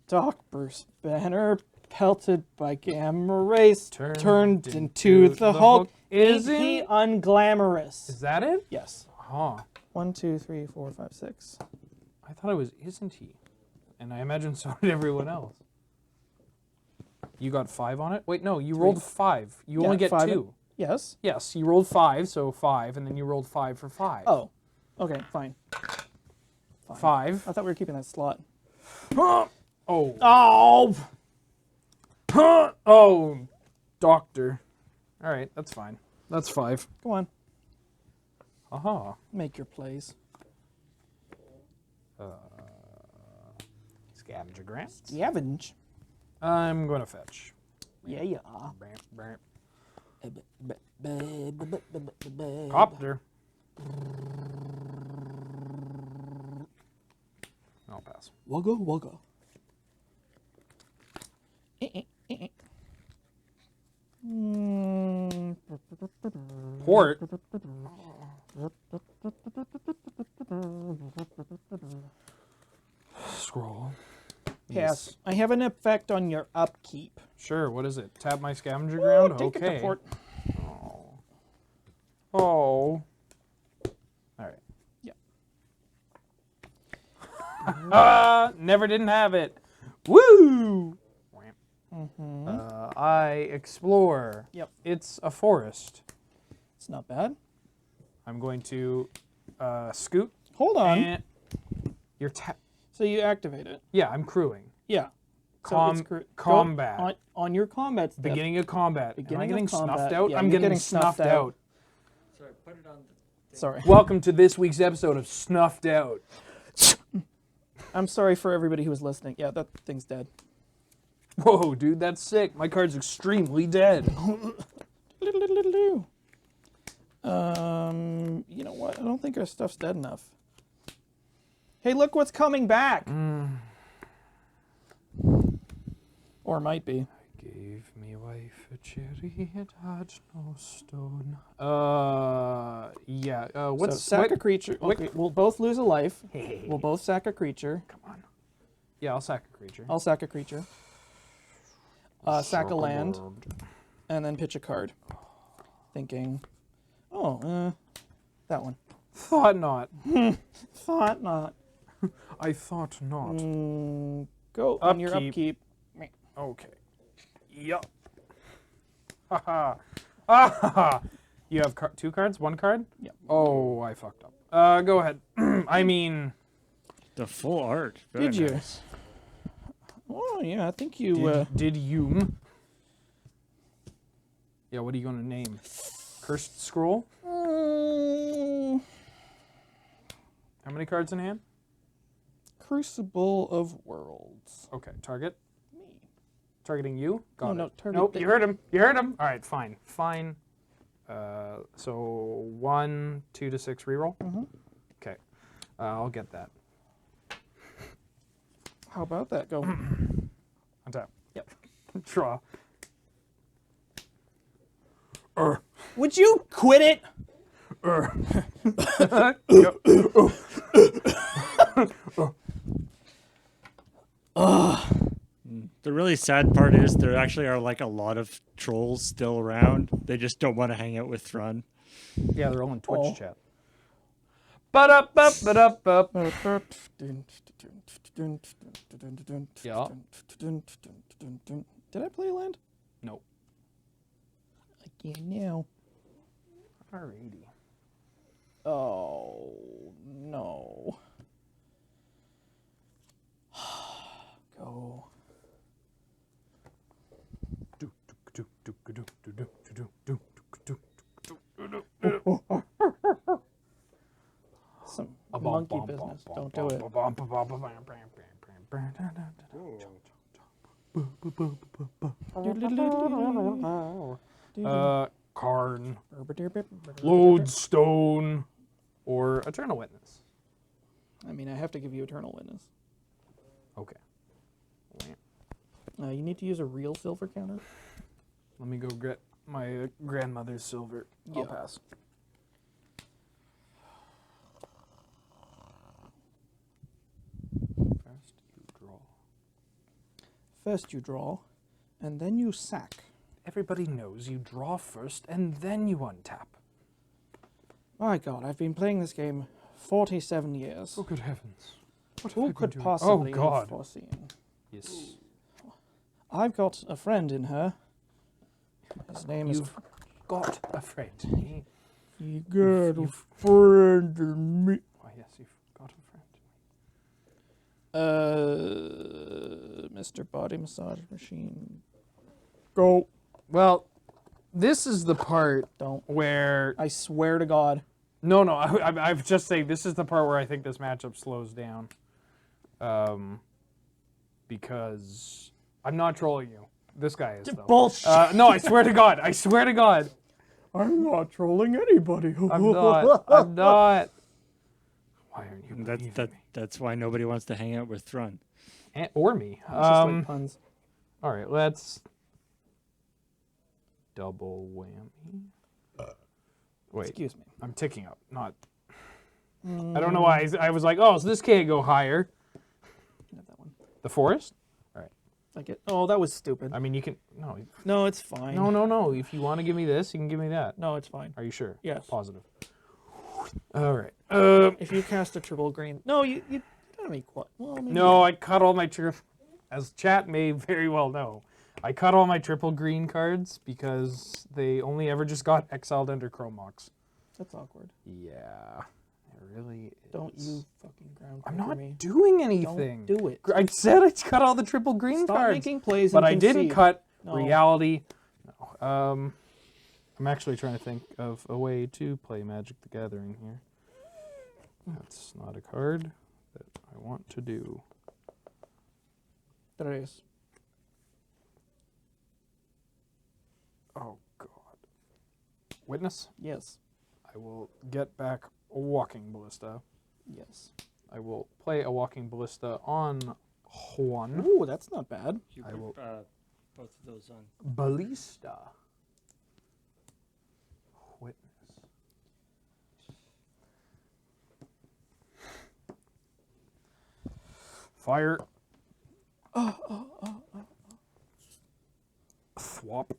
Dark Burst banner pelted by gamma rays turned into into the the Hulk. Hulk. Isn't he unglamorous? Is that it? Yes. Huh. 1, 2, 3, 4, 5, 6. I thought it was isn't he? And I imagine so did everyone else. You got 5 on it? Wait, no, you rolled 5. You only get 5 2. Yes. Yes, you rolled 5, so 5, and then you rolled 5 for 5. Oh. Okay, fine. 5. I thought we were keeping that slot. Oh. Oh! Oh, doctor. All right, that's fine. That's 5. Come on, Aha. make your plays. Scavenger grants. Scavenge. I'm going to fetch. Yeah, yeah. Bam, bam. Copter. I'll pass. Wugga wugga. Port. Scroll. Pass. I have an effect on your upkeep. Sure, what is it? Tap my scavenger ground? Take it Okay. to port. Oh. All right. Yeah. Never didn't have it. Woo! I explore. Yep. It's a forest. It's not bad. I'm going to scoot. Hold on. And you're So you activate it. yeah, I'm crewing. Yeah. Combat. On your combat step. Beginning of combat. Am I Beginning of getting combat. snuffed out? Yeah, I'm you're getting snuffed out. Sorry, put it on the Sorry. Welcome to this week's episode of Snuffed Out. I'm sorry for everybody who was listening. Yeah, that thing's dead. Whoa, dude, that's sick. My card's extremely dead. You know what? I don't think our stuff's dead enough. Hey, look what's coming back. Or might be. Gave me wife a cherry, it had no stone. Yeah. What's So sack a creature. Okay, we'll both lose a life. We'll both sack a creature. Come on. Yeah, I'll sack a creature. I'll sack a creature. Sack a land. And then pitch a card. Thinking, oh, that one. Thought not. Thought not. I thought not. Go on your upkeep. Okay. Yup. Haha. Ah. You have 2 cards? 1 card? Yep. Oh, I fucked up. Go ahead. I mean, The full art. Very Did you? nice. Oh, yeah, I think you... did you? Yeah, what are you going to name? Cursed Scroll? How many cards in hand? Crucible of Worlds. Okay, target. Targeting you? Got No, it. target Nope, the- you heard him. You heard him. All right, fine. Fine. So 1, 2 to 6 reroll? Okay. I'll get that. How about that? Go. Untap. Yep. Draw. Would you quit it? The really sad part is there actually are like a lot of trolls still around. They just don't want to hang out with Thrun. Yeah, they're all in Twitch Oh. chat. Ba-da-ba-ba-da-ba. Yeah. Did I play a land? Nope. Again now. Alrighty. Oh, no. Go. Some monkey business. Don't do it. Karn, Lodestone, or Eternal Witness. I mean, I have to give you Eternal Witness. Okay. You need to use a real silver counter. Let me go get my grandmother's silver. I'll Yeah. pass. First you draw. First you draw, and then you sack. Everybody knows you draw first and then you untap. My God, I've been playing this game 47 years. Oh, good heavens. What have I Who been could doing? possibly Oh, God. have foreseen? Yes. I've got a friend in her. His name is... You've got a friend. You got a friend in me. Why, yes, you've got a friend. Mr. Body Massage Machine. Go. Well, this is the part Don't. where... I swear to God. No, I'm just saying this is the part where I think this matchup slows down. Because I'm not trolling you. This guy is, though. Bullshit. No, I swear to God. I swear to God. I'm not trolling anybody. I'm not. Why aren't you believing me? That's why nobody wants to hang out with Thrun. Or me. It's just like puns. All right, let's double whammy. Wait, Excuse me. I'm ticking up, not. I don't know why I was like, oh, so this can't go higher. Have that one. The forest? Like it. Oh, that was stupid. I mean, you can No, it's fine. no. If you want to give me this, you can give me that. No, it's fine. Are you sure? Yes. Positive. All right. If you cast a triple green, no, you don't have any well, maybe No, I cut all my as chat may very well know. I cut all my triple green cards because they only ever just got exiled under Chromox. That's awkward. Yeah, it really is. Don't you fucking ground I'm conquer not me. doing anything. Don't do it. I said I cut all the triple green Stop cards. making plays But and I didn't concede. cut No. reality. No. I'm actually trying to think of a way to play Magic the Gathering here. That's not a card that I want to do. There it is. Oh, God. Witness? Yes. I will get back a Walking Ballista. Yes. I will play a Walking Ballista on Juan. Ooh, that's not bad. You I put will- both of those on. Ballista. Witness. Fire. Swap.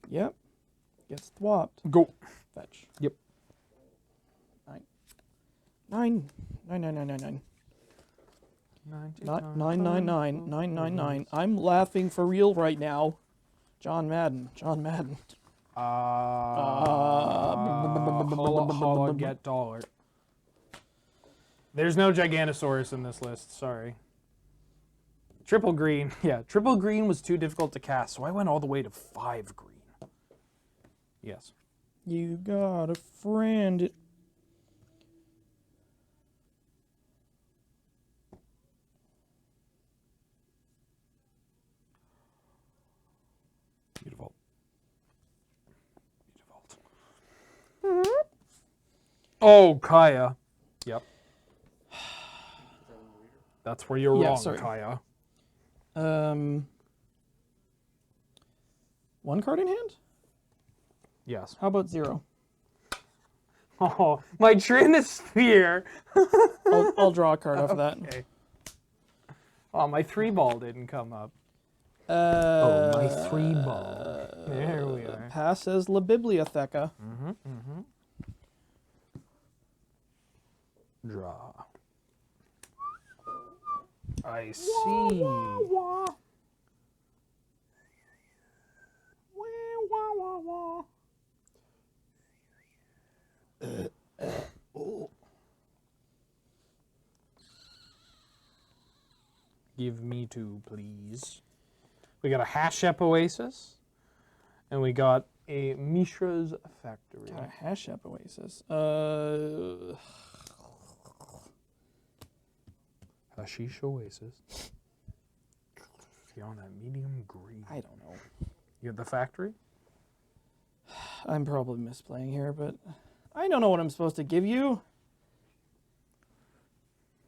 Yep. Gets swapped. Go. Fetch. Yep. 9. 9. Not 9. I'm laughing for real right now. John Madden. Holla get dollar. There's no Giganosaurus in this list, sorry. Triple green. Yeah, triple green was too difficult to cast, so I went all the way to 5 green. Yes. You got a friend. Beautiful. Oh, Kaya. Yep. That's where you're Yeah, wrong, sorry. Kaya. 1 card in hand? Yes. How about 0? Oh, my Trinisphere. I'll draw a card off of that. Okay. Oh, my 3-ball didn't come up. My 3-ball. There we are. Pass as La Bibliotheca. Draw. I see. Give me 2, please. We got a Hashep Oasis, and we got a Mishra's Factory. Got a Hash Up Oasis. Hashish Oasis. You're on that medium green. I don't know. You have the factory? I'm probably misplaying here, but I don't know what I'm supposed to give you.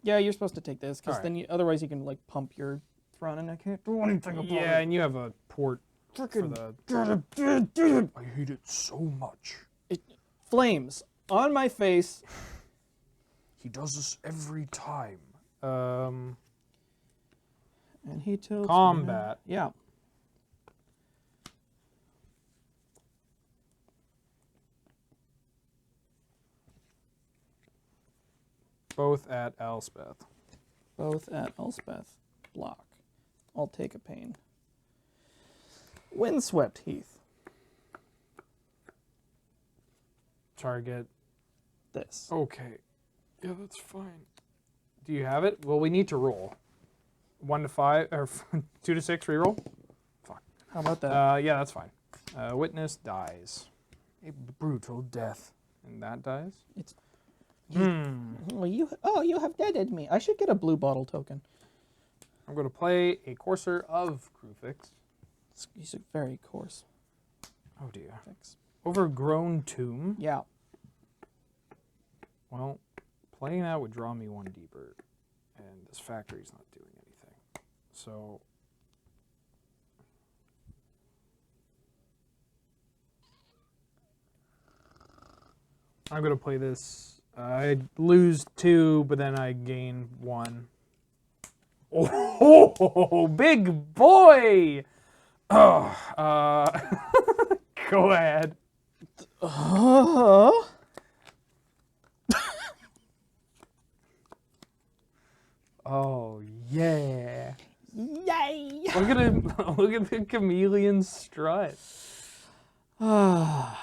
Yeah, you're supposed to take this, because Alright. then otherwise you can like pump your Thrun, and I can't do anything about Yeah, it. and you have a port for Frickin' the. I hate it so much. Flames on my face. He does this every time. And he tilts. Combat. Yeah. Both at Elspeth. Both at Elspeth. Block. I'll take a pain. Windswept Heath. Target. This. Okay. Yeah, that's fine. Do you have it? Well, we need to roll. 1 to 5 or 2 to 6 reroll. How about that? Yeah, that's fine. Witness dies. A brutal death. And that dies? It's. Hmm. Oh, you have deaded me. I should get a blue bottle token. I'm going to play a Courser of Crufix. He's a very coarse Oh dear. fix. Overgrown Tomb. Yeah. Well, playing that would draw me one deeper, and this factory's not doing anything. So I'm gonna play this. I lose 2, but then I gain 1. Oh, big boy! Oh, go ahead. Oh yeah! Yay! Look at him! Look at the chameleon strut. Oh.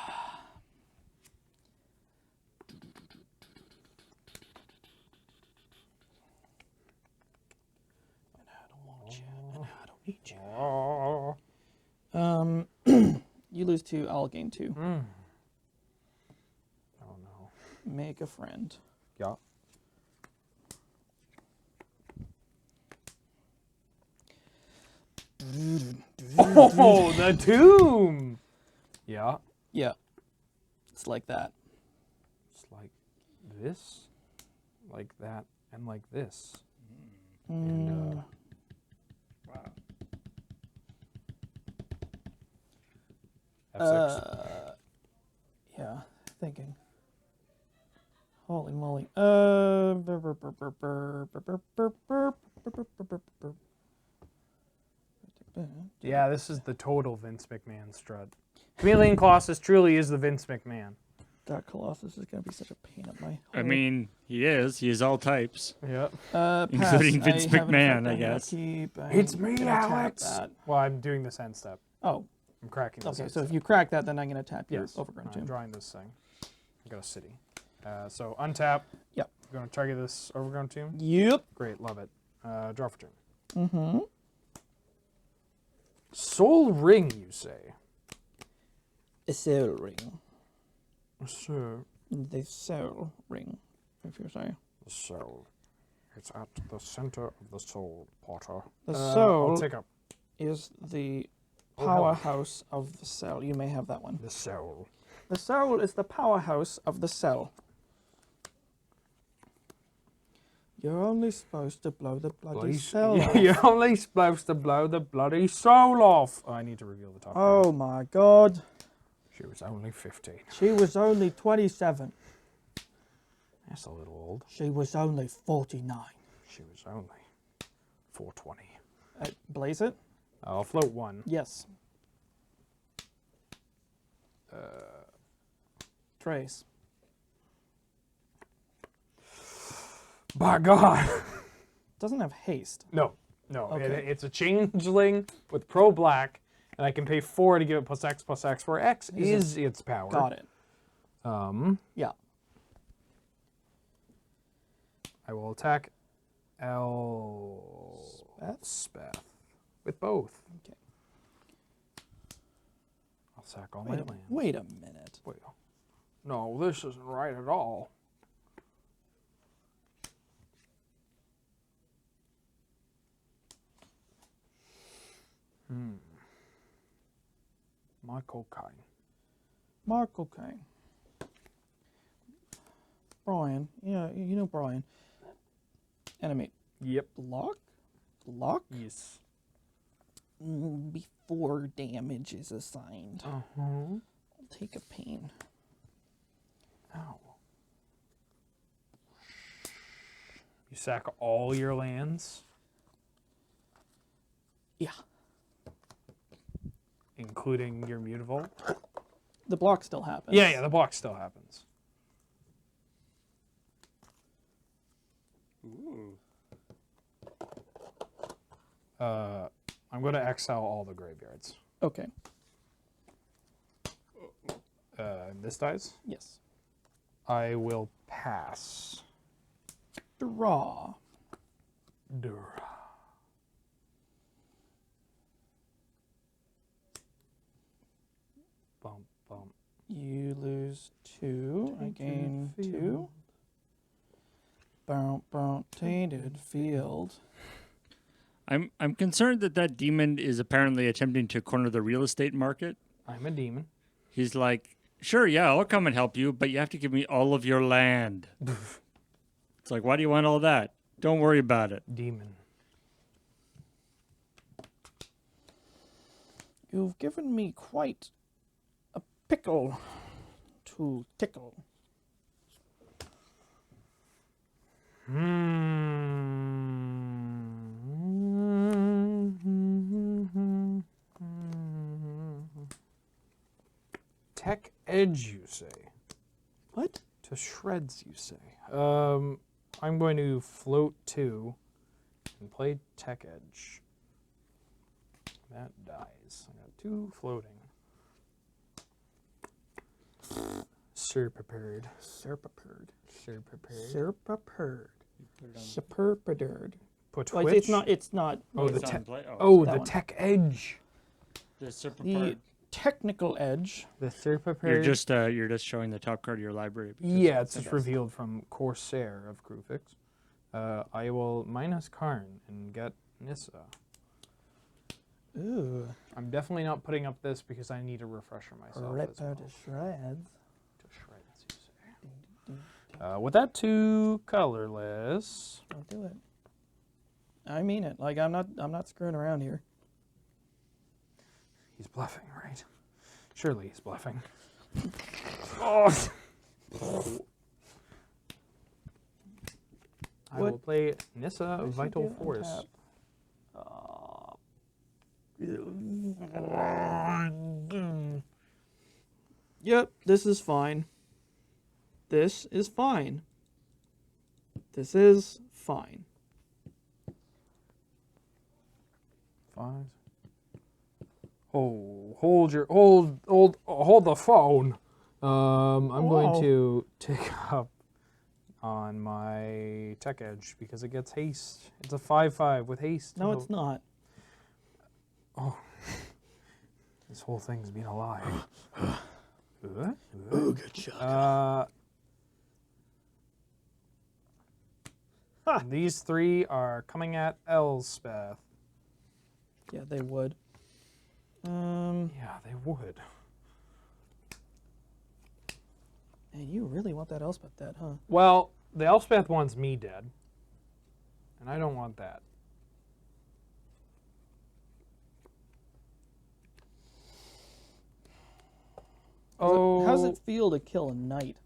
You lose 2, I'll gain 2. Oh no. Make a friend. Yeah. Oh, the tomb. Yeah. Yeah. It's like that. It's like this, like that, and like this. Mm. F6. Yeah, thinking. Holy moly. Yeah, this is the total Vince McMahon strut. Chameleon Colossus truly is the Vince McMahon. That Colossus is gonna be such a pain up my. I mean, he is all types. Yep. Including Vince have an McMahon, effect I I'm gonna guess. keep. It's I'm me, gonna tap Alex. that. Well, I'm doing this end step. Oh, I'm cracking this. okay. end So if step. you crack that, then I'm gonna tap your Yes, overgrown I'm tomb. drawing this thing. I got a city. So untap. Yep. You're going to target this overgrown tomb? Yep. Great, love it. Draw for turn. Mm-hmm. Soul Ring, you say? A soul ring. So, The soul ring, if you say. the soul. It's at the center of the soul, Potter. The I'll soul take up is the Oh, hell. powerhouse of the cell. You may have that one. the soul. The soul is the powerhouse of the cell. You're only supposed to blow the bloody cell off. You're only supposed to blow the bloody soul off. Oh, I need to reveal the top. Oh card. my god. She was only 15. She was only 27. That's a little old. She was only 49. She was only 420. Blaze it? I'll float 1. Yes. Trace. By God. Doesn't have haste. No. Okay. It's a changeling with pro black, and I can pay 4 to give it +X, where X is its power. Got it. Yeah. I will attack Elspeth with both. Okay. I'll sack all my lands. Wait a minute. Wait. No, this isn't right at all. Michael Kine. Mark, okay. Brian. Yeah, you know Brian. Enemy. Yep. Lock? Lock? Yes. Before damage is assigned. I'll take a pain. Ow. You sack all your lands, Yeah. including your Mutavault? The block still happens. Yeah, the block still happens. I'm going to exile all the graveyards. Okay. This dies. Yes. I will pass. Draw. Bump, bump. You lose 2. I gain 2. Bounce, bounce, tainted field. I'm concerned that demon is apparently attempting to corner the real estate market. I'm a demon. He's like sure, yeah, I'll come and help you, but you have to give me all of your land. It's like, why do you want all that? Don't worry about it. Demon. You've given me quite a pickle to tickle. Tech Edge, you say? What? To shreds, you say? I'm going to float 2 and play Tech Edge. That dies. I got 2 floating. Serpaperd. Serpaperd. Serpaperd. Serpaperd. Serpaperd. Put Well, Twitch. it's not. Oh, It's the on tech. play- Oh, that the one. Tech Edge. The super The part. technical edge. The Serpaperd. You're just showing the top card of your library. because Yeah, it's it's just revealed from Corsair of Krufix. I will minus Karn and get Nissa. Ooh. I'm definitely not putting up this because I need a refresher myself. Rip as well. out to shreds. To shreds, you say. With that 2 colorless. Don't do it. I mean it. Like I'm not screwing around here. He's bluffing, right? Surely he's bluffing. Oh. I will play Nissa What should Vital you Force. untap? Yep, this is fine. This is fine. This is fine. 5. Oh, hold the phone. I'm going Whoa. to take up on my Tech Edge because it gets haste. It's a 5/5 with haste. No, it's not. This whole thing's been a lie. Oh, good shot. These 3 are coming at Elspeth. Yeah, they would. Yeah, they would. Man, you really want that Elspeth dead, huh? Well, the Elspeth wants me dead, and I don't want that. How's it feel to kill a knight?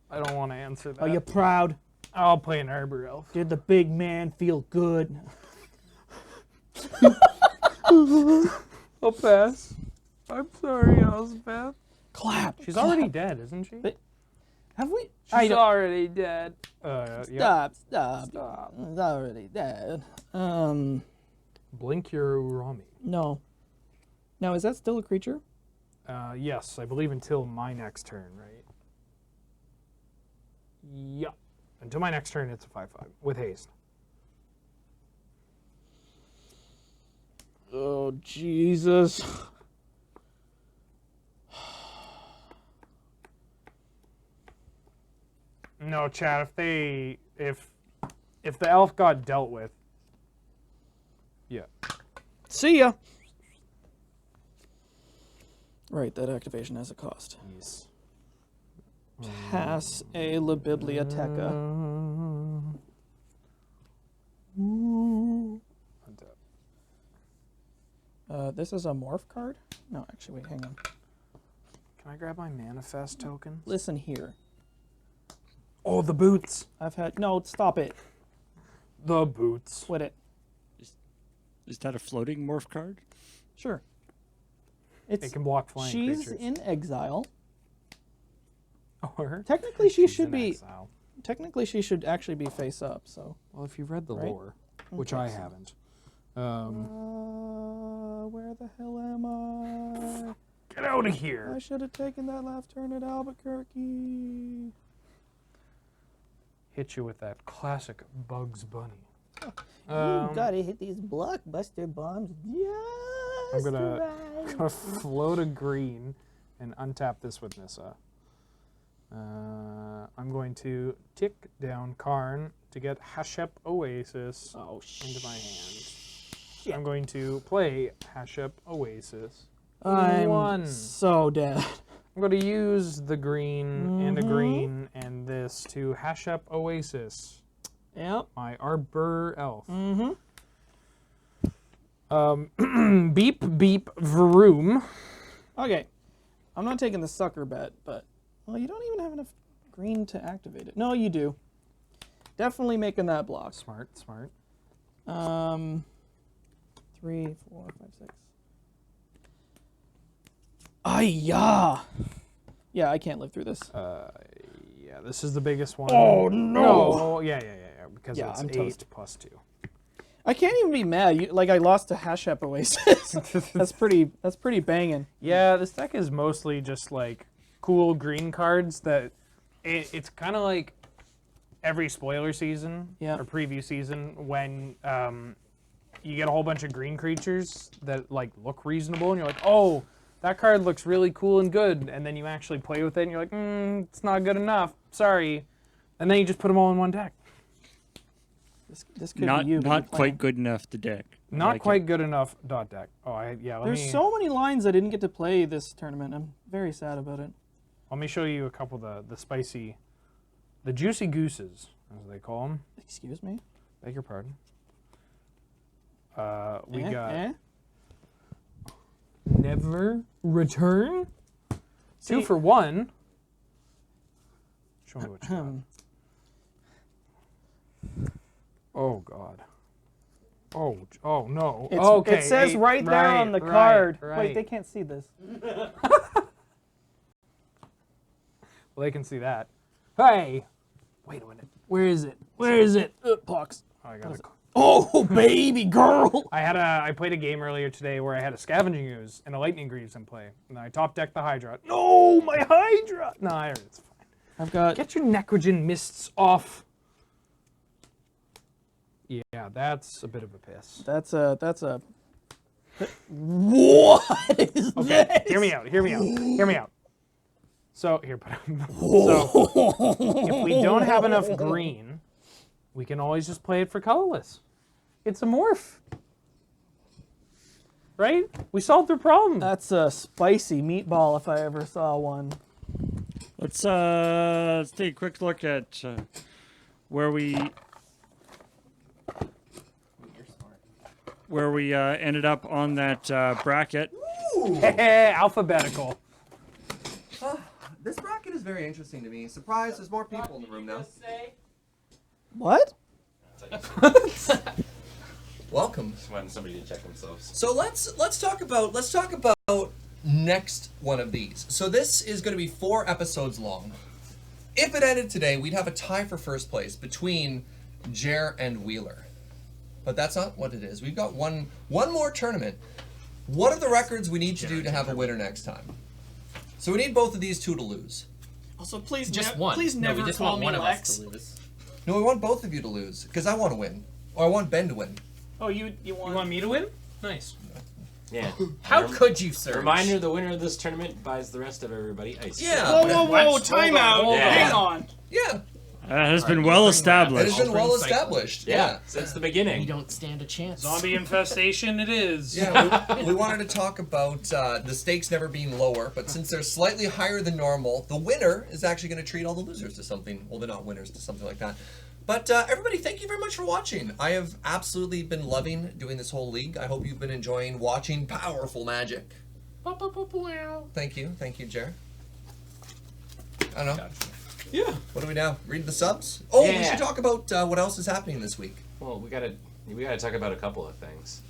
I don't want to answer that. Are you proud? I'll play an Arbor Elf. Did the big man feel good? I'll pass. I'm sorry, Elspeth. Clap. She's clap. already dead, isn't she? But- Have we? She's already dead. Yeah. Stop. It's already dead. Blink your Urami. No. Now, is that still a creature? Yes, I believe until my next turn, right? Yeah. Until my next turn, it's a 5/5 with haste. Oh, Jesus. No, Chad. If the elf got dealt with, yeah. See ya. Right, that activation has a cost. Yes. Pass a La Biblioteca. This is a morph card? No, actually, wait, hang on. Can I grab my manifest token? Listen here. Oh, the boots. I've had... No, stop it. The boots. Quit it. Is that a floating morph card? Sure. It can block flying She's creatures. in exile. Or Technically, she she's should in be... exile. Technically, she should actually be face up, so... Well, if you've read the Right? lore, which Okay, I so- haven't. Where the hell am I? Get out of here. I should have taken that left turn at Albuquerque. Hit you with that classic Bugs Bunny. You gotta hit these blockbuster bombs I'm just gonna right. float a green and untap this with Nissa. I'm going to tick down Karn to get Hashep Oasis into my hand. I'm going to play Hashep Oasis. I'm one. so dead. I'm going to use the green and a green and this to hash up Oasis. Yep. My Arbor Elf. Mm-hmm. Beep, beep, vroom. Okay. I'm not taking the sucker bet, but... Well, you don't even have enough green to activate it. No, you do. Definitely making that block. Smart, smart. 3, 4, 5, 6. Ay-ya! Yeah, I can't live through this. Yeah, this is the biggest one. Oh, no! Yeah, because Yeah, it's I'm 8 toast. plus 2. I can't even be mad. I lost to Hash Up Oasis. That's pretty banging. Yeah, this deck is mostly just like cool green cards that it's kind of like every spoiler season Yeah. or preview season when you get a whole bunch of green creatures that like look reasonable and you're like, oh, that card looks really cool and good, and then you actually play with it and you're like, it's not good enough, sorry, and then you just put them all in one deck. This could Not be you. but not you're quite playing. good enough. The deck. I Not like quite it. good enough. Deck. Oh, let There's me so many lines I didn't get to play this tournament. I'm very sad about it. let me show you a couple of the spicy, the juicy gooses, as they call them. Excuse me? Beg your pardon. We got Never Return. 2 for 1. Show me what you got. Oh God. Oh no. Okay. It says 8, right there on the right, card. right. Wait, they can't see this. Well, they can see that. Hey. Wait a minute. Where is it? Where is it? Pucks. Oh, I got it. Oh, baby girl! I played a game earlier today where I had a Scavenging Ooze and a Lightning Greaves in play, and I top decked the Hydra. No, my Hydra! No, it's fine. I've got... Get your Necrogen Mists off. Yeah, that's a bit of a piss. That's a... What is Okay, this? hear me out. So, here, put So, if we don't have enough green, we can always just play it for colorless. It's a morph. Right? We solved their problem. That's a spicy meatball if I ever saw one. Let's take a quick look at where we ended up on that bracket. Alphabetical. This bracket is very interesting to me. Surprise, there's more people in the room now. What? Welcome. Just wanted somebody to check themselves. So let's talk about next one of these. So this is going to be 4 episodes long. If it ended today, we'd have a tie for first place between Jer and Wheeler. But that's not what it is. We've got one more tournament. What are the records we need to do to have a winner next time? So we need both of these 2 to lose. Also, please, Just one. please No, never we just call want me one Lex. of us to lose. No, we want both of you to lose because I want to win, or I want Ben to win. Oh, you want... You want me to win? Nice. Yeah. How could you, sir? Reminder: the winner of this tournament buys the rest of everybody ice. Yeah. Whoa, time out. Yeah. Hang on. Yeah. That has been well It established. has been well established. Yeah. Since the beginning. We don't stand a chance. Zombie infestation it is. Yeah, we wanted to talk about the stakes never being lower, but since they're slightly higher than normal, the winner is actually going to treat all the losers to something. Well, they're not winners, to something like that. But everybody, thank you very much for watching. I have absolutely been loving doing this whole league. I hope you've been enjoying watching powerful magic. Thank you, Jer. I don't know. Yeah. What do we now? Read the subs? Oh, we Yeah. should talk about what else is happening this week. Well, we gotta talk about a couple of things.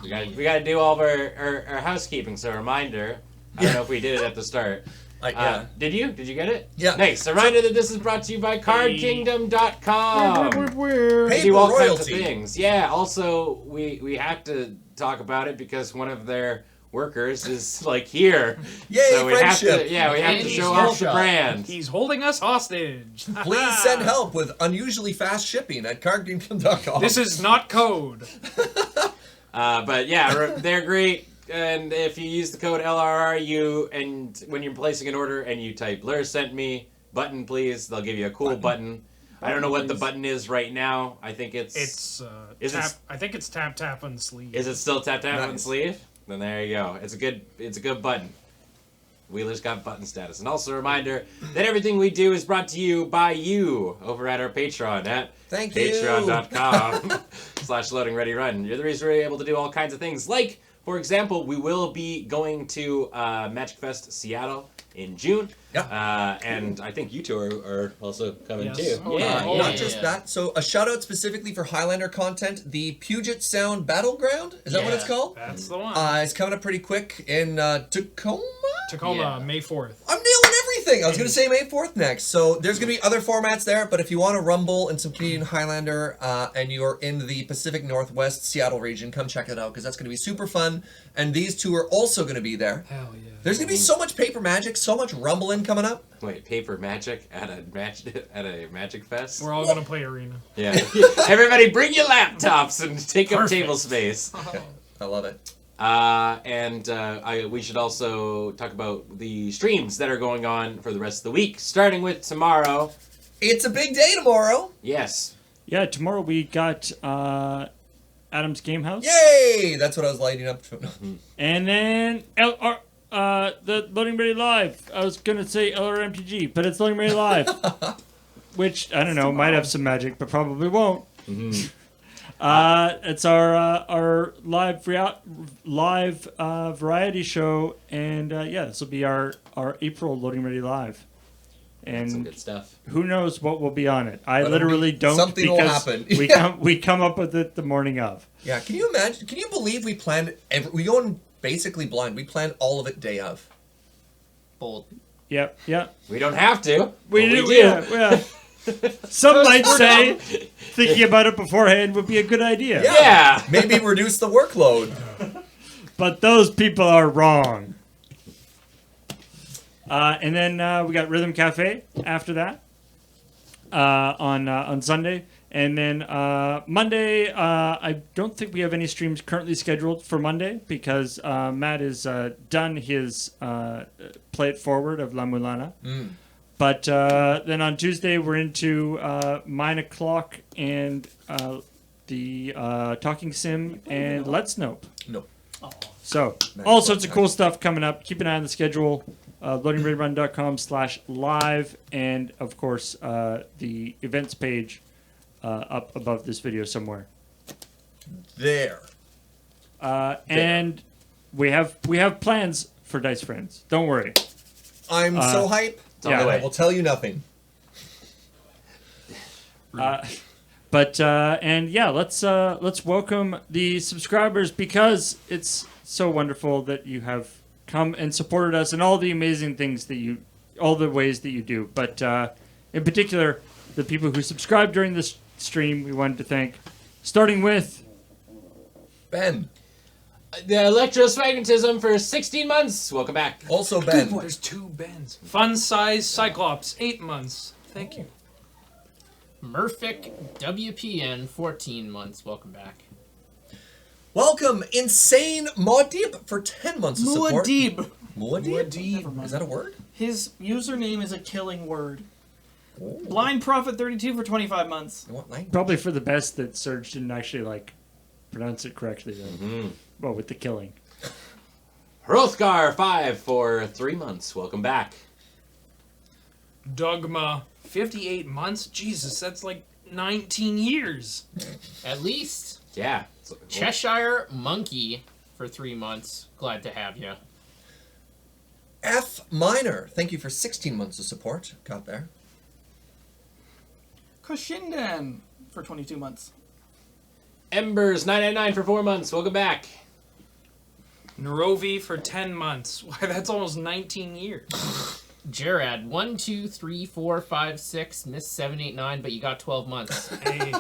We gotta do all of our housekeeping. So reminder. I don't know if we did it at the start. Yeah. Did you get it? Yeah. Nice. A reminder that this is brought to you by CardKingdom.com. Pay Do for all kinds of royalty. things. Yeah. Also, we have to talk about it because one of their workers is like here. Yay, so we have friendship. to. Yeah, we have And to he's show off the shot. brand. He's holding us hostage. Please send help with unusually fast shipping at cardkingdom.com. This is not code. But yeah, they're great. And if you use the code LRR, and when you're placing an order and you type "Lur sent me button please," they'll give you a cool button. I don't know what the button is right now. I think it's It's Is it- tap. I think it's tap on sleeve. Is it still tap on Nice. sleeve? then there you go. It's a good button. Wheeler's got button status. And also a reminder that everything we do is brought to you by you over at our Patreon at Thank you. patreon.com/loadingreadyrun. You're the reason we're able to do all kinds of things. Like, for example, we will be going to Magic Fest Seattle in June. Yeah. And I think you two are also coming Yes. too. Oh, Not just that. So a shout out specifically for Highlander content. The Puget Sound Battleground. Is that what it's called? That's the one. It's coming up pretty quick in Tacoma. Tacoma, Yeah. May 4th. I'm nailing everything. I was going to say May 4th next. So there's going to be other formats there, but if you want to rumble in some Canadian Highlander and you're in the Pacific Northwest Seattle region, come check it out because that's going to be super fun. And these two are also going to be there. Hell yeah. There's going to be so much paper magic, so much rumbling coming up. Wait, paper magic at a Magic Fest? We're all going to play Arena. Yeah. Everybody bring your laptops and take up Perfect. table space. I love it. We should also talk about the streams that are going on for the rest of the week, starting with tomorrow. It's a big day tomorrow. Yes. Yeah, tomorrow we got Adam's Game House. Yay! That's what I was lighting up to. And then the Loading Ready Live. I was going to say LRMTG, but it's Loading Ready Live. Which, I don't know, might have some magic, but probably won't. Mm-hmm. It's our live variety show, and this will be our April Loading Ready Live. Some And good stuff. who knows what will be on it? I But literally don't. something will because happen. We come up with it the morning of. Yeah, can you imagine? Can you believe we planned? We go in basically blind. We planned all of it day of. Bold. Yep. We don't have to. We but do. do. Yeah. Some might say thinking about it beforehand would be a good idea. Yeah. Maybe reduce the workload. But those people are wrong. And then we got Rhythm Cafe after that on Sunday. And then Monday, I don't think we have any streams currently scheduled for Monday because Matt has done his Play It Forward of La Mulana. But then on Tuesday, we're into Mine O'Clock and the Talking Sim and Let's Nope. Nope. So, all sorts of cool stuff coming up. Keep an eye on the schedule. loadingreadyrun.com/live. And, of course, the events page up above this video somewhere. There. And we have plans for Dice Friends. Don't worry. I'm so hype. Yeah. I will tell you nothing. Let's welcome the subscribers because it's so wonderful that you have come and supported us in all the amazing things all the ways that you do. But in particular, the people who subscribed during this stream, we wanted to thank, starting with Ben. The Electrosmagnetism for 16 months. Welcome back. Also Ben. There's two Bens. Fun size Cyclops, 8 months. Thank you. Murphic WPN, 14 months. Welcome back. Welcome, Insane Muad'Dib for 10 months of support. Muad'Dib. Muad'Dib? Is that a word? His username is a killing word. Blind Prophet 32 for 25 months. In what language? probably for the best that Serge didn't actually pronounce it correctly. Though. Well, with the killing. Hrothgar 5 for 3 months. Welcome back. Dogma, 58 months? Jesus, that's like 19 years. At least. Yeah. Cheshire Monkey for 3 months. Glad to have you. F Minor. Thank you for 16 months of support. Got there. Koshindan for 22 months. Embers 999 for 4 months. Welcome back. Narovi for 10 months. Why, that's almost 19 years. Gerard, 1, 2, 3, 4, 5, 6, missed 7, 8, 9, but you got 12 months. Hey.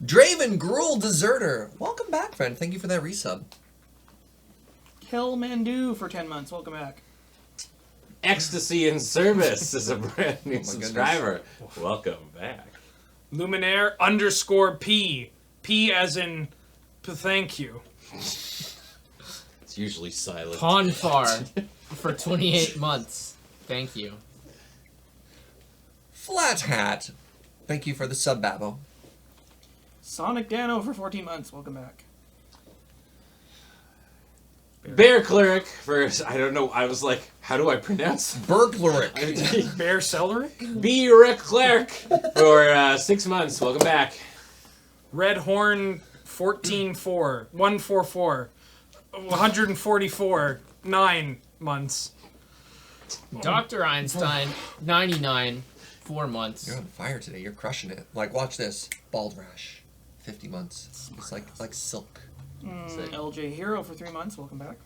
Draven Gruel Deserter. Welcome back, friend. Thank you for that resub. Kel Mandu for 10 months. Welcome back. Ecstasy in Service is a brand new subscriber. Welcome back. Luminaire _P. P as in thank you. It's usually silent. Ponfar for 28 months. Thank you. Flat Hat. Thank you for the sub, Babbo. Sonic Dano for 14 months. Welcome back. Bear Cleric for, I don't know, I was like, how do I pronounce Burglaric. Bear Celleric? Bear Cleric for 6 months. Welcome back. Red Horn 14-4. 144. 144. 9 months. Dr. Einstein 99. 4 months. You're on fire today. You're crushing it. Like, watch this. Bald Rash. 50 months. It's like silk. LJ Hero for 3 months. Welcome back.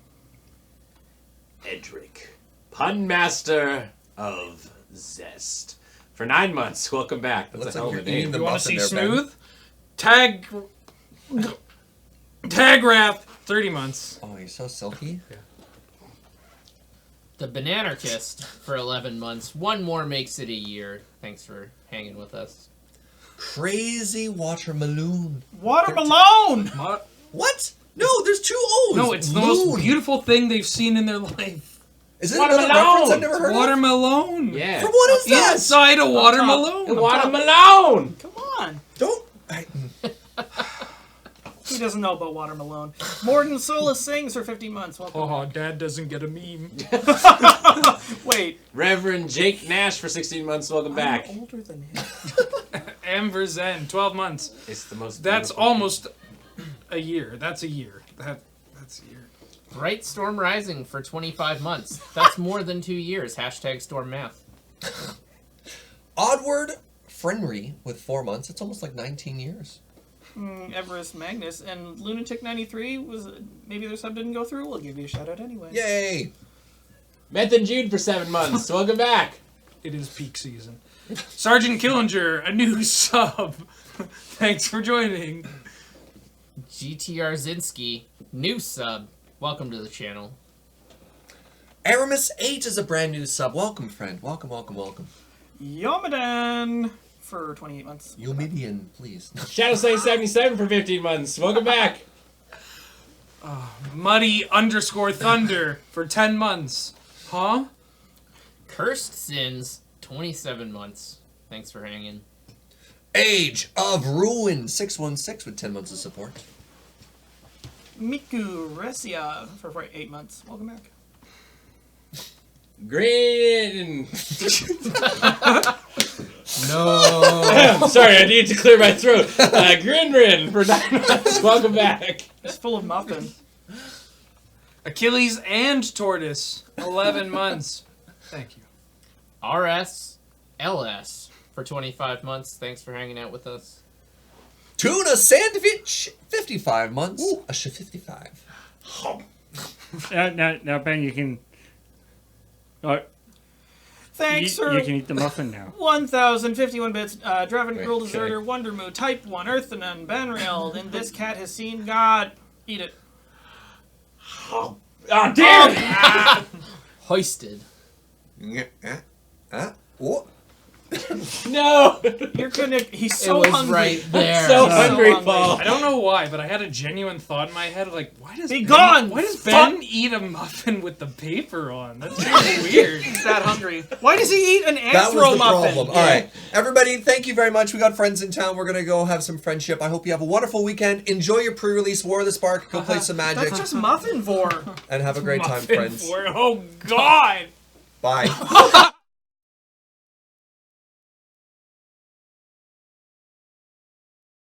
Edric, Pun Master of Zest for 9 months. Welcome back. That's Looks a hell like of a you're eating name. the You want muffin to see there, Ben. smooth? Tag Wrath 30 months. Oh, you're so silky. The Bananarchist for 11 months. One more makes it a year. Thanks for hanging with us. Crazy Watermelon. Watermelon! What? No, there's 2 O's. No, it's the most beautiful thing they've seen in their life. Is it another reference I've never heard of? Watermelon. Yeah. From what is that? Inside a watermelon. Watermelon! Come on. Don't. He doesn't know about Watermelon. Morgan Solis sings for 50 months. Welcome. Oh, Dad doesn't get a meme. Wait. Reverend Jake Nash for 16 months. Welcome back. I'm older than him. Amber Zen 12 months. It's the most. That's beautiful almost a year. That's a year. That's a year. Bright Storm Rising for 25 months. That's more than 2 years. Hashtag Storm Math. Oddward Frenry with 4 months. It's almost like 19 years. Everest Magnus and Lunatic 93 was maybe their sub didn't go through. We'll give you a shout out anyway. Yay! Meth and Jude for 7 months. Welcome back. It is peak season. Sergeant Killinger, a new sub. Thanks for joining. GTR Zinski, new sub. Welcome to the channel. Aramis 8 is a brand new sub. Welcome, friend. Welcome, welcome, welcome. Yomadan for 28 months. Yomidian, please. Shadow Slay 77 for 15 months. Welcome back. Muddy _Thunder for 10 months. Huh? Cursed Sins, 27 months. Thanks for hanging. Age of Ruin 616 with 10 months of support. Miku Resia for 8 months. Welcome back. Grin. No. Sorry, I need to clear my throat. Grinrin for 9 months. Welcome back. It's full of muffin. Achilles and Tortoise, 11 months. Thank you. RS LS for 25 months. Thanks for hanging out with us. Tuna Sandvich 55 months. Ooh. A 55. Now, Ben, you can. Thanks, sir. You can eat the muffin now. 1,051 bits. Draven Wait, Girl okay. Deserter, Wondermoo, Type 1, Earthanon, Banriel, and this cat has seen God. Eat it. Oh, damn! Hoisted. What? No! You're gonna. He's so it was hungry. right there. So So hungry, hungry. Paul. I don't know why, but I had a genuine thought in my head, like, why does Be gone! Why does Fuck! Ben eat a muffin with the paper on? That's really weird. He's that hungry. Why does he eat an That was Astro the muffin? problem. All right, everybody, thank you very much. We got friends in town. We're gonna go have some friendship. I hope you have a wonderful weekend. Enjoy your pre-release War of the Spark. Go play some Magic That's just muffin vor. and have a great time, Muffin friends. for- oh, God! Bye.